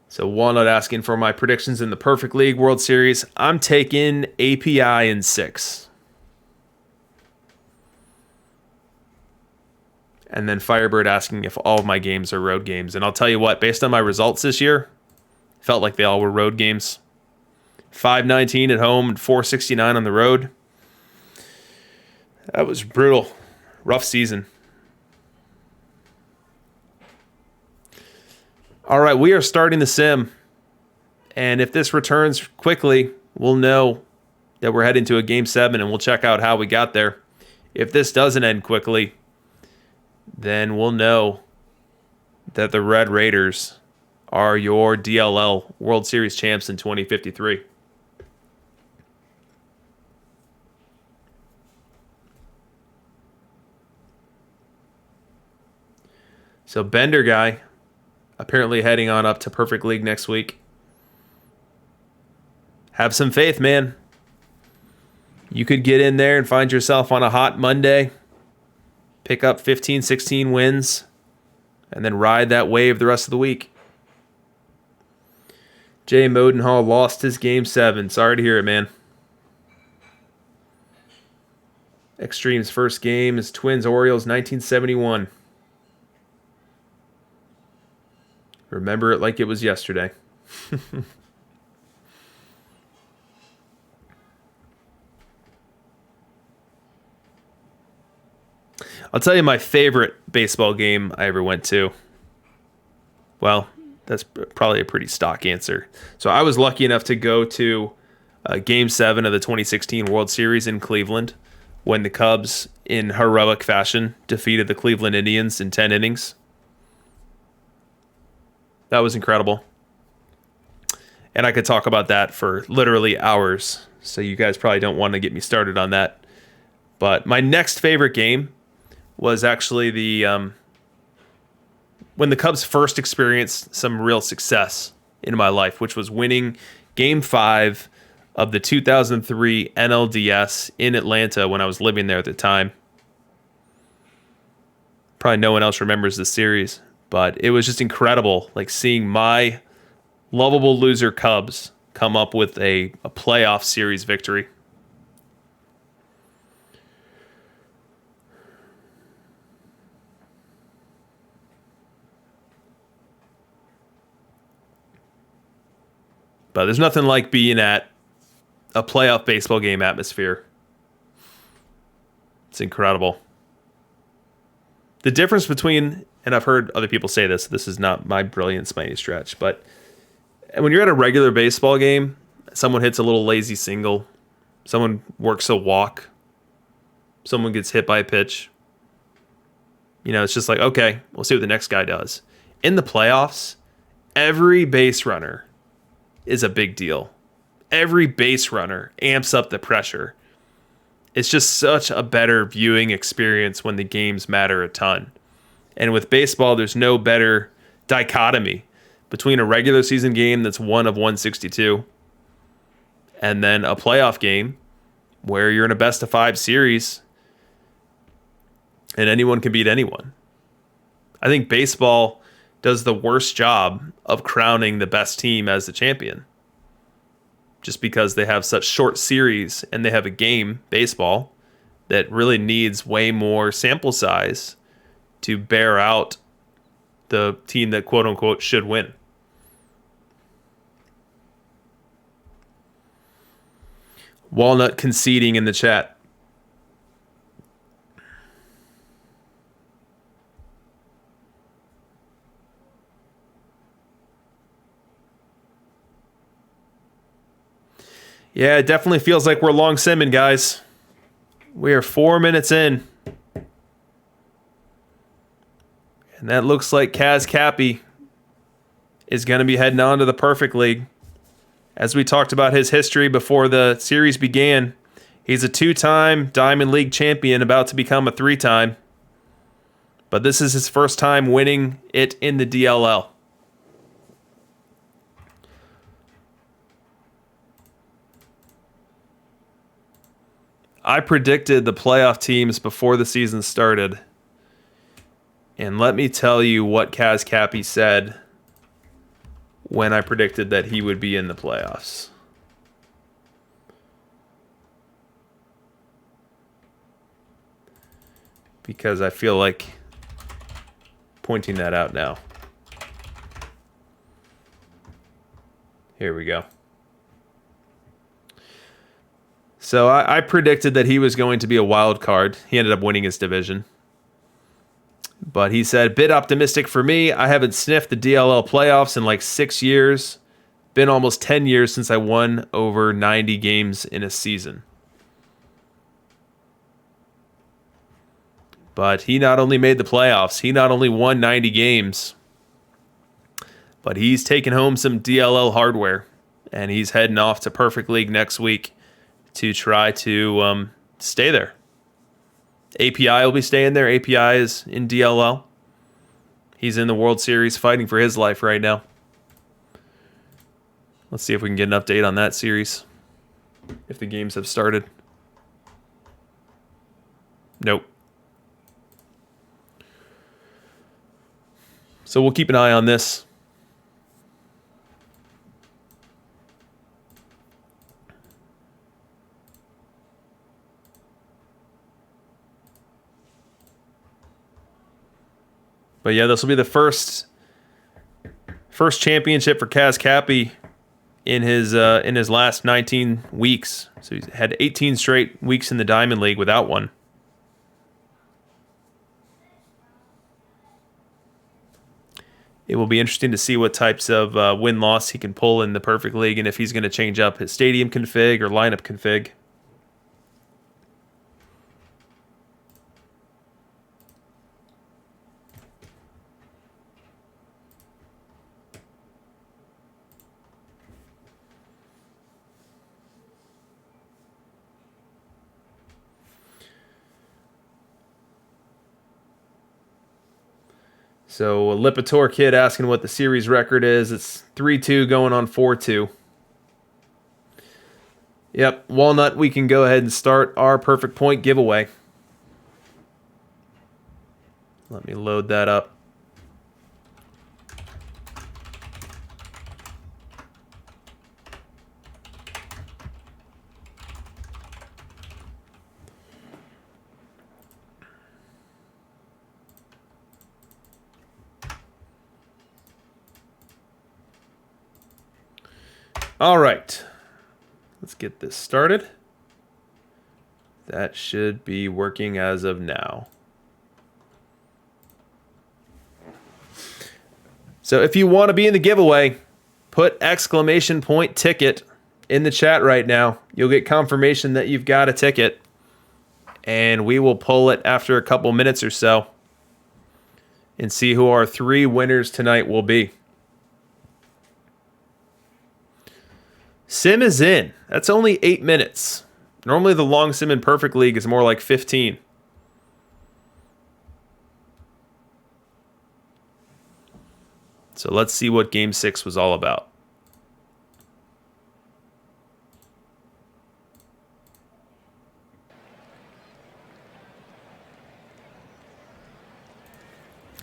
A: So Walnut asking for my predictions in the Perfect League World Series. I'm taking API in 6. And then Firebird asking if all of my games are road games. And I'll tell you what, based on my results this year, felt like they all were road games. 519 at home and 469 on the road. That was brutal. Rough season. All right, we are starting the sim. And if this returns quickly, we'll know that we're heading to a Game 7, and we'll check out how we got there. If this doesn't end quickly, then we'll know that the Red Raiders are your DLL World Series champs in 2053. So Bender guy, apparently heading on up to Perfect League next week. Have some faith, man. You could get in there and find yourself on a hot Monday, pick up 15, 16 wins, and then ride that wave the rest of the week. Jay Modenhall lost his Game 7. Sorry to hear it, man. Extreme's first game is Twins-Orioles 1971. Remember it like it was yesterday. I'll tell you my favorite baseball game I ever went to. Well, that's probably a pretty stock answer. So I was lucky enough to go to Game 7 of the 2016 World Series in Cleveland when the Cubs, in heroic fashion, defeated the Cleveland Indians in 10 innings. That was incredible. And I could talk about that for literally hours. So you guys probably don't want to get me started on that. But my next favorite game was actually when the Cubs first experienced some real success in my life, which was winning Game 5 of the 2003 NLDS in Atlanta when I was living there at the time. Probably no one else remembers this series, but it was just incredible, like seeing my lovable loser Cubs come up with a playoff series victory. But there's nothing like being at a playoff baseball game atmosphere. It's incredible. The difference between, and I've heard other people say this is not my brilliance by any stretch, but when you're at a regular baseball game, someone hits a little lazy single, someone works a walk, someone gets hit by a pitch. It's just like, okay, we'll see what the next guy does. In the playoffs, every base runner is a big deal. Every base runner amps up the pressure. It's just such a better viewing experience when the games matter a ton. And with baseball, there's no better dichotomy between a regular season game that's 1 of 162 and then a playoff game where you're in a best of 5 series and anyone can beat anyone. I think baseball does the worst job of crowning the best team as the champion. Just because they have such short series and they have a game, baseball, that really needs way more sample size to bear out the team that quote unquote should win. Walnut conceding in the chat. Yeah, it definitely feels like we're long simming, guys. We are 4 minutes in. And that looks like CazCappy is going to be heading on to the Perfect League. As we talked about his history before the series began, he's a 2-time Diamond League champion, about to become a 3-time. But this is his first time winning it in the DLL. I predicted the playoff teams before the season started. And let me tell you what CazCappy said when I predicted that he would be in the playoffs. Because I feel like pointing that out now. Here we go. So I predicted that he was going to be a wild card. He ended up winning his division. But he said, bit optimistic for me. I haven't sniffed the DLL playoffs in like 6 years. Been almost 10 years since I won over 90 games in a season. But he not only made the playoffs, he not only won 90 games, but he's taking home some DLL hardware. And he's heading off to Perfect League next week to try to stay there. API will be staying there. API is in DLL. He's in the World Series fighting for his life right now. Let's see if we can get an update on that series. If the games have started. Nope. So we'll keep an eye on this. But yeah, this will be the first championship for CazCappy in his last 19 weeks. So he's had 18 straight weeks in the Diamond League without one. It will be interesting to see what types of win-loss he can pull in the Perfect League and if he's going to change up his stadium config or lineup config. So a Lipitor kid asking what the series record is. It's 3-2 going on 4-2. Yep, Walnut, we can go ahead and start our perfect point giveaway. Let me load that up. All right, let's get this started. That should be working as of now. So if you want to be in the giveaway, put !ticket in the chat right now. You'll get confirmation that you've got a ticket, and we will pull it after a couple minutes or so and see who our 3 winners tonight will be. Sim is in. That's only 8 minutes. Normally the long sim in Perfect League is more like 15. So let's see what Game 6 was all about.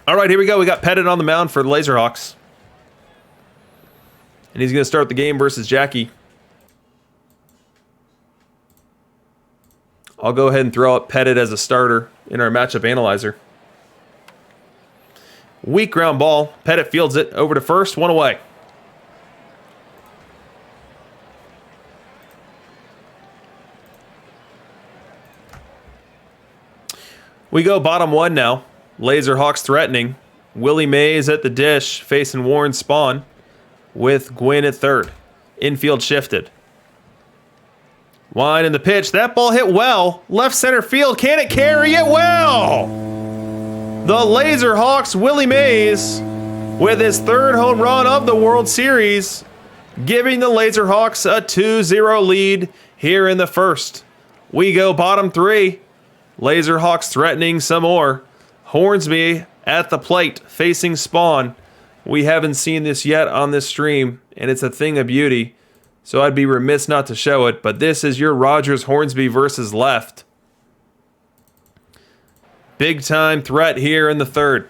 A: All right, here we go. We got Pettit on the mound for the Laserhawks. And he's going to start the game versus Jackie. I'll go ahead and throw up Pettit as a starter in our matchup analyzer. Weak ground ball. Pettit fields it over to first. 1 away. We go bottom 1 now. Laserhawks threatening. Willie Mays at the dish facing Warren Spawn with Gwynn at third. Infield shifted. Line in the pitch. That ball hit well. Left center field. Can it carry it well? The Laserhawks, Willie Mays, with his 3rd home run of the World Series, giving the Laserhawks a 2-0 lead here in the first. We go bottom 3. Laserhawks threatening some more. Hornsby at the plate facing Spawn. We haven't seen this yet on this stream, and it's a thing of beauty. So I'd be remiss not to show it, but this is your Rogers Hornsby versus left. Big time threat here in the 3rd.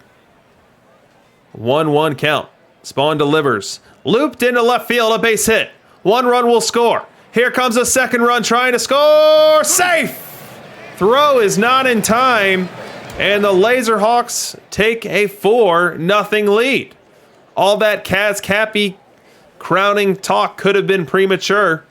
A: 1-1 count. Spawn delivers. Looped into left field, a base hit. 1 run will score. Here comes a 2nd run trying to score. Safe! Throw is not in time, and the Laserhawks take a 4-0 lead. All that CazCappy crowning talk could have been premature.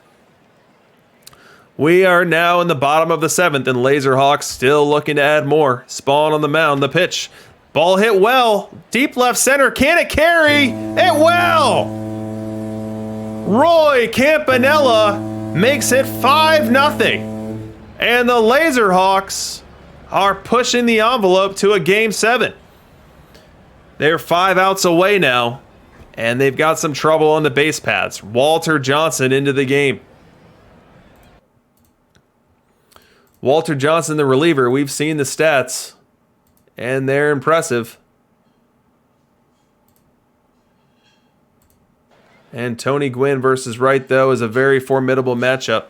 A: We are now in the bottom of the 7th, and Laserhawks still looking to add more. Spawn on the mound, the pitch. Ball hit well. Deep left center. Can it carry? It will! Roy Campanella makes it 5-0. And the Laserhawks are pushing the envelope to a Game 7. They're 5 outs away now, and they've got some trouble on the base paths. Walter Johnson into the game. Walter Johnson, the reliever, we've seen the stats, and they're impressive. And Tony Gwynn versus Wright, though, is a very formidable matchup.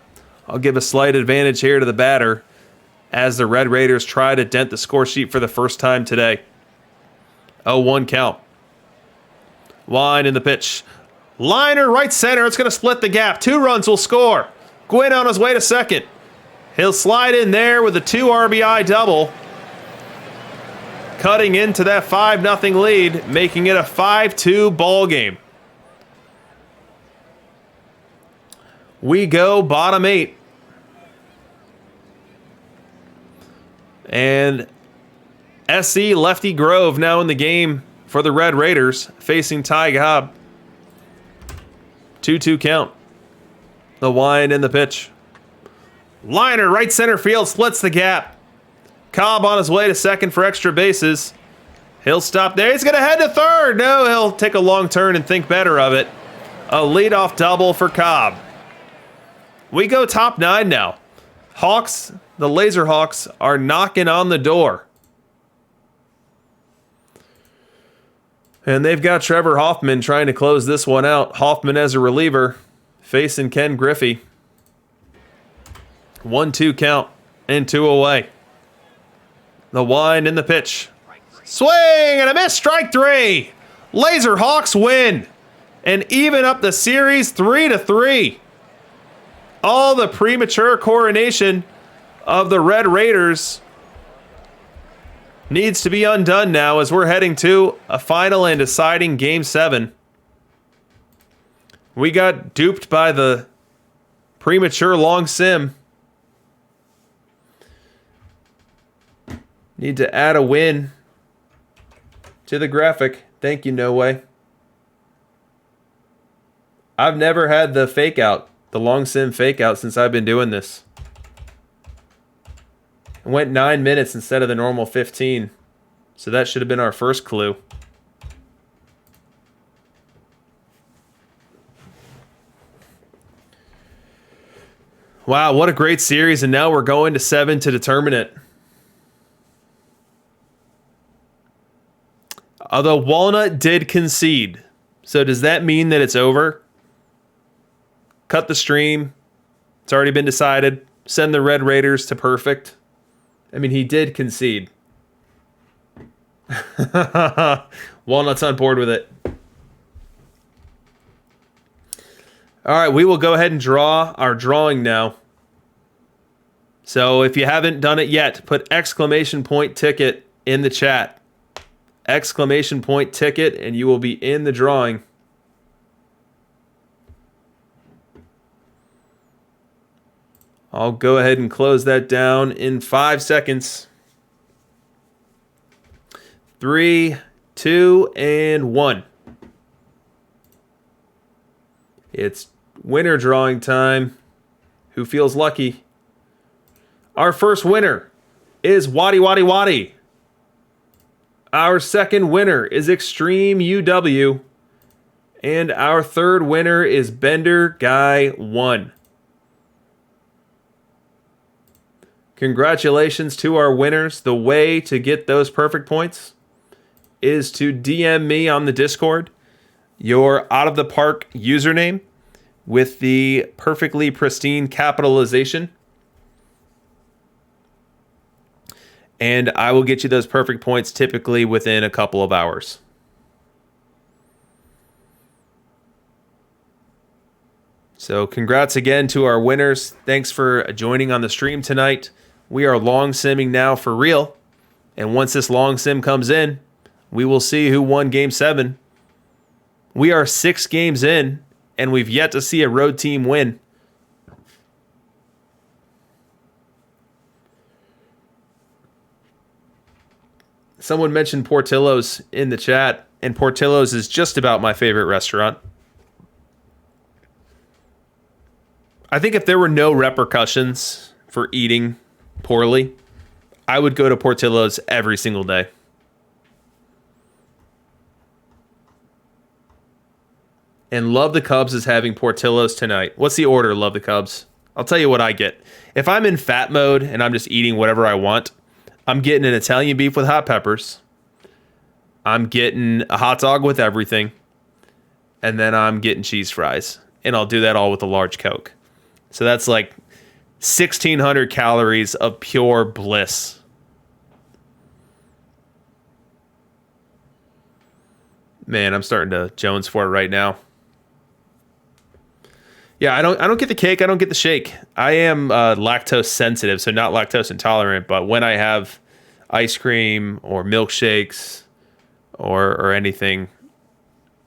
A: I'll give a slight advantage here to the batter as the Red Raiders try to dent the score sheet for the first time today. 0-1 count. Line in the pitch. Liner right center. It's going to split the gap. 2 runs will score. Gwynn on his way to second. He'll slide in there with a 2 RBI double. Cutting into that 5-0 lead, making it a 5-2 ball game. We go bottom 8. And SC Lefty Grove now in the game for the Red Raiders, facing Ty Cobb. 2-2 count. The wind in the pitch. Liner, right center field, splits the gap. Cobb on his way to second for extra bases. He'll stop there. He's going to head to third. No, he'll take a long turn and think better of it. A leadoff double for Cobb. We go top 9 now. Hawks, the Laser Hawks, are knocking on the door. And they've got Trevor Hoffman trying to close this one out. Hoffman as a reliever, facing Ken Griffey. 1-2 count and 2 away. The wind in the pitch. Swing and a miss, strike 3. Laser Hawks win and even up the series 3-3. All the premature coronation of the Red Raiders needs to be undone now as we're heading to a final and deciding Game 7. We got duped by the premature long sim. Need to add a win to the graphic. Thank you, No Way. I've never had the fake out, the long sim fake out, since I've been doing this. It went 9 minutes instead of the normal 15. So that should have been our first clue. Wow, what a great series. And now we're going to 7 to determine it. Although Walnut did concede. So does that mean that it's over? Cut the stream. It's already been decided. Send the Red Raiders to perfect. I mean, he did concede. Walnut's on board with it. All right, we will go ahead and draw our drawing now. So if you haven't done it yet, put exclamation point ticket in the chat. Exclamation point ticket, and you will be in the drawing. I'll go ahead and close that down in 5 seconds. 3, 2, and 1. It's winner drawing time. Who feels lucky? Our first winner is Waddy Waddy Waddy. Our second winner is Extreme UW. And our third winner is Bender Guy 1. Congratulations to our winners. The way to get those perfect points is to DM me on the Discord your Out of the Park username with the perfectly pristine capitalization. And I will get you those perfect points typically within a couple of hours. So congrats again to our winners. Thanks for joining on the stream tonight. We are long simming now for real. And once this long sim comes in, we will see who won Game 7. We are 6 games in, and we've yet to see a road team win. Someone mentioned Portillo's in the chat, and Portillo's is just about my favorite restaurant. I think if there were no repercussions for eating poorly, I would go to Portillo's every single day. And Love the Cubs is having Portillo's tonight. What's the order, Love the Cubs? I'll tell you what I get. If I'm in fat mode and I'm just eating whatever I want, I'm getting an Italian beef with hot peppers. I'm getting a hot dog with everything. and then I'm getting cheese fries. And I'll do that all with a large Coke. So that's like 1,600 calories of pure bliss. Man, I'm starting to Jones for it right now. Yeah, I don't get the cake, I don't get the shake. I am lactose sensitive, so not lactose intolerant, but when I have ice cream or milkshakes or anything,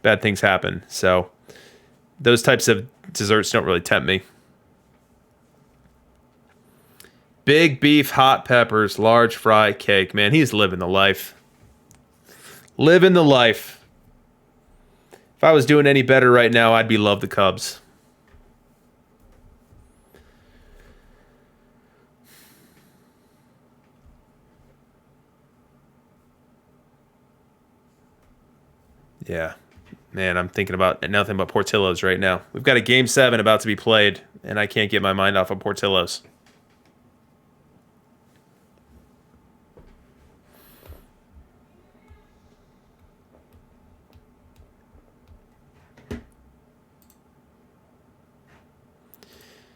A: bad things happen. So those types of desserts don't really tempt me. Big beef, hot peppers, large fry cake. Man, he's living the life. Living the life. If I was doing any better right now, I'd be love the Cubs. Yeah. Man, I'm thinking about nothing but Portillo's right now. We've got a Game 7 about to be played, and I can't get my mind off of Portillo's.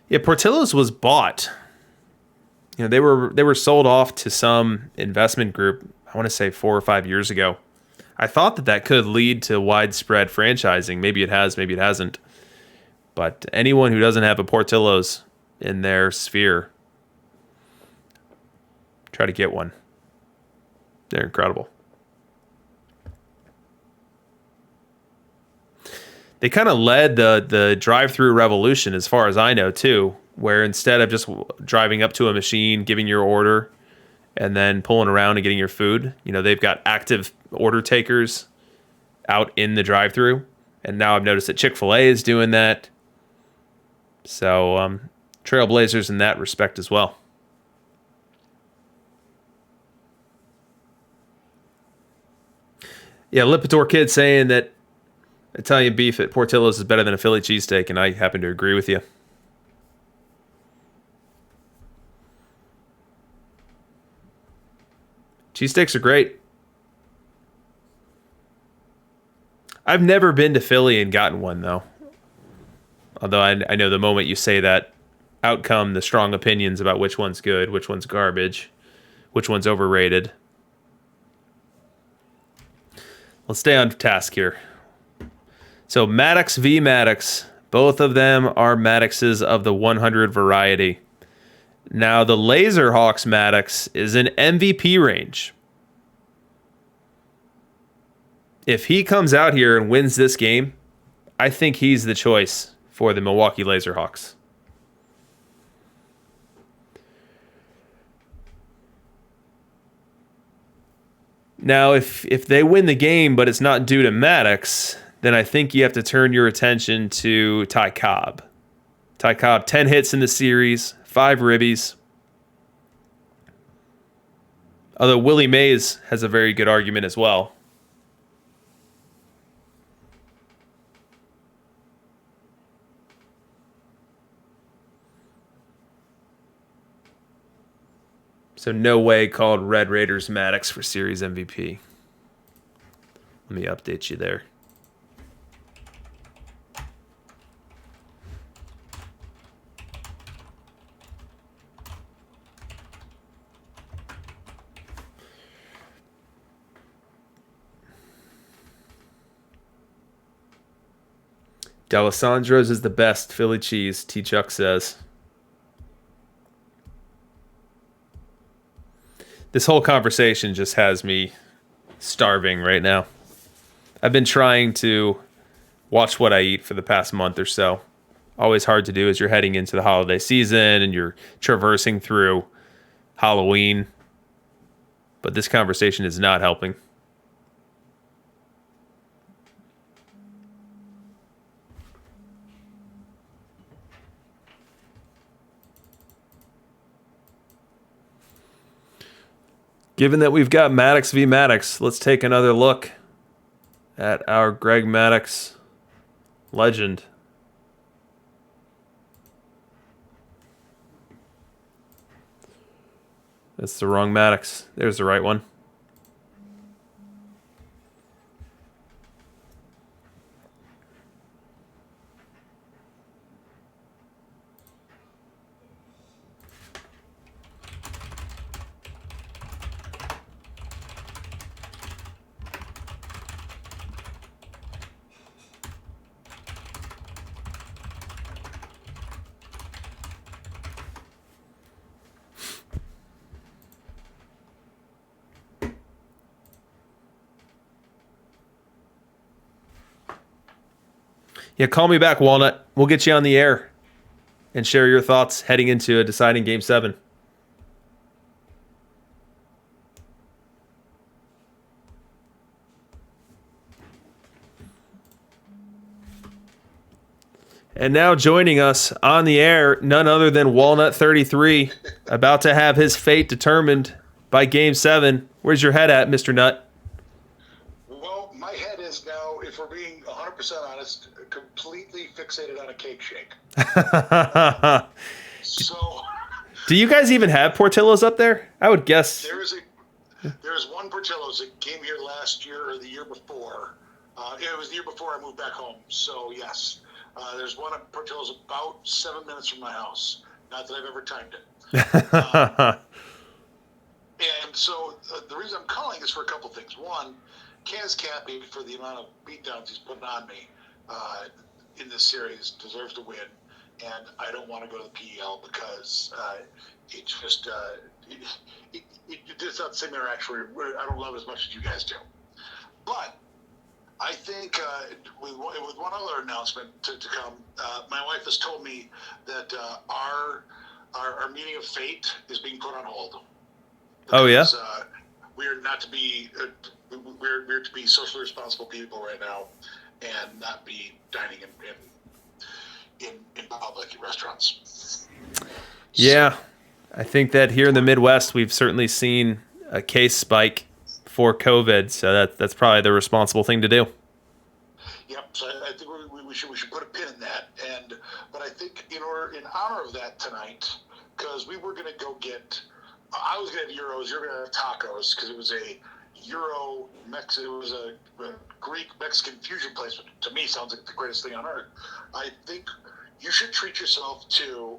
A: Yeah, Portillo's was bought. You know, they were sold off to some investment group, I want to say 4 or 5 years ago. I thought that could lead to widespread franchising. Maybe it has, maybe it hasn't. But anyone who doesn't have a Portillo's in their sphere, try to get one. They're incredible. They kind of led the drive-through revolution, as far as I know, too, where instead of just driving up to a machine, giving your order, and then pulling around and getting your food, you know, they've got active order takers out in the drive-through. And now I've noticed that Chick-fil-A is doing that. So, trailblazers in that respect as well. Yeah, Lipitor Kid saying that Italian beef at Portillo's is better than a Philly cheesesteak, and I happen to agree with you. Cheesesteaks are great. I've never been to Philly and gotten one, though. Although I know the moment you say that, out come the strong opinions about which one's good, which one's garbage, which one's overrated. Let's stay on task here. So Maddox v. Maddox, both of them are Maddoxes of the 100 variety. Now the Laserhawks Maddox is in MVP range. If he comes out here and wins this game, I think he's the choice for the Milwaukee Laserhawks. Now, if they win the game, but it's not due to Maddox, then I think you have to turn your attention to Ty Cobb. Ty Cobb, 10 hits in the series, 5 ribbies. Although Willie Mays has a very good argument as well. So no way called Red Raiders Maddox for Series MVP. Let me update you there. D'Alessandro's is the best Philly cheese, T. Chuck says. This whole conversation just has me starving right now. I've been trying to watch what I eat for the past month or so. Always hard to do as you're heading into the holiday season and you're traversing through Halloween. But this conversation is not helping. Given that we've got Maddox v. Maddox, let's take another look at our Greg Maddox legend. That's the wrong Maddox. There's the right one. Yeah, call me back, Walnut. We'll get you on the air and share your thoughts heading into a deciding Game 7. And now joining us on the air, none other than Walnut 33, about to have his fate determined by Game 7. Where's your head at, Mr. Nut?
B: Well, my head is now, if we're being 100% honest, completely fixated on a cake shake. So,
A: do you guys even have Portillo's up there? I would guess.
B: There's one Portillo's that came here last year or the year before. It was the year before I moved back home. So, yes. There's one at Portillo's about 7 minutes from my house. Not that I've ever timed it. And so the reason I'm calling is for a couple things. One, CazCappy, for the amount of beatdowns he's putting on me in this series, deserves to win. And I don't want to go to the PEL because it's just it's not the same interaction. I don't love it as much as you guys do. But I think with one other announcement to come, my wife has told me that our meeting of fate is being put on hold. Because,
A: oh yeah.
B: We are not to be we're to be socially responsible people right now, and not be dining in public at restaurants.
A: Yeah, I think that here in the Midwest, we've certainly seen a case spike for COVID, so that's probably the responsible thing to do.
B: Yep. So I think we should put a pin in that, but I think in honor of that tonight, because we were going to go get, I was going to have euros, you're going to have tacos, because it was a Euro Mexican, it was a Greek Mexican fusion place, which to me sounds like the greatest thing on earth. I think you should treat yourself to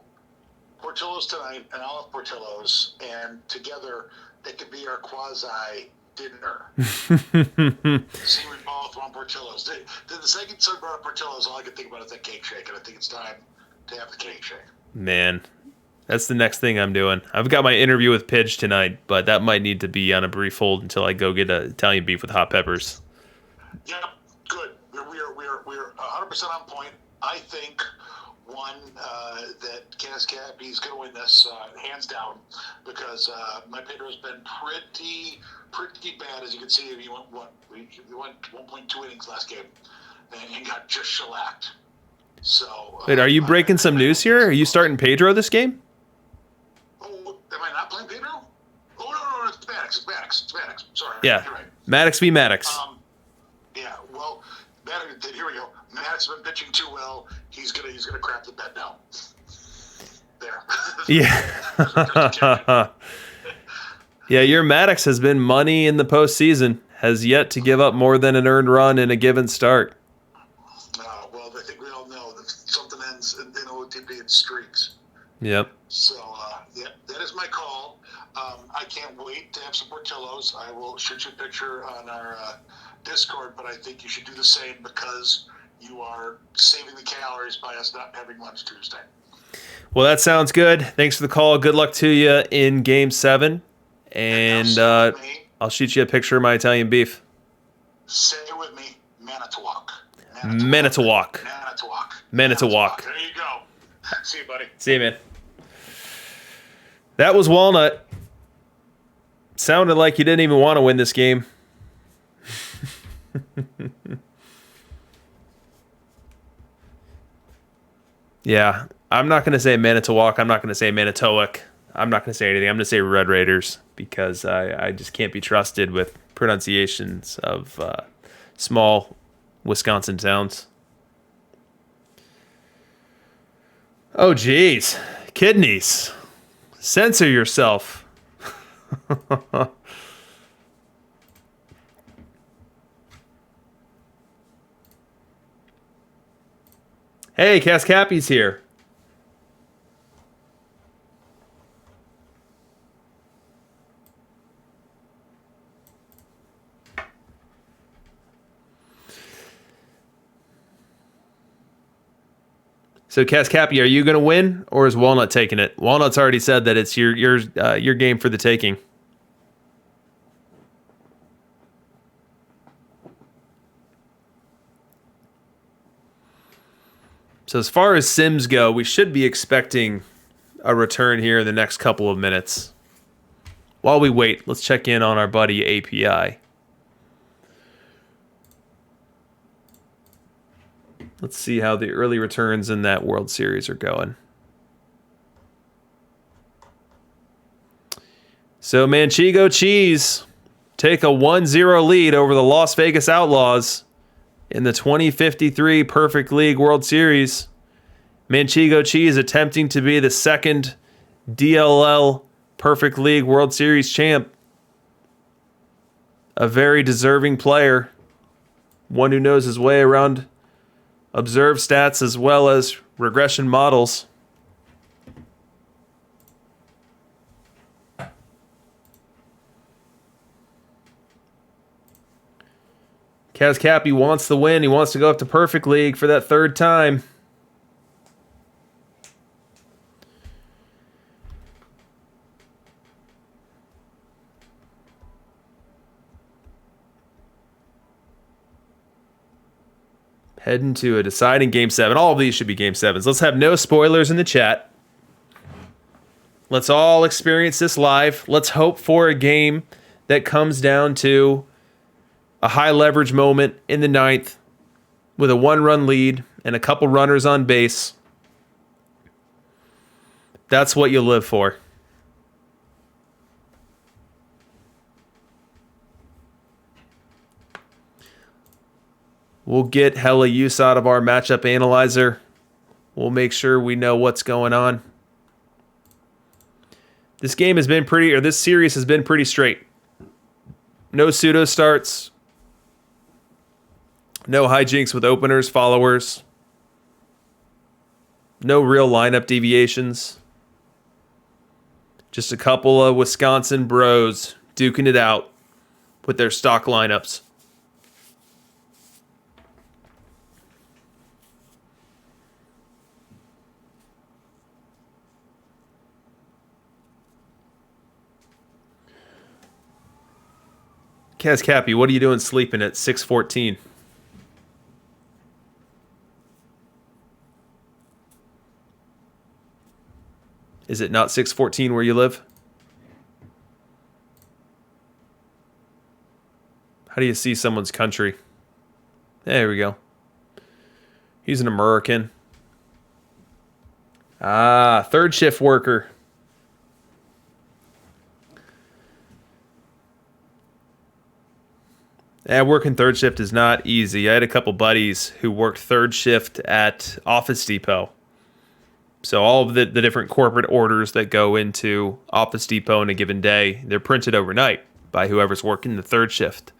B: Portillo's tonight, and I'll have Portillo's, and together it could be our quasi dinner. See, we both want Portillo's. The second son brought up Portillo's, all I could think about is that cake shake, and I think it's time to have the cake shake.
A: Man, that's the next thing I'm doing. I've got my interview with Pidge tonight, but that might need to be on a brief hold until I go get an Italian beef with hot peppers.
B: Yep, good. We're 100% on point. I think that CazCappy is going to win this hands down, because my Pedro's been pretty bad, as you can see. He went 1.2 innings last game and got just shellacked. So
A: wait, are you breaking some news here? Are you starting Pedro this game?
B: Oh, am I not playing Pedro? Oh no, it's Maddox. Sorry.
A: Yeah,
B: You're right.
A: Maddox v. Maddox.
B: Yeah, well, here we go. Maddox has been pitching too well. He's gonna crap the bed now. There.
A: Yeah. Yeah, your Maddox has been money in the postseason. Has yet to give up more than an earned run in a given start.
B: Well, I think we all know that something ends in OTP and streaks.
A: Yep.
B: So, that is my call. I can't wait to have some Portillo's. I will shoot you a picture on our Discord, but I think you should do the same, because you are saving the calories by us not having lunch Tuesday.
A: Well, that sounds good. Thanks for the call. Good luck to you in Game 7. And I'll shoot you a picture of my Italian beef.
B: Say it with me, Manitowoc.
A: Manitowoc.
B: There you go. See you, buddy.
A: See you, man. That was Walnut. Sounded like you didn't even want to win this game. Yeah, I'm not going to say Manitowoc. I'm not going to say Manitowoc. I'm not going to say anything. I'm going to say Red Raiders, because I just can't be trusted with pronunciations of small Wisconsin towns. Oh, geez. Kidneys. Censor yourself. Hey, CazCappy's here. So, CazCappy, are you going to win, or is Walnut taking it? Walnut's already said that it's your game for the taking. So as far as sims go, we should be expecting a return here in the next couple of minutes. While we wait, let's check in on our buddy API. Let's see how the early returns in that World Series are going. So Manchego Cheese take a 1-0 lead over the Las Vegas Outlaws in the 2053 Perfect League World Series. Manchego Cheese attempting to be the second DLL Perfect League World Series champ. A very deserving player. One who knows his way around observed stats as well as regression models. CazCappy wants the win. He wants to go up to Perfect League for that third time. Heading to a deciding Game 7. All of these should be Game 7s. Let's have no spoilers in the chat. Let's all experience this live. Let's hope for a game that comes down to a high leverage moment in the 9th with a 1-run lead and a couple runners on base. That's what you live for. We'll get hella use out of our matchup analyzer. We'll make sure we know what's going on. This game has been pretty, or this series has been pretty straight. No pseudo starts. No hijinks with openers, followers. No real lineup deviations. Just a couple of Wisconsin bros duking it out with their stock lineups. CazCappy, what are you doing sleeping at 6:14? Is it not 6:14 where you live? How do you see someone's country? There we go. He's an American. Ah, third shift worker. Yeah, working third shift is not easy. I had a couple buddies who worked third shift at Office Depot. So all of the different corporate orders that go into Office Depot in a given day, they're printed overnight by whoever's working the third shift.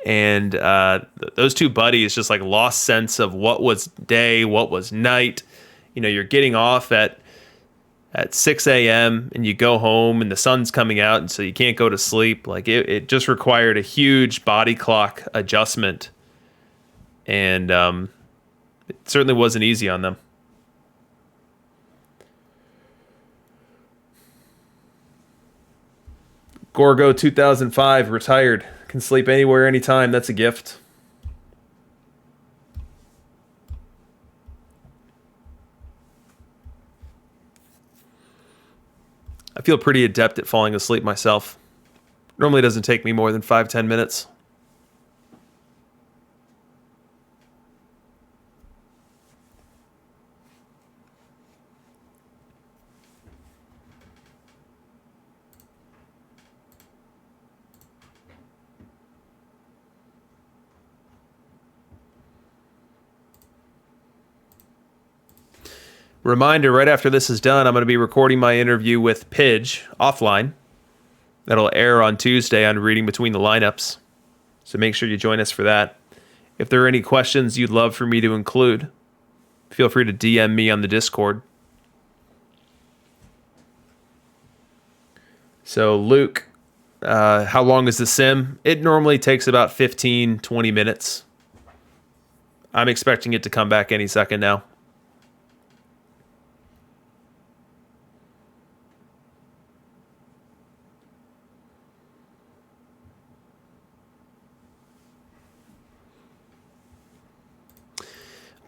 A: And those two buddies just like lost sense of what was day, what was night. You know, you're getting off at 6 a.m. and you go home and the sun's coming out and so you can't go to sleep. Like it just required a huge body clock adjustment. And it certainly wasn't easy on them. Gorgo 2005 retired. Can sleep anywhere, anytime. That's a gift. I feel pretty adept at falling asleep myself. Normally doesn't take me more than 5-10 minutes. Reminder, right after this is done, I'm going to be recording my interview with Pidge offline. That'll air on Tuesday on Reading Between the Lineups. So make sure you join us for that. If there are any questions you'd love for me to include, feel free to DM me on the Discord. So Luke, how long is the sim? It normally takes about 15-20 minutes. I'm expecting it to come back any second now.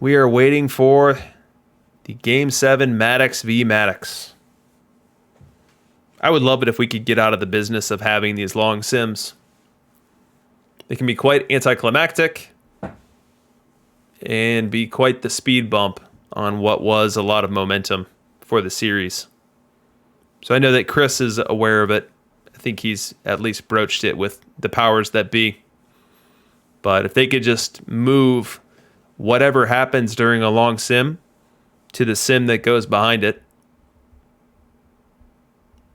A: We are waiting for the Game 7 Maddox v. Maddox. I would love it if we could get out of the business of having these long sims. They can be quite anticlimactic and be quite the speed bump on what was a lot of momentum for the series. So I know that Chris is aware of it. I think he's at least broached it with the powers that be. But if they could just move whatever happens during a long sim to the sim that goes behind it,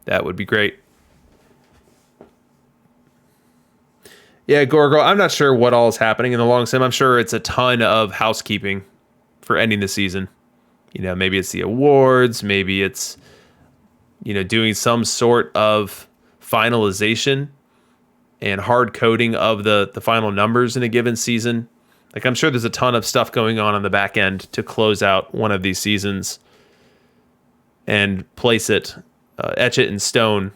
A: that would be great. Yeah, Gorgo, I'm not sure what all is happening in the long sim. I'm sure it's a ton of housekeeping for ending the season. Maybe it's the awards, maybe it's, doing some sort of finalization and hard coding of the final numbers in a given season. Like, I'm sure there's a ton of stuff going on the back end to close out one of these seasons and place it, etch it in stone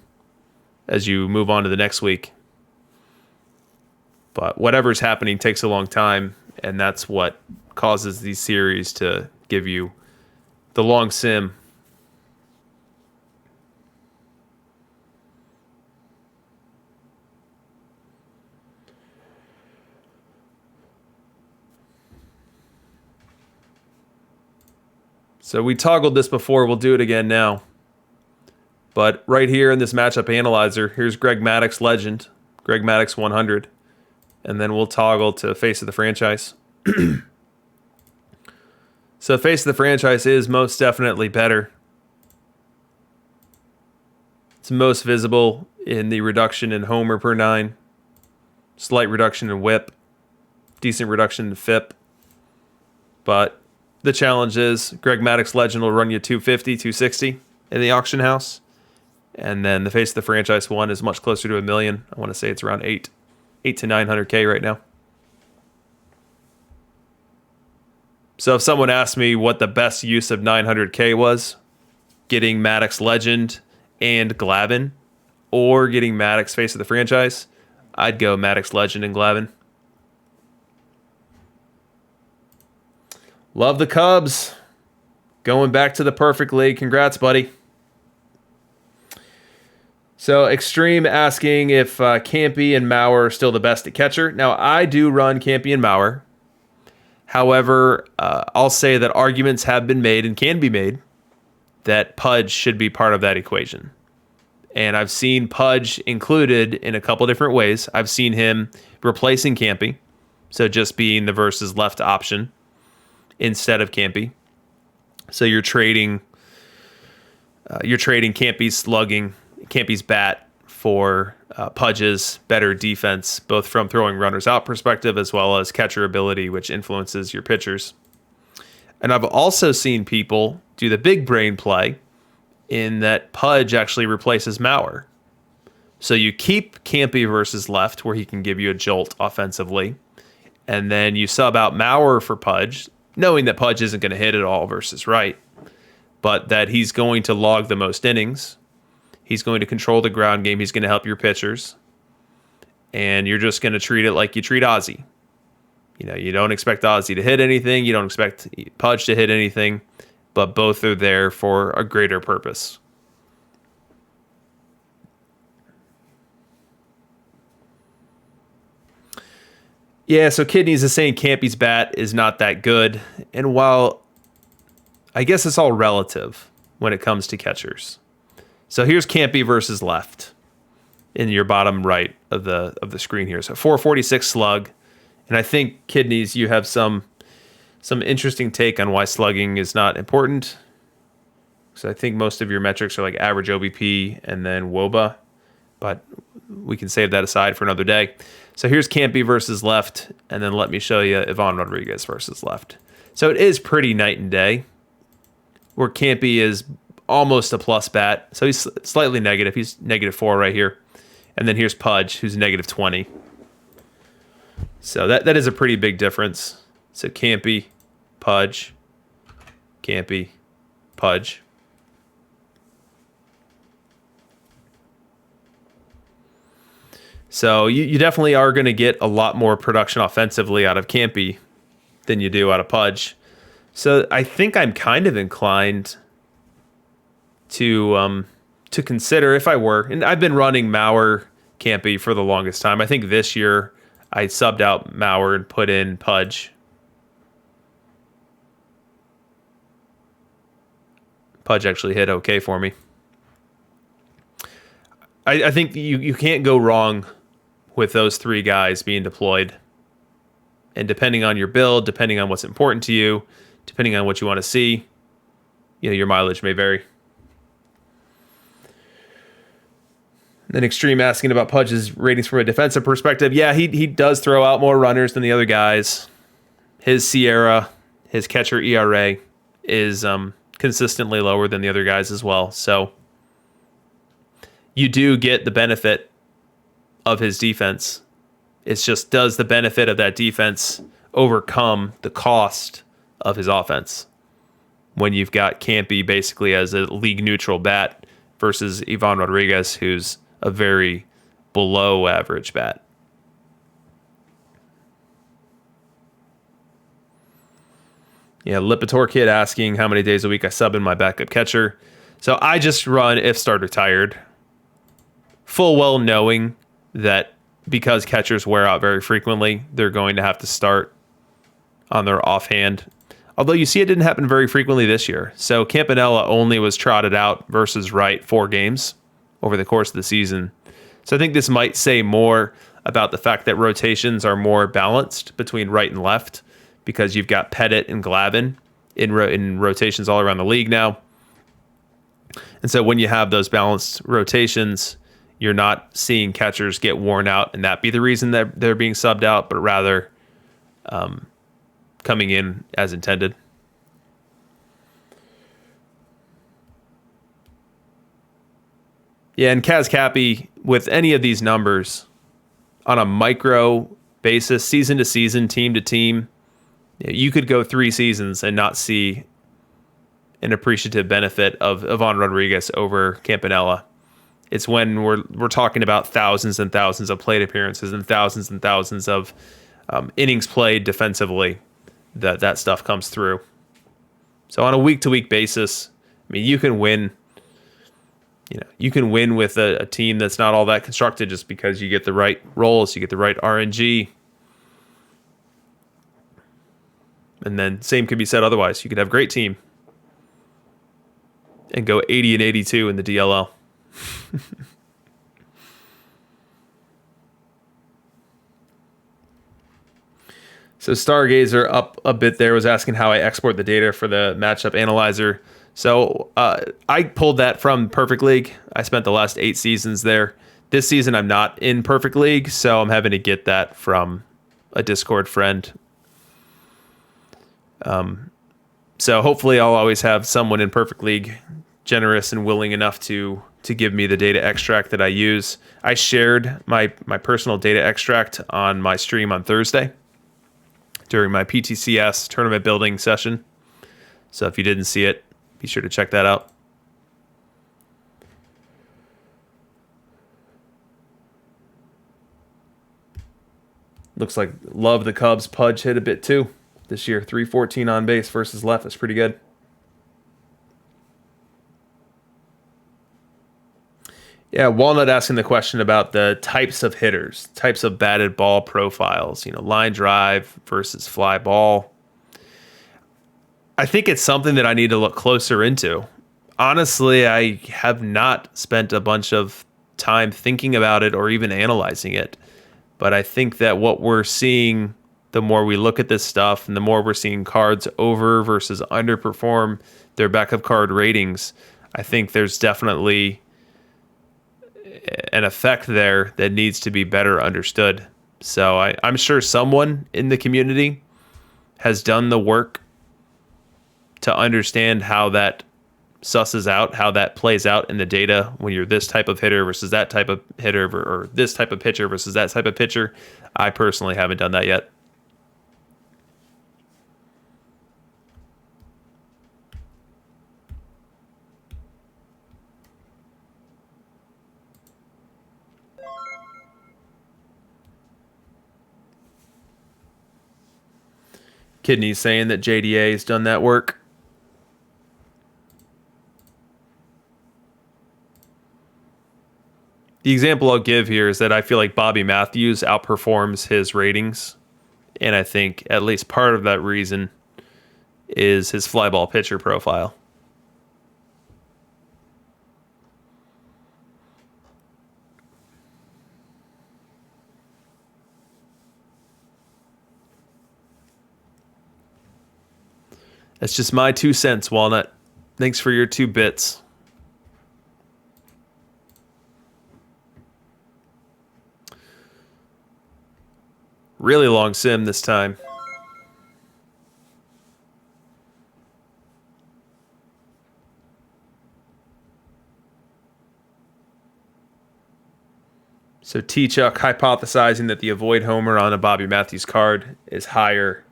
A: as you move on to the next week. But whatever's happening takes a long time, and that's what causes these series to give you the long sim. So we toggled this before, we'll do it again now. But right here in this matchup analyzer, here's Greg Maddux Legend, Greg Maddux 100. And then we'll toggle to Face of the Franchise. So Face of the Franchise is most definitely better. It's most visible in the reduction in homer per 9, slight reduction in whip, decent reduction in FIP. But the challenge is Greg Maddux Legend will run you 250, 260 in the auction house. And then the Face of the Franchise one is much closer to $1 million. I want to say it's around 8 to 900K right now. So if someone asked me what the best use of 900K was, getting Maddux Legend and Glavin, or getting Maddux Face of the Franchise, I'd go Maddux Legend and Glavin. Love the Cubs. Going back to the perfect league. Congrats, buddy. So Extreme asking if Campy and Mauer are still the best at catcher. Now, I do run Campy and Mauer. However, I'll say that arguments have been made and can be made that Pudge should be part of that equation. And I've seen Pudge included in a couple different ways. I've seen him replacing Campy, so just being the versus left option instead of Campy. So you're trading Campy's slugging, Campy's bat for Pudge's better defense, both from throwing runners out perspective as well as catcher ability, which influences your pitchers. And I've also seen people do the big brain play in that Pudge actually replaces Mauer. So you keep Campy versus left, where he can give you a jolt offensively, and then you sub out Mauer for Pudge, knowing that Pudge isn't going to hit it all versus right, but that he's going to log the most innings. He's going to control the ground game. He's going to help your pitchers. And you're just going to treat it like you treat Ozzy. You don't expect Ozzy to hit anything. You don't expect Pudge to hit anything. But both are there for a greater purpose. Yeah, so Kidneys is saying Campy's bat is not that good. And while I guess it's all relative when it comes to catchers. So here's Campy versus left in your bottom right of the screen here. So 446 slug. And I think Kidneys, you have some interesting take on why slugging is not important. So I think most of your metrics are like average OBP and then WOBA. But we can save that aside for another day. So here's Campy versus left. And then let me show you Ivan Rodriguez versus left. So it is pretty night and day, where Campy is almost a plus bat. So he's slightly negative. He's -4 right here. And then here's Pudge, who's -20. So that is a pretty big difference. So Campy, Pudge, Campy, Pudge. So you definitely are going to get a lot more production offensively out of Campy than you do out of Pudge. So I think I'm kind of inclined to consider if I were, and I've been running Mauer Campy for the longest time. I think this year I subbed out Mauer and put in Pudge. Pudge actually hit okay for me. I think you can't go wrong with those three guys being deployed. And depending on your build, depending on what's important to you, depending on what you want to see, your mileage may vary. Then Extreme asking about Pudge's ratings from a defensive perspective. Yeah, he does throw out more runners than the other guys. His Sierra, his catcher ERA is consistently lower than the other guys as well. So you do get the benefit of his defense. It's just, does the benefit of that defense overcome the cost of his offense when you've got Campy basically as a league neutral bat versus Ivan Rodriguez, who's a very below average bat? Yeah, Lipitor Kid asking how many days a week I sub in my backup catcher. So I just run if starter tired, full well knowing that because catchers wear out very frequently, they're going to have to start on their offhand. Although you see it didn't happen very frequently this year. So Campanella only was trotted out versus Wright 4 games over the course of the season. So I think this might say more about the fact that rotations are more balanced between right and left, because you've got Pettit and Glavine in rotations all around the league now. And so when you have those balanced rotations, you're not seeing catchers get worn out and that be the reason that they're being subbed out, but rather coming in as intended. Yeah, and CazCappy, with any of these numbers, on a micro basis, season to season, team to team, you could go 3 seasons and not see an appreciative benefit of Ivan Rodriguez over Campanella. It's when we're talking about thousands and thousands of plate appearances and thousands of innings played defensively that stuff comes through. So on a week-to-week basis, I mean, you can win. You can win with a team that's not all that constructed just because you get the right roles, you get the right RNG. And then same could be said otherwise. You could have a great team and go 80 and 82 in the DLL. So Stargazer up a bit there was asking how I export the data for the matchup analyzer. So I pulled that from Perfect League. I spent the last 8 seasons there. This season I'm not in Perfect League, so I'm having to get that from a Discord friend. So hopefully I'll always have someone in Perfect League generous and willing enough to give me the data extract that I use. I shared my personal data extract on my stream on Thursday during my PTCS tournament building session. So if you didn't see it, be sure to check that out. Looks like love the Cubs. Pudge hit a bit too this year. 314 on base versus left is pretty good. Yeah, Walnut asking the question about the types of hitters, types of batted ball profiles, line drive versus fly ball. I think it's something that I need to look closer into. Honestly, I have not spent a bunch of time thinking about it or even analyzing it. But I think that what we're seeing, the more we look at this stuff and the more we're seeing cards over versus underperform their backup card ratings, I think there's definitely an effect there that needs to be better understood. So I'm sure someone in the community has done the work to understand how that susses out, how that plays out in the data when you're this type of hitter versus that type of hitter, or this type of pitcher versus that type of pitcher. I personally haven't done that yet. Kidney's saying that JDA has done that work. The example I'll give here is that I feel like Bobby Matthews outperforms his ratings. And I think at least part of that reason is his fly ball pitcher profile. That's just my 2 cents, Walnut. Thanks for your 2 bits. Really long sim this time. So T-Chuck hypothesizing that the avoid homer on a Bobby Matthews card is higher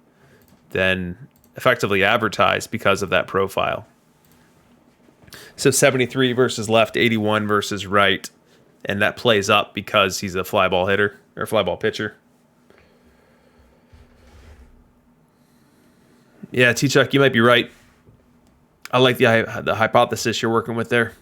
A: than effectively advertised because of that profile. So 73 versus left, 81 versus right. And that plays up because he's a fly ball hitter or fly ball pitcher. Yeah, T-Chuck, you might be right. I like the hypothesis you're working with there.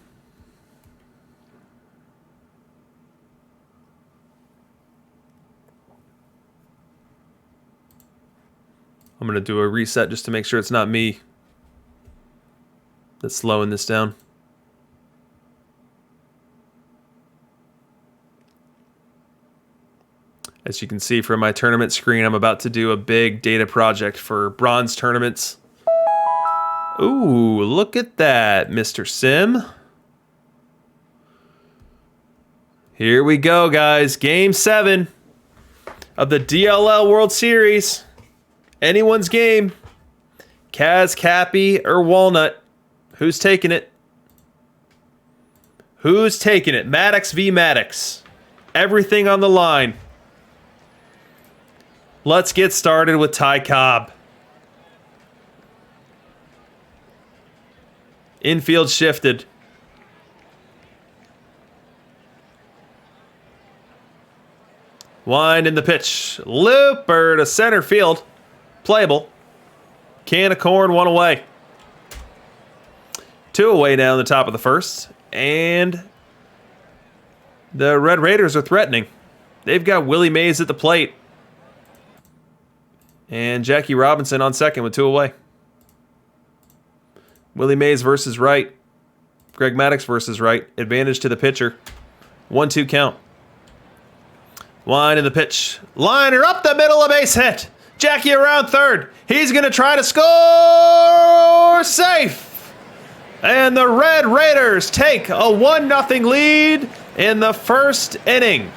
A: I'm going to do a reset just to make sure it's not me that's slowing this down. As you can see from my tournament screen, I'm about to do a big data project for bronze tournaments. Ooh, look at that, Mr. Sim. Here we go, guys. Game 7 of the DLL World Series. Anyone's game. CazCappy or Walnut. Who's taking it? Who's taking it? Maddox v. Maddox. Everything on the line. Let's get started with Ty Cobb. Infield shifted. Wind in the pitch. Looper to center field. Playable. Can of corn, 1 away. 2 away now in the top of the first. And the Red Raiders are threatening. They've got Willie Mays at the plate. And Jackie Robinson on second with 2 away. Willie Mays versus right. Greg Maddux versus right. Advantage to the pitcher. 1-2 count. Line in the pitch. Liner up the middle, a base hit. Jackie around third. He's going to try to score. Safe. And the Red Raiders take a 1-0 lead in the first inning.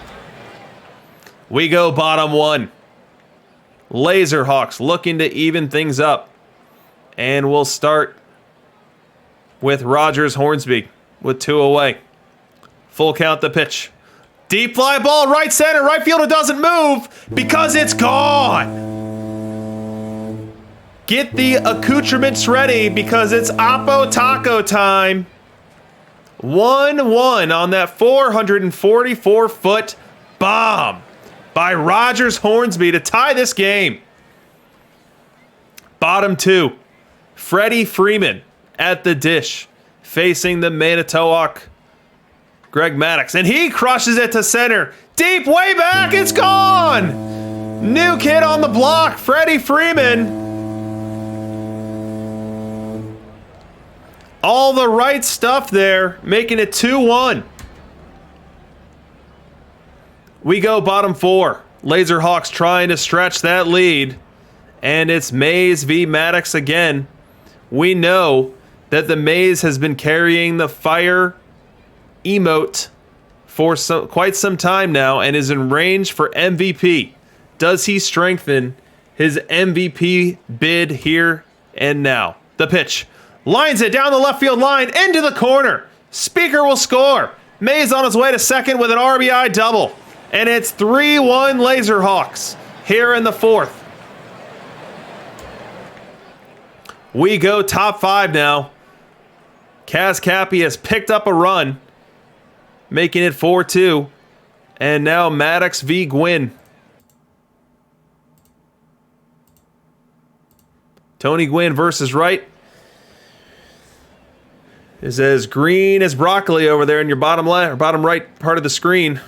A: We go bottom 1. Laserhawks looking to even things up. And we'll start with Rogers Hornsby with 2 away. Full count the pitch. Deep fly ball, right center. Right fielder doesn't move because it's gone. Get the accoutrements ready because it's Oppo Taco time. 1-1 on that 444-foot bomb by Rogers Hornsby to tie this game. Bottom 2. Freddie Freeman at the dish facing the Manitowoc Greg Maddux. And he crushes it to center. Deep, way back, it's gone! New kid on the block, Freddie Freeman. All the right stuff there, making it 2-1. We go bottom 4. Laserhawks trying to stretch that lead. And it's Mays v. Maddux again. We know that the Mays has been carrying the fire emote for quite some time now and is in range for MVP. Does he strengthen his MVP bid here and now? The pitch. Lines it down the left field line into the corner. Speaker will score. Mays on his way to second with an RBI double. And it's 3-1 Laserhawks here in the 4th. We go top 5 now. CazCappy has picked up a run, making it 4-2. And now Maddux v. Gwynn. Tony Gwynn versus Wright is as green as broccoli over there in your bottom left or bottom right part of the screen.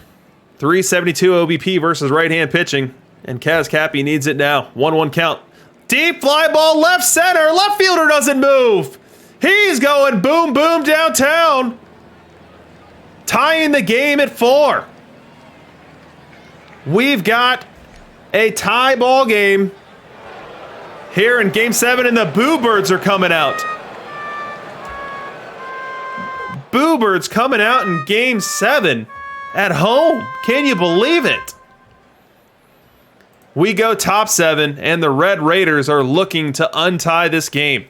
A: 372 OBP versus right-hand pitching, and CazCappy needs it now. 1-1 count. Deep fly ball left center. Left fielder doesn't move. He's going boom, boom downtown. Tying the game at 4. We've got a tie ball game here in Game 7, and the Boo Birds are coming out. Boo Birds coming out in Game 7 at home. Can you believe it? We go top 7, and the Red Raiders are looking to untie this game.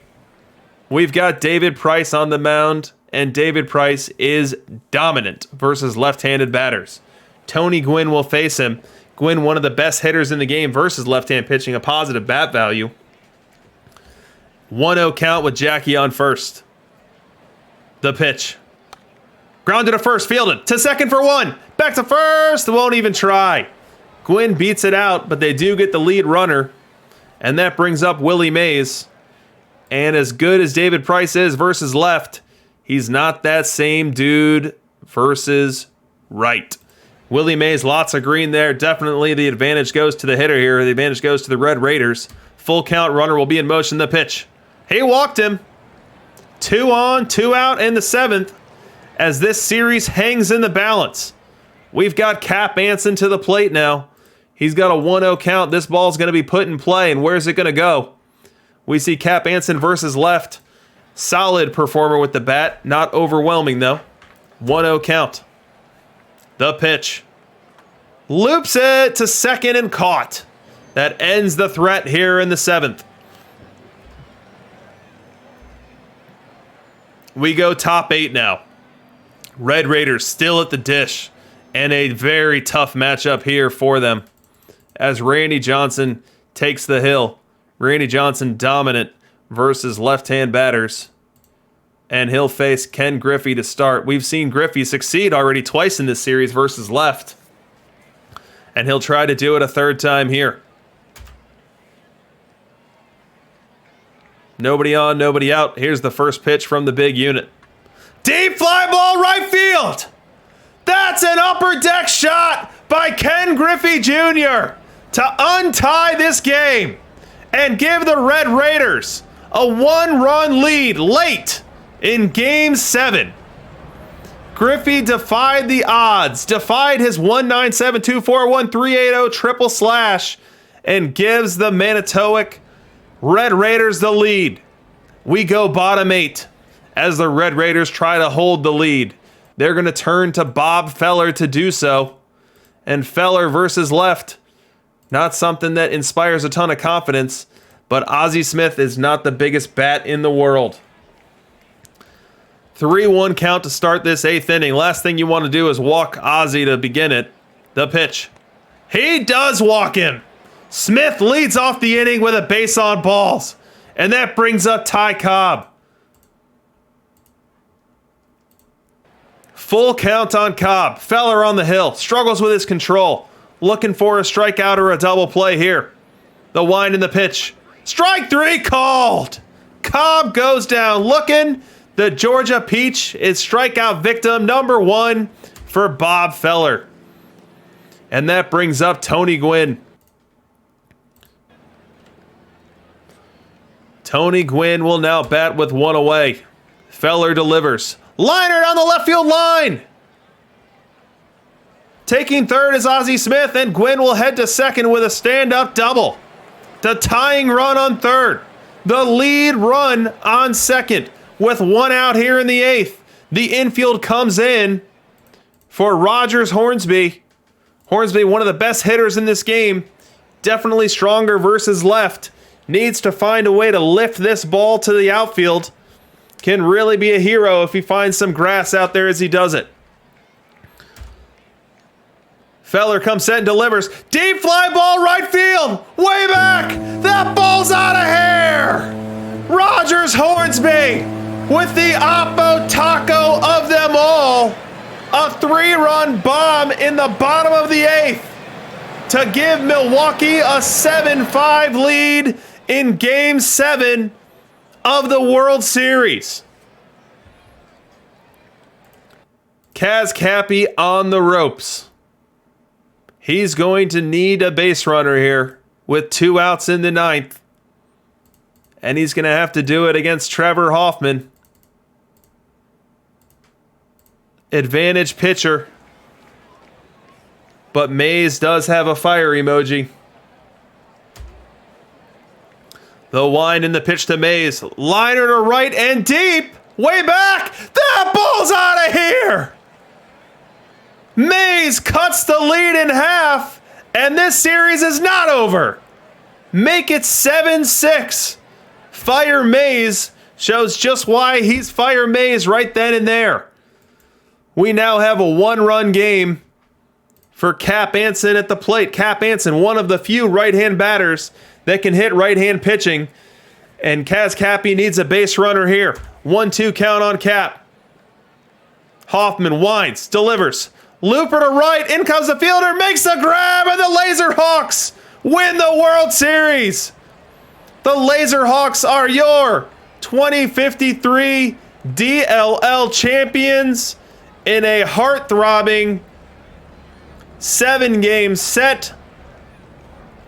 A: We've got David Price on the mound, and David Price is dominant versus left-handed batters. Tony Gwynn will face him. Gwynn, one of the best hitters in the game versus left-hand pitching, a positive bat value. 1-0 count with Jackie on first. The pitch. Grounded to first, fielded to second for 1. Back to first, won't even try. Gwynn beats it out, but they do get the lead runner, and that brings up Willie Mays. And as good as David Price is versus left, he's not that same dude versus right. Willie Mays, lots of green there. Definitely the advantage goes to the hitter here. The advantage goes to the Red Raiders. Full count, runner will be in motion. The pitch. He walked him. 2 on, 2 out in the 7th. As this series hangs in the balance. We've got Cap Anson to the plate now. He's got a 1-0 count. This ball's going to be put in play, and where's it going to go? We see Cap Anson versus left. Solid performer with the bat. Not overwhelming, though. 1-0 count. The pitch. Loops it to second and caught. That ends the threat here in the 7th. We go top 8 now. Red Raiders still at the dish, and a very tough matchup here for them as Randy Johnson takes the hill. Randy Johnson dominant versus left-hand batters, and he'll face Ken Griffey to start. We've seen Griffey succeed already twice in this series versus left, and he'll try to do it a 3rd time here. Nobody on, nobody out. Here's the first pitch from the big unit. Deep fly ball right field. That's an upper deck shot by Ken Griffey Jr. to untie this game and give the Red Raiders a 1-run lead late in Game 7. Griffey defied the odds, defied his 197-241-380 triple slash, and gives the Manitowoc Red Raiders the lead. We go bottom 8 as the Red Raiders try to hold the lead. They're going to turn to Bob Feller to do so. And Feller versus left, not something that inspires a ton of confidence, but Ozzie Smith is not the biggest bat in the world. 3-1 count to start this 8th inning. Last thing you want to do is walk Ozzie to begin it. The pitch. He does walk him. Smith leads off the inning with a base on balls. And that brings up Ty Cobb. Full count on Cobb. Feller on the hill. Struggles with his control. Looking for a strikeout or a double play here. The wind and the pitch. Strike 3 called. Cobb goes down looking. The Georgia Peach is strikeout victim number 1 for Bob Feller. And that brings up Tony Gwynn. Tony Gwynn will now bat with 1 away. Feller delivers. Liner down the left field line. Taking 3rd is Ozzie Smith, and Gwynn will head to 2nd with a stand-up double. The tying run on 3rd. The lead run on 2nd with 1 out here in the 8th. The infield comes in for Rogers Hornsby. Hornsby, one of the best hitters in this game. Definitely stronger versus left. Needs to find a way to lift this ball to the outfield. Can really be a hero if he finds some grass out there as he does it. Feller comes set and delivers. Deep fly ball right field. Way back. That ball's out of here. Rogers Hornsby with the Oppo Taco of them all. A 3-run bomb in the bottom of the 8th to give Milwaukee a 7-5 lead in Game 7 of the World Series. CazCappy on the ropes. He's going to need a base runner here with 2 outs in the 9th. And he's going to have to do it against Trevor Hoffman. Advantage pitcher. But Mays does have a fire emoji. The wind and the pitch to Mays. Liner to right and deep. Way back. That ball's out of here. Mays cuts the lead in half. And this series is not over. Make it 7-6. Fire Mays shows just why he's Fire Mays right then and there. We now have a 1-run game for Cap Anson at the plate. Cap Anson, one of the few right-hand batters that can hit right-hand pitching. And CazCappy needs a base runner here. 1-2 count on Cap. Hoffman winds, delivers. Looper to right, in comes the fielder, makes the grab, and the Laserhawks win the World Series. The Laserhawks are your 2053 DLL champions in a heart-throbbing 7-game set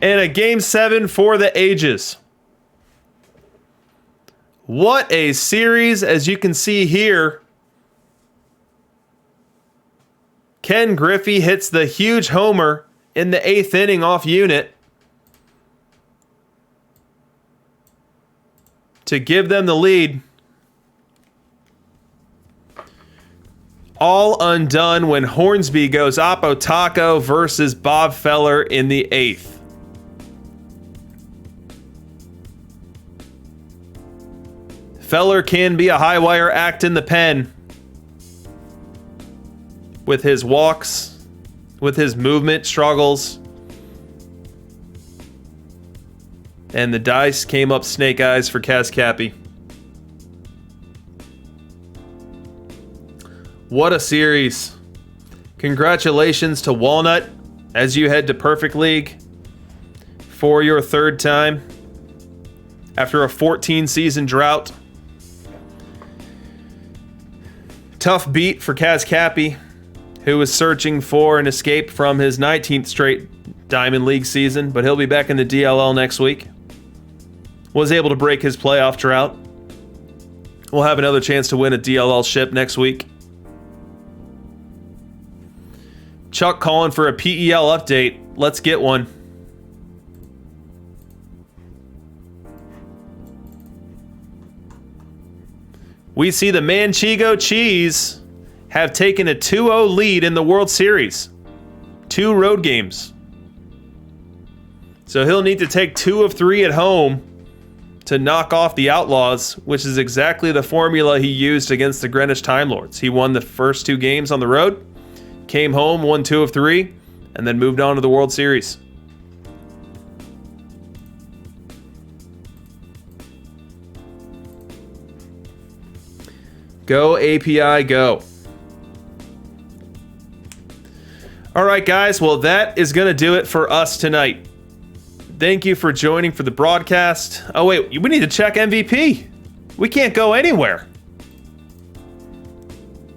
A: and a Game 7 for the ages. What a series, as you can see here. Ken Griffey hits the huge homer in the 8th inning off Unit to give them the lead. All undone when Hornsby goes Oppo Taco versus Bob Feller in the 8th. Feller can be a high wire act in the pen with his walks, with his movement struggles. And the dice came up snake eyes for CazCappy. What a series. Congratulations to Walnut as you head to Perfect League for your 3rd time after a 14-season drought. Tough beat for CazCappy, who was searching for an escape from his 19th straight Diamond League season, but he'll be back in the DLL next week. Was able to break his playoff drought. We'll have another chance to win a DLL ship next week. Chuck calling for a PEL update. Let's get one. We see the Manchego Cheese have taken a 2-0 lead in the World Series. 2 road games. So he'll need to take 2 of 3 at home to knock off the Outlaws, which is exactly the formula he used against the Greenwich Time Lords. He won the first 2 games on the road, came home, won 2 of 3, and then moved on to the World Series. Go API, go. All right, guys. Well, that is going to do it for us tonight. Thank you for joining for the broadcast. Oh, wait. We need to check MVP. We can't go anywhere.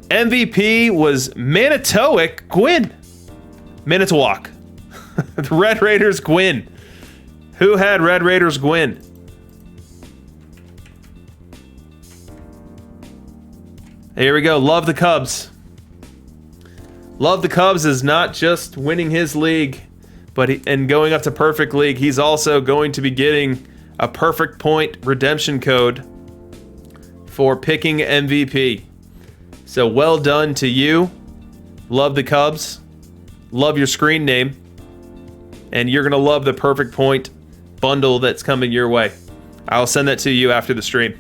A: MVP was Manitowoc Gwyn. Manitowoc. The Red Raiders Gwyn. Who had Red Raiders Gwyn? Here we go. Love the Cubs. Love the Cubs is not just winning his league, but and going up to Perfect League, he's also going to be getting a Perfect Point redemption code for picking MVP. So well done to you. Love the Cubs. Love your screen name. And you're going to love the Perfect Point bundle that's coming your way. I'll send that to you after the stream.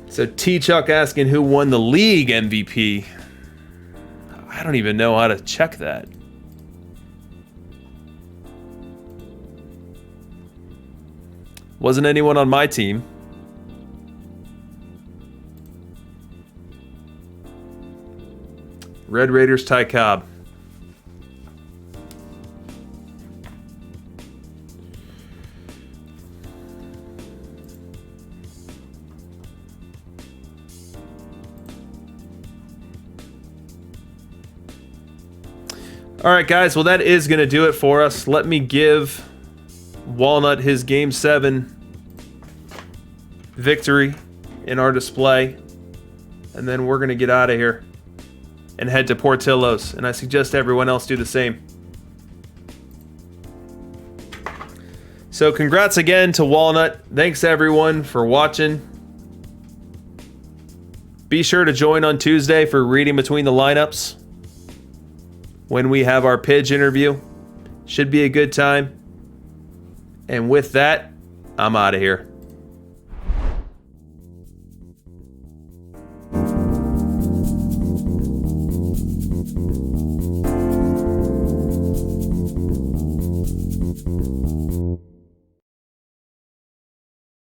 A: So T-Chuck asking who won the league MVP. I don't even know how to check that. Wasn't anyone on my team. Red Raiders Ty Cobb. All right, guys. Well, that is going to do it for us. Let me give Walnut his Game 7 victory in our display. And then we're going to get out of here and head to Portillo's. And I suggest everyone else do the same. So congrats again to Walnut. Thanks everyone for watching. Be sure to join on Tuesday for Reading Between the Lineups when we have our Pidge interview. Should be a good time. And with that, I'm out of here.